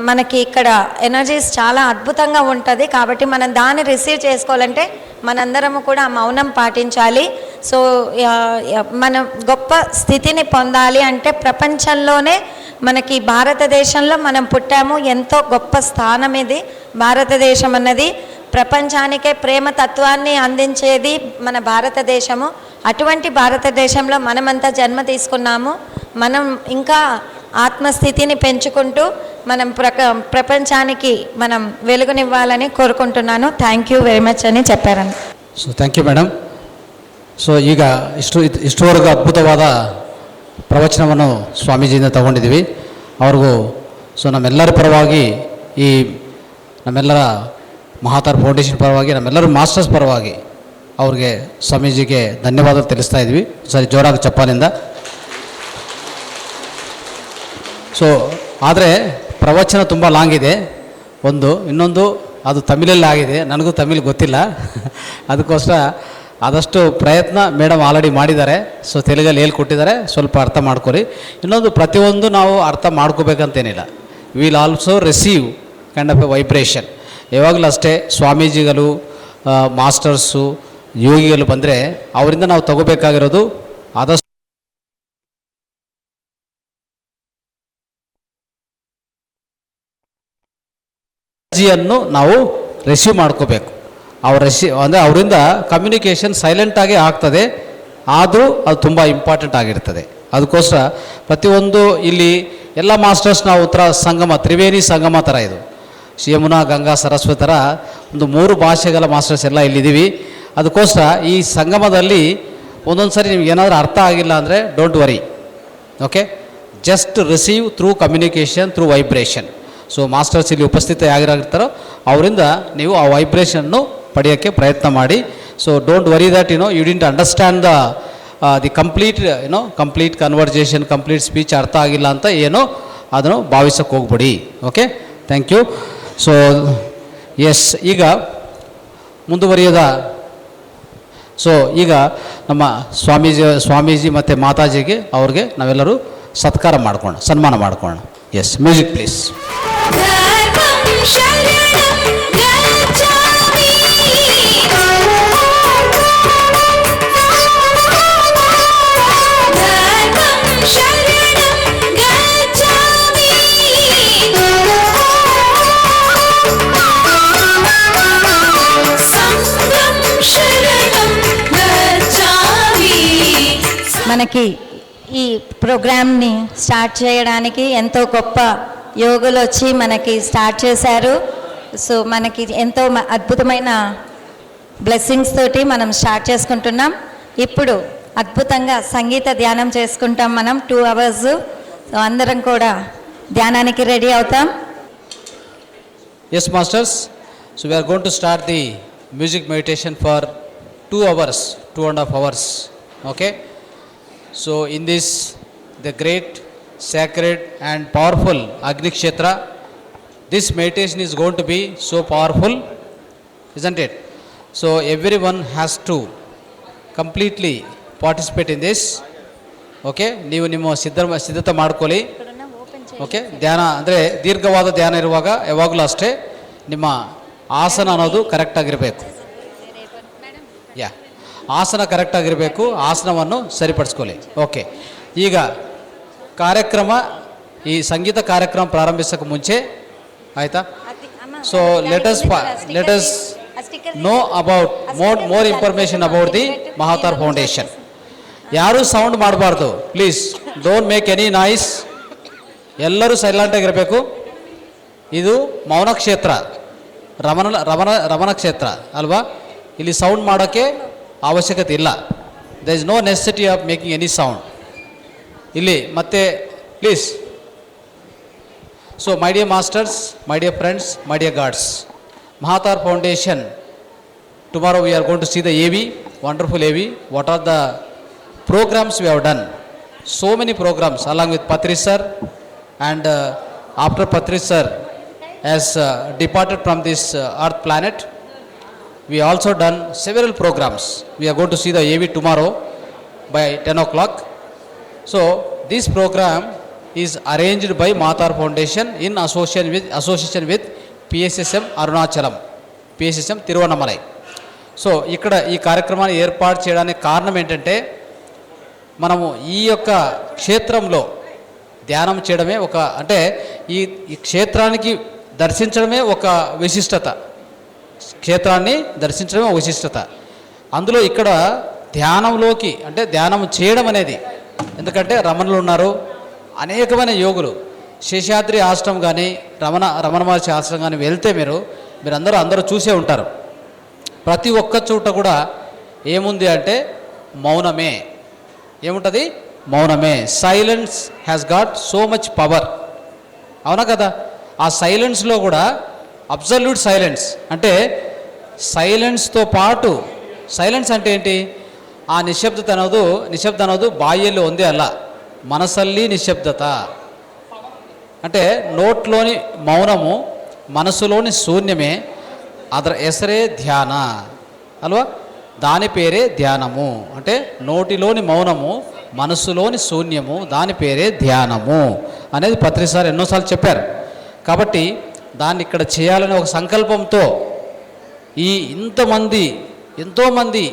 S1: మనకి ఇక్కడ ఎనర్జీస్ చాలా అద్భుతంగా ఉంటుంది. కాబట్టి మనం దాన్ని రిసీవ్ చేసుకోవాలంటే మనందరము కూడా మౌనం పాటించాలి. సో మనం గొప్ప స్థితిని పొందాలి అంటే ప్రపంచంలోనే మనకి భారతదేశంలో మనం పుట్టాము. ఎంతో గొప్ప స్థానం ఇది భారతదేశం అన్నది. ప్రపంచానికే ప్రేమ తత్వాన్ని అందించేది మన భారతదేశము. అటువంటి భారతదేశంలో మనమంతా జన్మ తీసుకున్నాము. మనం ఇంకా ఆత్మస్థితిని పెంచుకుంటూ మనం ప్రపంచానికి మనం వెలుగునివ్వాలని కోరుకుంటున్నాను. థ్యాంక్ యూ ವೆರಿ ಮಚ್ అని చెప్పారని.
S2: So thank you madam. So ಈಗ ಇಷ್ಟುವರೆಗೂ ಅದ್ಭುತವಾದ ಪ್ರವಚನವನ್ನು ಸ್ವಾಮೀಜಿಯಿಂದ ತಗೊಂಡಿದ್ದೀವಿ. ಅವ್ರಿಗೂ ಸೊ ನಮ್ಮೆಲ್ಲರ ಪರವಾಗಿ ಈ ನಮ್ಮೆಲ್ಲರ ಮಹಾತಾರ್ ಫೌಂಡೇಶನ್ ಪರವಾಗಿ ನಮ್ಮೆಲ್ಲರ ಮಾಸ್ಟರ್ಸ್ ಪರವಾಗಿ ಅವ್ರಿಗೆ ಸ್ವಾಮೀಜಿಗೆ ಧನ್ಯವಾದ ತಿಳಿಸ್ತಾ ಇದ್ವಿ. ಸರಿ, ಜೋರಾಗಿ ಚಪ್ಪಾಲಿಂದ. ಸೊ ಆದರೆ ಪ್ರವಚನ ತುಂಬ ಲಾಂಗ್ ಇದೆ. ಇನ್ನೊಂದು ಅದು ತಮಿಳಲ್ಲಿ ಆಗಿದೆ, ನನಗೂ ತಮಿಳು ಗೊತ್ತಿಲ್ಲ. ಅದಕ್ಕೋಸ್ಕರ ಆದಷ್ಟು ಪ್ರಯತ್ನ ಮೇಡಮ್ ಆಲ್ರೆಡಿ ಮಾಡಿದ್ದಾರೆ. ಸೊ ತೆಲುಗಲ್ಲಿ ಹೇಳ್ಕೊಟ್ಟಿದ್ದಾರೆ, ಸ್ವಲ್ಪ ಅರ್ಥ ಮಾಡ್ಕೊರಿ. ಇನ್ನೊಂದು ಪ್ರತಿಯೊಂದು ನಾವು ಅರ್ಥ ಮಾಡ್ಕೋಬೇಕಂತೇನಿಲ್ಲ. Will also receive kind of a vibration. ಯಾವಾಗಲೂ ಅಷ್ಟೇ ಸ್ವಾಮೀಜಿಗಳು, ಮಾಸ್ಟರ್ಸು, ಯೋಗಿಗಳು ಬಂದರೆ ಅವರಿಂದ ನಾವು ತಗೋಬೇಕಾಗಿರೋದು ಆದಷ್ಟು ಎನರ್ಜಿಯನ್ನು ನಾವು ರಿಸೀವ್ ಮಾಡ್ಕೋಬೇಕು. ಅಂದರೆ ಅವರಿಂದ ಕಮ್ಯುನಿಕೇಷನ್ ಸೈಲೆಂಟಾಗಿ ಆಗ್ತದೆ, ಆದರೂ ಅದು ತುಂಬ ಇಂಪಾರ್ಟೆಂಟ್ ಆಗಿರ್ತದೆ. ಅದಕ್ಕೋಸ್ಕರ ಪ್ರತಿಯೊಂದು ಇಲ್ಲಿ ಎಲ್ಲ ಮಾಸ್ಟರ್ಸ್ ನಾವು ಉತ್ತರ ಸಂಗಮ, ತ್ರಿವೇಣಿ ಸಂಗಮ ಥರ ಇದು, ಯಮುನಾ, ಗಂಗಾ, ಸರಸ್ವತಿ ಥರ ಒಂದು 3 ಭಾಷೆಗಳ ಮಾಸ್ಟರ್ಸ್ ಎಲ್ಲ ಇಲ್ಲಿದ್ದೀವಿ. ಅದಕ್ಕೋಸ್ಕರ ಈ ಸಂಗಮದಲ್ಲಿ ಒಂದೊಂದು ಸರಿ ನಿಮ್ಗೆ ಏನಾದರೂ ಅರ್ಥ ಆಗಿಲ್ಲ ಅಂದರೆ don't worry, okay, just receive through communication, through vibration. So masters ಇಲ್ಲಿ ಉಪಸ್ಥಿತರಾಗಿರ್ತಾರೋ ಅವರಿಂದ ನೀವು ಆ ವೈಬ್ರೇಷನ್ನು ಪಡೆಯೋಕ್ಕೆ ಪ್ರಯತ್ನ ಮಾಡಿ. So don't worry that you didn't understand the complete conversation, complete speech ಅರ್ಥ ಆಗಿಲ್ಲ ಅಂತ ಏನೋ ಅದನ್ನು ಭಾವಿಸೋಕ್ಕೆ ಹೋಗ್ಬಿಡಿ. Okay, thank you. So yes, ಈಗ ಮುಂದುವರಿಯೋದ. ಸೊ ಈಗ ನಮ್ಮ ಸ್ವಾಮೀಜಿ ಮತ್ತು ಮಾತಾಜಿಗೆ ಅವ್ರಿಗೆ ನಾವೆಲ್ಲರೂ ಸತ್ಕಾರ ಮಾಡ್ಕೋಣ, ಸನ್ಮಾನ ಮಾಡ್ಕೋಣ. S, music please.
S1: మనకి ఈ ప్రోగ్రామ్ని స్టార్ట్ చేయడానికి ఎంతో గొప్ప యోగులు వచ్చి మనకి స్టార్ట్ చేశారు. సో మనకి ఎంతో అద్భుతమైన బ్లెస్సింగ్స్ తోటి మనం స్టార్ట్ చేసుకుంటున్నాం. ఇప్పుడు అద్భుతంగా సంగీత ధ్యానం చేసుకుంటాం మనం 2 hours. సో అందరం కూడా ధ్యానానికి రెడీ అవుతాం.
S2: Yes masters, so we are going to start the music meditation for 2 hours, 2.5 hours. Okay, so in this the great sacred and powerful Agni Kshetra, this meditation is going to be so powerful, isn't it? So everyone has to completely participate in this. Okay, ನೀವು ನಿಮ್ಮ ಸಿದ್ಧತೆ ಮಾಡ್ಕೊಳ್ಳಿ. Okay, ಧ್ಯಾನ ಅಂದರೆ ದೀರ್ಘವಾದ ಧ್ಯಾನ ಇರುವಾಗ ಯಾವಾಗಲೂ ಅಷ್ಟೇ ನಿಮ್ಮ ಆಸನ ಅನ್ನೋದು ಕರೆಕ್ಟಾಗಿರಬೇಕು. ಯಾ, ಆಸನ ಕರೆಕ್ಟಾಗಿರಬೇಕು. ಆಸನವನ್ನು ಸರಿಪಡಿಸ್ಕೊಳ್ಳಿ. ಓಕೆ, ಈಗ ಕಾರ್ಯಕ್ರಮ, ಈ ಸಂಗೀತ ಕಾರ್ಯಕ್ರಮ ಪ್ರಾರಂಭಿಸೋಕ್ಕೆ ಮುಂಚೆ ಆಯಿತಾ, so let us know about more information about the Mahavatar foundation. ಯಾರೂ ಸೌಂಡ್ ಮಾಡಬಾರ್ದು please, don't make any noise. ಎಲ್ಲರೂ ಸೈಲೆಂಟಾಗಿರಬೇಕು. ಇದು ಮೌನ ಕ್ಷೇತ್ರ, ರಮಣ ಕ್ಷೇತ್ರ ಅಲ್ವಾ? ಇಲ್ಲಿ ಸೌಂಡ್ ಮಾಡೋಕ್ಕೆ ಅವಶ್ಯಕತೆ ಇಲ್ಲ. The is no necessity of making any sound ಇಲ್ಲಿ. ಮತ್ತೆ please, so my dear masters, my dear friends, my dear gods, Mahatar Foundation, tomorrow we are going to see the AV, wonderful AV. What are the programs we have done? So many programs along with Patri sir, and after Patri sir has departed from this earth planet, we also done several programs. We are going to see the AV tomorrow by 10 o'clock. So this program is arranged by Mahatar Foundation in association with PSSM Arunachalam, PSSM Tiruvannamalai. So ఇక్కడ ఈ కార్యక్రమాన్ని ఏర్పాటు చేయడానికి కారణం ఏంటంటే, మనము ఈ యొక్క క్షేత్రంలో ధ్యానం చేయడమే ఒక, అంటే ఈ క్షేత్రానికి దర్శించడమే ఒక విశిష్టత. క్షేత్రాన్ని దర్శించడమే ఒక విశిష్టత. అందులో ఇక్కడ ధ్యానంలోకి, అంటే ధ్యానం చేయడం అనేది, ఎందుకంటే రమణులు ఉన్నారు, అనేకమైన యోగులు, శేషాద్రి ఆశ్రమం కానీ రమణ మహర్షి ఆశ్రమం కానీ వెళ్తే అందరూ చూసే ఉంటారు. ప్రతి ఒక్క చోట కూడా ఏముంది అంటే మౌనమే. ఏముంటుంది? మౌనమే. Silence has got so much power. అవునా కదా? ఆ సైలెన్స్లో కూడా అబ్సల్యూట్ సైలెన్స్, అంటే సైలెన్స్తో పాటు, సైలెన్స్ అంటే ఏంటి? ಆ ನಿಶ್ಶಬ್ದತೆ ಅನ್ನೋದು ಬಾಯಿಯಲ್ಲಿ ಒಂದೇ ಅಲ್ಲ, ಮನಸ್ಸಲ್ಲಿ ನಿಶ್ಶಬ್ದತ. అంటే నోట్లోని మౌనము, మనసులోని శూన్యమే, ಅದರ ಹೆಸರೇ ధ్యాన అల్వా? దాని పేరే ధ్యానము. అంటే నోటిలోని మౌనము, మనసులోని శూన్యము, దాని పేరే ధ్యానము అనేది పత్రి సార్ ఎన్నోసార్లు చెప్పారు. కాబట్టి దాన్ని ఇక్కడ చేయాలనే ఒక సంకల్పంతో ఈ ఎంతోమంది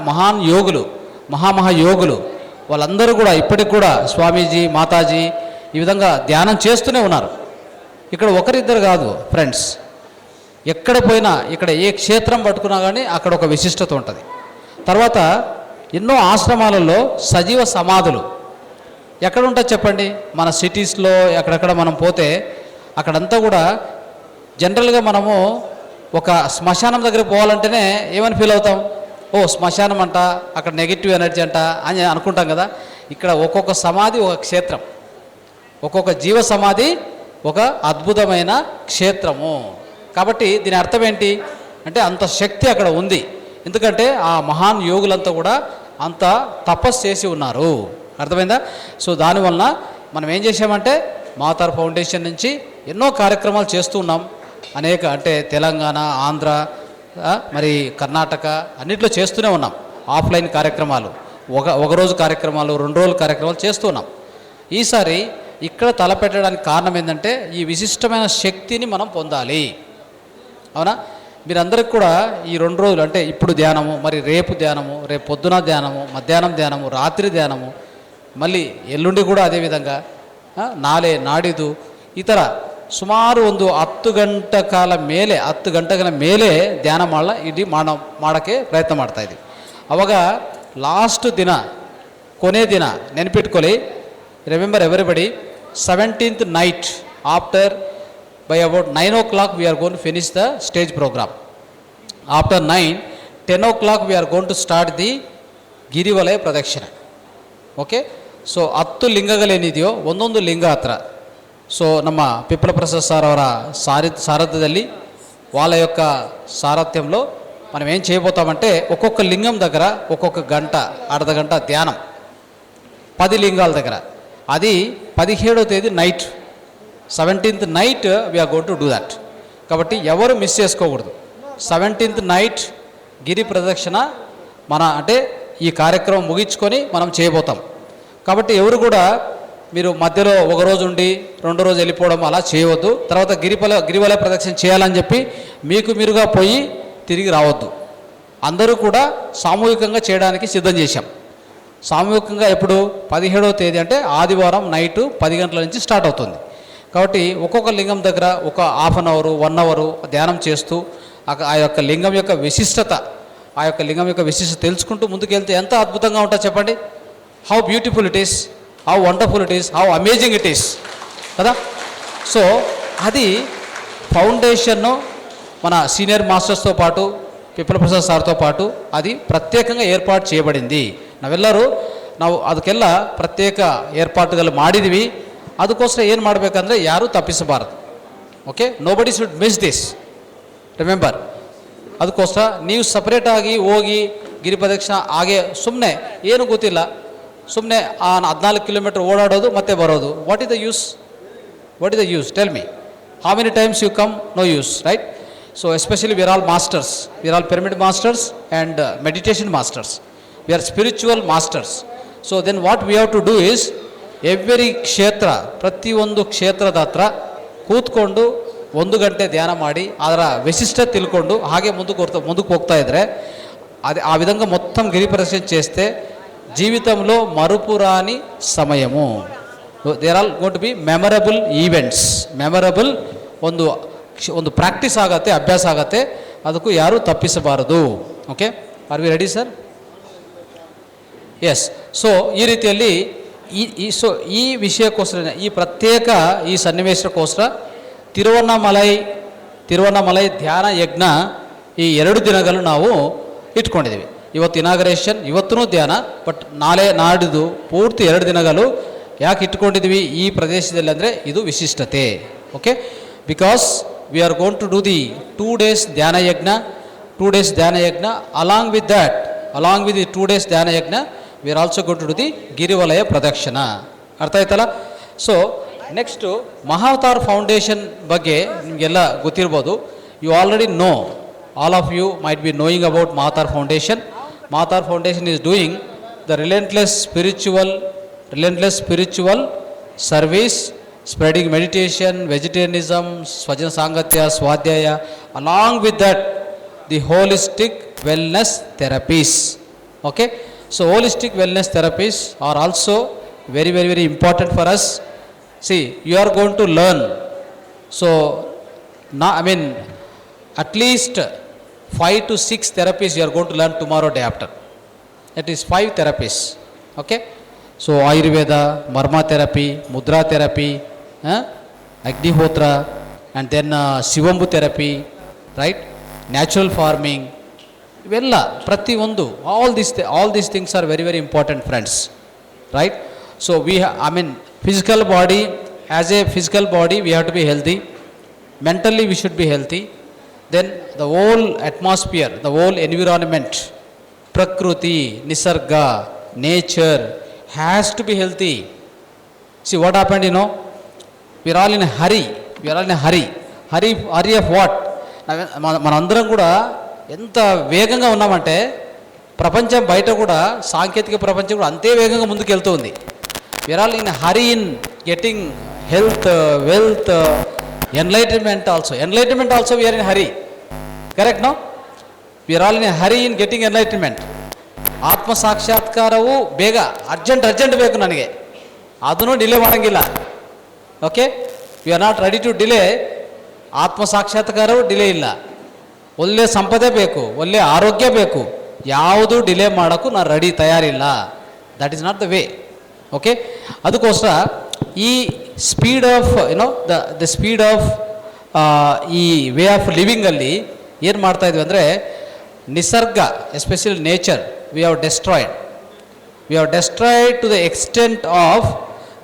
S2: మహాన్ యోగులు, మహాయోగులు, వాళ్ళందరూ కూడా ఇప్పటికి కూడా స్వామీజీ, మాతాజీ ఈ విధంగా ధ్యానం చేస్తూనే ఉన్నారు. ఇక్కడ ఒకరిద్దరు కాదు ఫ్రెండ్స్, ఎక్కడ పోయినా, ఇక్కడ ఏ క్షేత్రం పట్టుకున్నా కానీ అక్కడ ఒక విశిష్టత ఉంటుంది. తర్వాత ఎన్నో ఆశ్రమాలలో సజీవ సమాధులు ఎక్కడ ఉంటుంది చెప్పండి? మన సిటీస్లో ఎక్కడెక్కడ మనం పోతే అక్కడంతా కూడా జనరల్గా మనము ఒక శ్మశానం దగ్గరికి పోవాలంటేనే ఏమని ఫీల్ అవుతాం? ఓ శ్మశానం అంట, అక్కడ నెగిటివ్ ఎనర్జీ అంట అని అనుకుంటాం కదా. ఇక్కడ ఒక్కొక్క సమాధి ఒక క్షేత్రం, ఒక్కొక్క జీవ సమాధి ఒక అద్భుతమైన క్షేత్రము. కాబట్టి దీని అర్థం ఏంటి అంటే అంత శక్తి అక్కడ ఉంది. ఎందుకంటే ఆ మహాన్ యోగులంతా కూడా అంత తపస్సు చేసి ఉన్నారు. అర్థమైందా? సో దానివలన మనం ఏం చేసామంటే మాతార్ ఫౌండేషన్ నుంచి ఎన్నో కార్యక్రమాలు చేస్తూ ఉన్నాం. అనేక, అంటే తెలంగాణ, ఆంధ్ర, మరి కర్ణాటక అన్నిట్లో చేస్తూనే ఉన్నాం. ఆఫ్లైన్ కార్యక్రమాలు, ఒక రోజు కార్యక్రమాలు, 2 రోజుల కార్యక్రమాలు చేస్తూ ఉన్నాం. ఈసారి ఇక్కడ తలపెట్టడానికి కారణం ఏంటంటే ఈ విశిష్టమైన శక్తిని మనం పొందాలి. అవునా? మీరందరికీ కూడా ఈ 2 రోజులు, అంటే ఇప్పుడు ధ్యానము, మరి రేపు ధ్యానము, రేపు పొద్దున ధ్యానము, మధ్యాహ్నం ధ్యానము, రాత్రి ధ్యానము, మళ్ళీ ఎల్లుండి కూడా ಅದೇవిధంగా ನಾಳೆ ನಾಡಿದ್ದು ಈ ಥರ ಸುಮಾರು ಒಂದು 10 ಗಂಟೆಗಳ ಮೇಲೆ ಧ್ಯಾನ ಮಾಡೋಕ್ಕೆ ಪ್ರಯತ್ನ ಮಾಡ್ತಾಯಿದ್ವಿ. ಅವಾಗ ಲಾಸ್ಟ್ ದಿನ, ಕೊನೆ ದಿನ ನೆನಪಿಟ್ಕೊಳ್ಳಿ, remember everybody, 17th night after by about 9 o'clock we are going to finish the stage program. After 9, 10 o'clock we are going to start the ಗಿರಿವಲಯ ಪ್ರದಕ್ಷಿಣೆ. ಓಕೆ? ಸೊ 10 ಲಿಂಗಗಳೇನಿದೆಯೋ ಒಂದೊಂದು ಲಿಂಗ ಹತ್ರ, ಸೊ ನಮ್ಮ ಪಿಪ್ಪಲ ಪ್ರಸಾದ್ ಸಾರ್ ಅವರ ಸಾರಥ್ಯದಲ್ಲಿ, వాళ్ళ యొక్క సారథ్యంలో మనం ఏం చేయబోతామంటే ఒక్కొక్క లింగం దగ్గర ఒక్కొక్క గంట, అర్ధ గంట ధ్యానం, 10 లింగాల దగ్గర. అది 17వ తేదీ night, 17th night we are going to do that. కాబట్టి ఎవరు మిస్ చేసుకోకూడదు. 17th నైట్ గిరి ప్రదక్షిణ అంటే ఈ కార్యక్రమం ముగించుకొని మనం చేయబోతాం. కాబట్టి ఎవరు కూడా మీరు మధ్యలో ఒక రోజు ఉండి రెండో రోజు వెళ్ళిపోవడం అలా చేయవద్దు. తర్వాత గిరివలయ ప్రదక్షిణ చేయాలని చెప్పి మీకు మీరుగా పోయి తిరిగి రావద్దు. అందరూ కూడా సామూహికంగా చేయడానికి సిద్ధం చేశాం. సామూహికంగా ఎప్పుడు 17వ తేదీ అంటే ఆదివారం నైటు 10 గంటల నుంచి స్టార్ట్ అవుతుంది. కాబట్టి ఒక్కొక్క లింగం దగ్గర ఒక హాఫ్ అన్ అవరు 1 అవరు ధ్యానం చేస్తూ ఆ యొక్క లింగం యొక్క విశిష్టత తెలుసుకుంటూ ముందుకెళ్తే ఎంత అద్భుతంగా ఉంటుందో చెప్పండి. How beautiful it is, how wonderful it is, how amazing it is కదా. సో అది ఫౌండేషన్ మన సీనియర్ మాస్టర్స్తో పాటు పిప్పల ప్రసాద్ సార్తో పాటు అది ప్రత్యేకంగా ఏర్పాటు చేయబడింది. ನಾವೆಲ್ಲರೂ ನಾವು ಅದಕ್ಕೆಲ್ಲ ಪ್ರತ್ಯೇಕ ಏರ್ಪಾಟುಗಳು ಮಾಡಿದ್ವಿ. ಅದಕ್ಕೋಸ್ಕರ ಏನು ಮಾಡಬೇಕಂದ್ರೆ ಯಾರೂ ತಪ್ಪಿಸಬಾರದು. Okay, nobody should miss this, remember. ಅದಕ್ಕೋಸ್ಕರ ನೀವು ಸಪ್ರೇಟಾಗಿ ಹೋಗಿ ಗಿರಿ ಪ್ರದಕ್ಷಿಣೆ ಹಾಗೆ ಸುಮ್ಮನೆ ಏನು ಗೊತ್ತಿಲ್ಲ, ಸುಮ್ಮನೆ ಆ 14 ಕಿಲೋಮೀಟರ್ ಓಡಾಡೋದು ಮತ್ತೆ ಬರೋದು. What is the use? Tell me, how many times you come? No use, right? So especially we are all masters, we are all pyramid masters and meditation masters, we are spiritual masters. So then what we have to do is every kshetra, ಪ್ರತಿಯೊಂದು ಕ್ಷೇತ್ರದ ಹತ್ರ ಕೂತ್ಕೊಂಡು 1 ಗಂಟೆ ಧ್ಯಾನ ಮಾಡಿ ಅದರ ವಿಶಿಷ್ಟತೆ ತಿಳ್ಕೊಂಡು ಹಾಗೆ ముందుకు ಹೋಗ್ತಾ ಇದ್ರೆ అది ఆ విధంగా మొత్తం గిరి ప్రదక్షిణ చేస్తే జీవితంలో మరుపురాని సమయము. They're all going to be memorable events, memorable ಒಂದು ಪ್ರಾಕ್ಟೀಸ್ ಆಗತ್ತೆ, ಅಭ್ಯಾಸ ಆಗತ್ತೆ. ಅದಕ್ಕೂ ಯಾರೂ ತಪ್ಪಿಸಬಾರದು. Okay, are we ready sir? Yes. So ಈ ರೀತಿಯಲ್ಲಿ ಈ ವಿಷಯಕ್ಕೋಸ್ಕರ ಈ ಪ್ರತ್ಯೇಕ ಈ ಸನ್ನಿವೇಶಕ್ಕೋಸ್ಕರ ತಿರುವಣ್ಣಾಮಲೈ ಧ್ಯಾನ ಯಜ್ಞ ಈ 2 ದಿನಗಳು ನಾವು ಇಟ್ಕೊಂಡಿದ್ದೀವಿ. ಇವತ್ತು ಇನಾಗರೇಷನ್, ಇವತ್ತೂ ಧ್ಯಾನ, ಬಟ್ ನಾಳೆ ನಾಡಿದ್ದು ಪೂರ್ತಿ 2 ದಿನಗಳು ಯಾಕೆ ಇಟ್ಕೊಂಡಿದ್ದೀವಿ ಈ ಪ್ರದೇಶದಲ್ಲಿ ಅಂದರೆ ಇದು ವಿಶಿಷ್ಟತೆ. Okay, because we are going to do the 2 days dhyana yajna. Along with the 2 days dhyana yajna, we are also going to do the girivalaya pradakshina. ಅರ್ಥ ಆಯ್ತಲ್ಲ? ಸೊ ನೆಕ್ಸ್ಟು ಮಹಾವತಾರ್ ಫೌಂಡೇಶನ್ ಬಗ್ಗೆ ನಿಮಗೆಲ್ಲ ಗೊತ್ತಿರ್ಬೋದು. You already know, all of you might be knowing about Mahavatar Foundation. Mahavatar Foundation is doing the relentless spiritual service, spreading meditation, vegetarianism, Svajana Sangatya, Swadhyaya, along with that the holistic wellness therapies. Okay, so holistic wellness therapies are also very, very, very important for us. See, you are going to learn. So now, I mean, at least 5 to 6 therapies you are going to learn tomorrow day after. It is 5 therapies. Okay, so Ayurveda, Marma therapy, Mudra therapy, Agnihotra, and then Shivambu therapy, right? Natural farming, ಇವೆಲ್ಲ ಪ್ರತಿಯೊಂದು all these things are very, very important, friends, right? So physical body, as a physical body we have to be healthy, mentally we should be healthy, then the whole atmosphere, the whole environment, Prakruti, Nisarga, nature has to be healthy. See what happened, we are all in a hurry. Hurry of what? మనందరం కూడా ఎంత వేగంగా ఉన్నామంటే ప్రపంచం బయట కూడా సాంకేతిక ప్రపంచం కూడా అంతే వేగంగా ముందుకు వెళ్తూ ఉంది. we are all in a hurry in getting health, wealth, enlightenment also we are in a hurry, correct? No, we are all in a hurry in getting enlightenment. ಆತ್ಮ ಸಾಕ್ಷಾತ್ಕಾರವು ಬೇಗ ಅರ್ಜೆಂಟ್ ಬೇಕು ನನಗೆ, ಅದನ್ನು ಡಿಲೇ ಮಾಡೋಂಗಿಲ್ಲ. Okay, we are not ready to delay. ಆತ್ಮ ಸಾಕ್ಷಾತ್ಕಾರವು delay ಇಲ್ಲ. ಒಳ್ಳೆ ಸಂಪದೆ ಬೇಕು, ಒಳ್ಳೆ ಆರೋಗ್ಯ ಬೇಕು, ಯಾವುದು ಡಿಲೇ ಮಾಡೋಕ್ಕೂ ನಾನು ತಯಾರಿಲ್ಲ. That is not the way. Okay, ಅದಕ್ಕೋಸ್ಕರ ಈ speed of the speed of ಈ ವೇ ಆಫ್ ಲಿವಿಂಗಲ್ಲಿ ಏನು ಮಾಡ್ತಾ ಇದ್ವಿ ಅಂದರೆ ನಿಸರ್ಗ, especially nature, we have destroyed to the extent of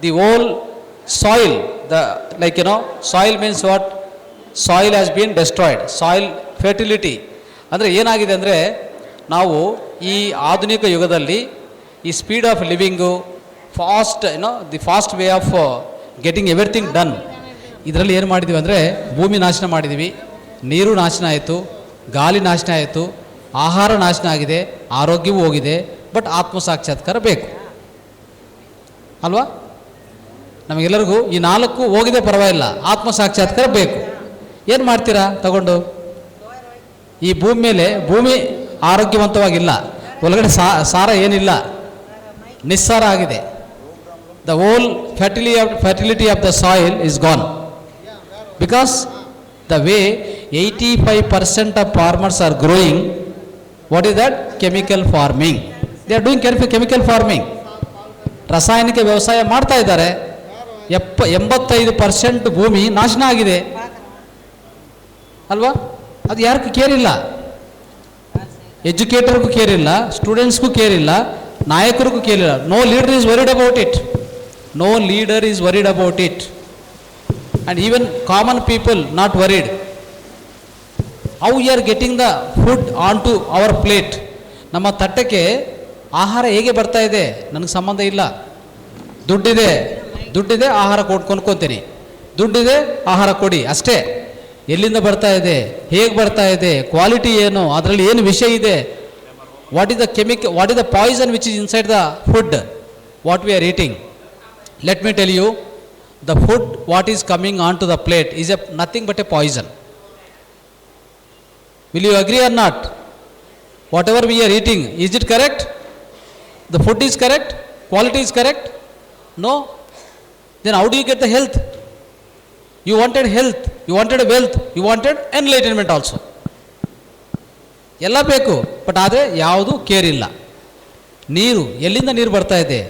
S2: the whole soil. Soil means what? Soil has been destroyed. Soil fertility ಅಂದರೆ ಏನಾಗಿದೆ ಅಂದರೆ ನಾವು ಈ ಆಧುನಿಕ ಯುಗದಲ್ಲಿ ಈ speed of living, the fast way of getting everything done, ಇದರಲ್ಲಿ ಏನು ಮಾಡಿದ್ದೀವಿ ಅಂದರೆ ಭೂಮಿ ನಾಶನ ಮಾಡಿದ್ದೀವಿ, ನೀರು ನಾಶನ ಆಯಿತು, ಗಾಳಿ ನಾಶನ ಆಯಿತು, ಆಹಾರ ನಾಶನ ಆಗಿದೆ, ಆರೋಗ್ಯವೂ ಹೋಗಿದೆ. ಬಟ್ ಆತ್ಮ ಸಾಕ್ಷಾತ್ಕಾರ ಬೇಕು ಅಲ್ವಾ? ನಮಗೆಲ್ಲರಿಗೂ ಈ 4 ಹೋಗಿದೆ ಪರವಾಗಿಲ್ಲ, ಆತ್ಮ ಸಾಕ್ಷಾತ್ಕಾರ ಬೇಕು. ಏನು ಮಾಡ್ತೀರಾ ತಗೊಂಡು? ಈ ಭೂಮಿ ಮೇಲೆ ಭೂಮಿ ಆರೋಗ್ಯವಂತವಾಗಿಲ್ಲ, ಒಳಗಡೆ ಸಾರ ಏನಿಲ್ಲ, ನಿಸ್ಸಾರ ಆಗಿದೆ. The whole fertility of the soil is gone because the way 85% of farmers are growing, what is that? Chemical farming. They are doing chemical farming. ರಾಸಾಯನಿಕ ವ್ಯವಸಾಯ ಮಾಡ್ತಾ ಇದ್ದಾರೆ. 85% ಭೂಮಿ ನಾಶನ ಆಗಿದೆ ಅಲ್ವಾ? ಅದು ಯಾರಿಗೂ ಕೇರ್ ಇಲ್ಲ, ಎಜುಕೇಟರ್ಗೂ ಕೇರ್ ಇಲ್ಲ, ಸ್ಟೂಡೆಂಟ್ಸ್ಗೂ ಕೇರ್ ಇಲ್ಲ, ನಾಯಕರಿಗೂ ಕೇರ್ ಇಲ್ಲ. No leader is worried about it. No leader is worried about it, and even common people not worried. How we are getting the food onto our plate? ನಮ್ಮ ತಟ್ಟಕ್ಕೆ ಆಹಾರ ಹೇಗೆ ಬರ್ತಾ ಇದೆ ನನಗೆ ಸಂಬಂಧ ಇಲ್ಲ. ದುಡ್ಡಿದೆ ಆಹಾರ ಕೊಂಡ್ಕೊತೀನಿ, ದುಡ್ಡಿದೆ ಆಹಾರ ಕೊಡಿ ಅಷ್ಟೇ. ಎಲ್ಲಿಂದ ಬರ್ತಾ ಇದೆ, ಹೇಗೆ ಬರ್ತಾ ಇದೆ, ಕ್ವಾಲಿಟಿ ಏನು, ಅದರಲ್ಲಿ ಏನು ವಿಷಯ ಇದೆ, what is the poison which is inside the food what we are eating. Let me tell you, the food what is coming onto the plate is nothing but a poison. Will you agree or not? Whatever we are eating, is it correct? The food is correct? Quality is correct? No? Then how do you get the health? You wanted health, you wanted wealth, you wanted enlightenment also. ಎಲ್ಲ ಬೇಕು, but ಆದರೆ ಯಾವುದು care ಇಲ್ಲ. ನೀರು ಎಲ್ಲಿಂದ ನೀರು ಬರ್ತಾ ಇದೆ?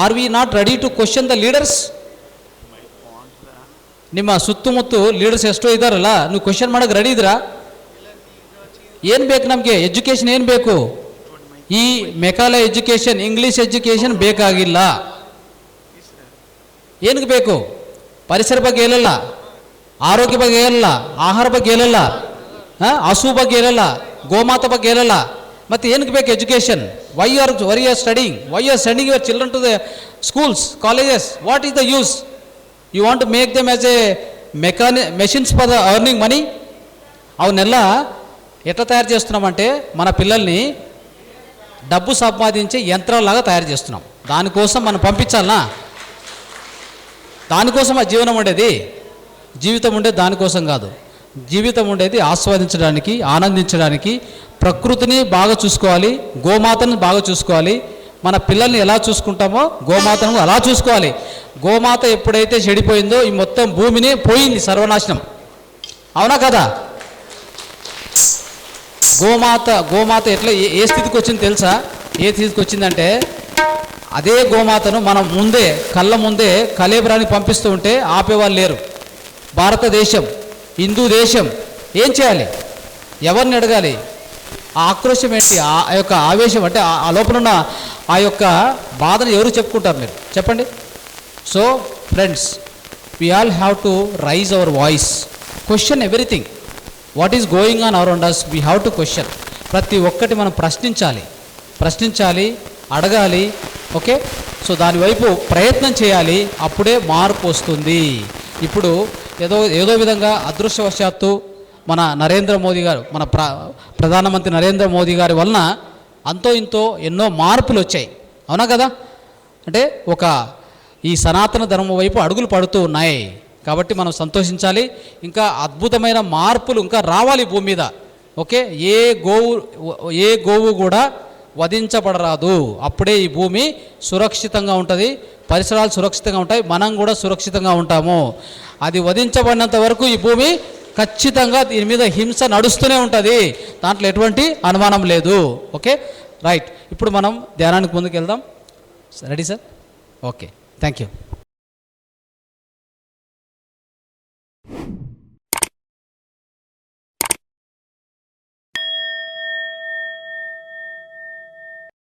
S2: Are we not ready to question the leaders? ನಿಮ್ಮ ಸುತ್ತಮುತ್ತ ಲೀಡರ್ಸ್ ಎಷ್ಟೋ ಇದ್ದಾರಲ್ಲ, ನೀವು ಕ್ವಶನ್ ಮಾಡೋಕ್ಕೆ ರೆಡಿ ಇದ್ದೀರಾ? ಏನು ಬೇಕು ನಮಗೆ? ಎಜುಕೇಷನ್ ಏನು ಬೇಕು? ಈ ಮೆಕಾಲೆ ಎಜುಕೇಷನ್, ಇಂಗ್ಲೀಷ್ ಎಜುಕೇಷನ್ ಬೇಕಾಗಿಲ್ಲ. ಏನಕ್ಕೆ ಬೇಕು? ಪರಿಸರ ಬಗ್ಗೆ ಹೇಳಲ್ಲ, ಆರೋಗ್ಯ ಬಗ್ಗೆ ಹೇಳಲ್ಲ, ಆಹಾರ ಬಗ್ಗೆ ಹೇಳಲ್ಲ, ಹಸು ಬಗ್ಗೆ ಹೇಳಲ್ಲ, ಗೋಮಾತ ಬಗ್ಗೆ ಹೇಳಲ್ಲ. ಮತ್ತು ಏನಕ್ಕೆ ಬೇಕು education? Why you are studying? Why you are sending your children to the schools, colleges? What is the use? You want to make them as a machines for the earning money. అవన్ನೆಲ್ಲ ఎట్లా తయారు చేస్తున్నామంటే మన పిల్లల్ని డబ్బు సంపాదించే యంత్రాలాగా తయారు చేస్తున్నాం. దానికోసం మనం పంపించాలనా? దానికోసం ఆ జీవనం ఉండేది, జీవితం ఉండేది దానికోసం కాదు. జీవితం ఉండేది ఆస్వాదించడానికి, ఆనందించడానికి. ప్రకృతిని బాగా చూసుకోవాలి, గోమాతను బాగా చూసుకోవాలి. మన పిల్లల్ని ఎలా చూసుకుంటామో గోమాతను అలా చూసుకోవాలి. గోమాత ఎప్పుడైతే చెడిపోయిందో ఈ మొత్తం భూమిని పోయింది, సర్వనాశనం. అవునా కదా? గోమాత ఎట్లా ఏ స్థితికి వచ్చింది తెలుసా? ఏ స్థితికి వచ్చిందంటే, అదే గోమాతను మనం ముందే కళ్ళ ముందే కళేబరానికి పంపిస్తూ ఉంటే ఆపేవాళ్ళు లేరు. భారతదేశం హిందూ దేశం, ఏం చేయాలి? ఎవరిని అడగాలి? ఆ ఆక్రోశం ఏంటి? ఆ యొక్క ఆవేశం అంటే ఆ లోపల ఉన్న ఆ యొక్క బాధను ఎవరు చెప్పుకుంటారు? మీరు చెప్పండి. So friends, we all have to raise our voice, question everything what is going on around us. We have to question. ప్రతి ఒక్కటి మనం ప్రశ్నించాలి, అడగాలి. ఓకే, సో దానివైపు ప్రయత్నం చేయాలి, అప్పుడే మార్పు వస్తుంది. ఇప్పుడు ఏదో విధంగా అదృష్టవశాత్తు మన నరేంద్ర మోదీ గారు, మన ప్రధానమంత్రి నరేంద్ర మోదీ గారి వలన అంతో ఇంతో ఎన్నో మార్పులు వచ్చాయి. అవునా కదా? అంటే ఈ సనాతన ధర్మం వైపు అడుగులు పడుతూ ఉన్నాయి. కాబట్టి మనం సంతోషించాలి. ఇంకా అద్భుతమైన మార్పులు ఇంకా రావాలి భూమి మీద. ఓకే, ఏ గోవు కూడా వధించబడరాదు. అప్పుడే ఈ భూమి సురక్షితంగా ఉంటుంది, పరిసరాలు సురక్షితంగా ఉంటాయి, మనం కూడా సురక్షితంగా ఉంటాము. అది వధించబడినంత వరకు ఈ భూమి ఖచ్చితంగా దీని మీద హింస నడుస్తూనే ఉంటుంది, దాంట్లో ఎటువంటి అనుమానం లేదు. Okay, right. ఇప్పుడు మనం ధ్యానానికి ముందుకు వెళ్దాం. Ready sir? Okay, thank you.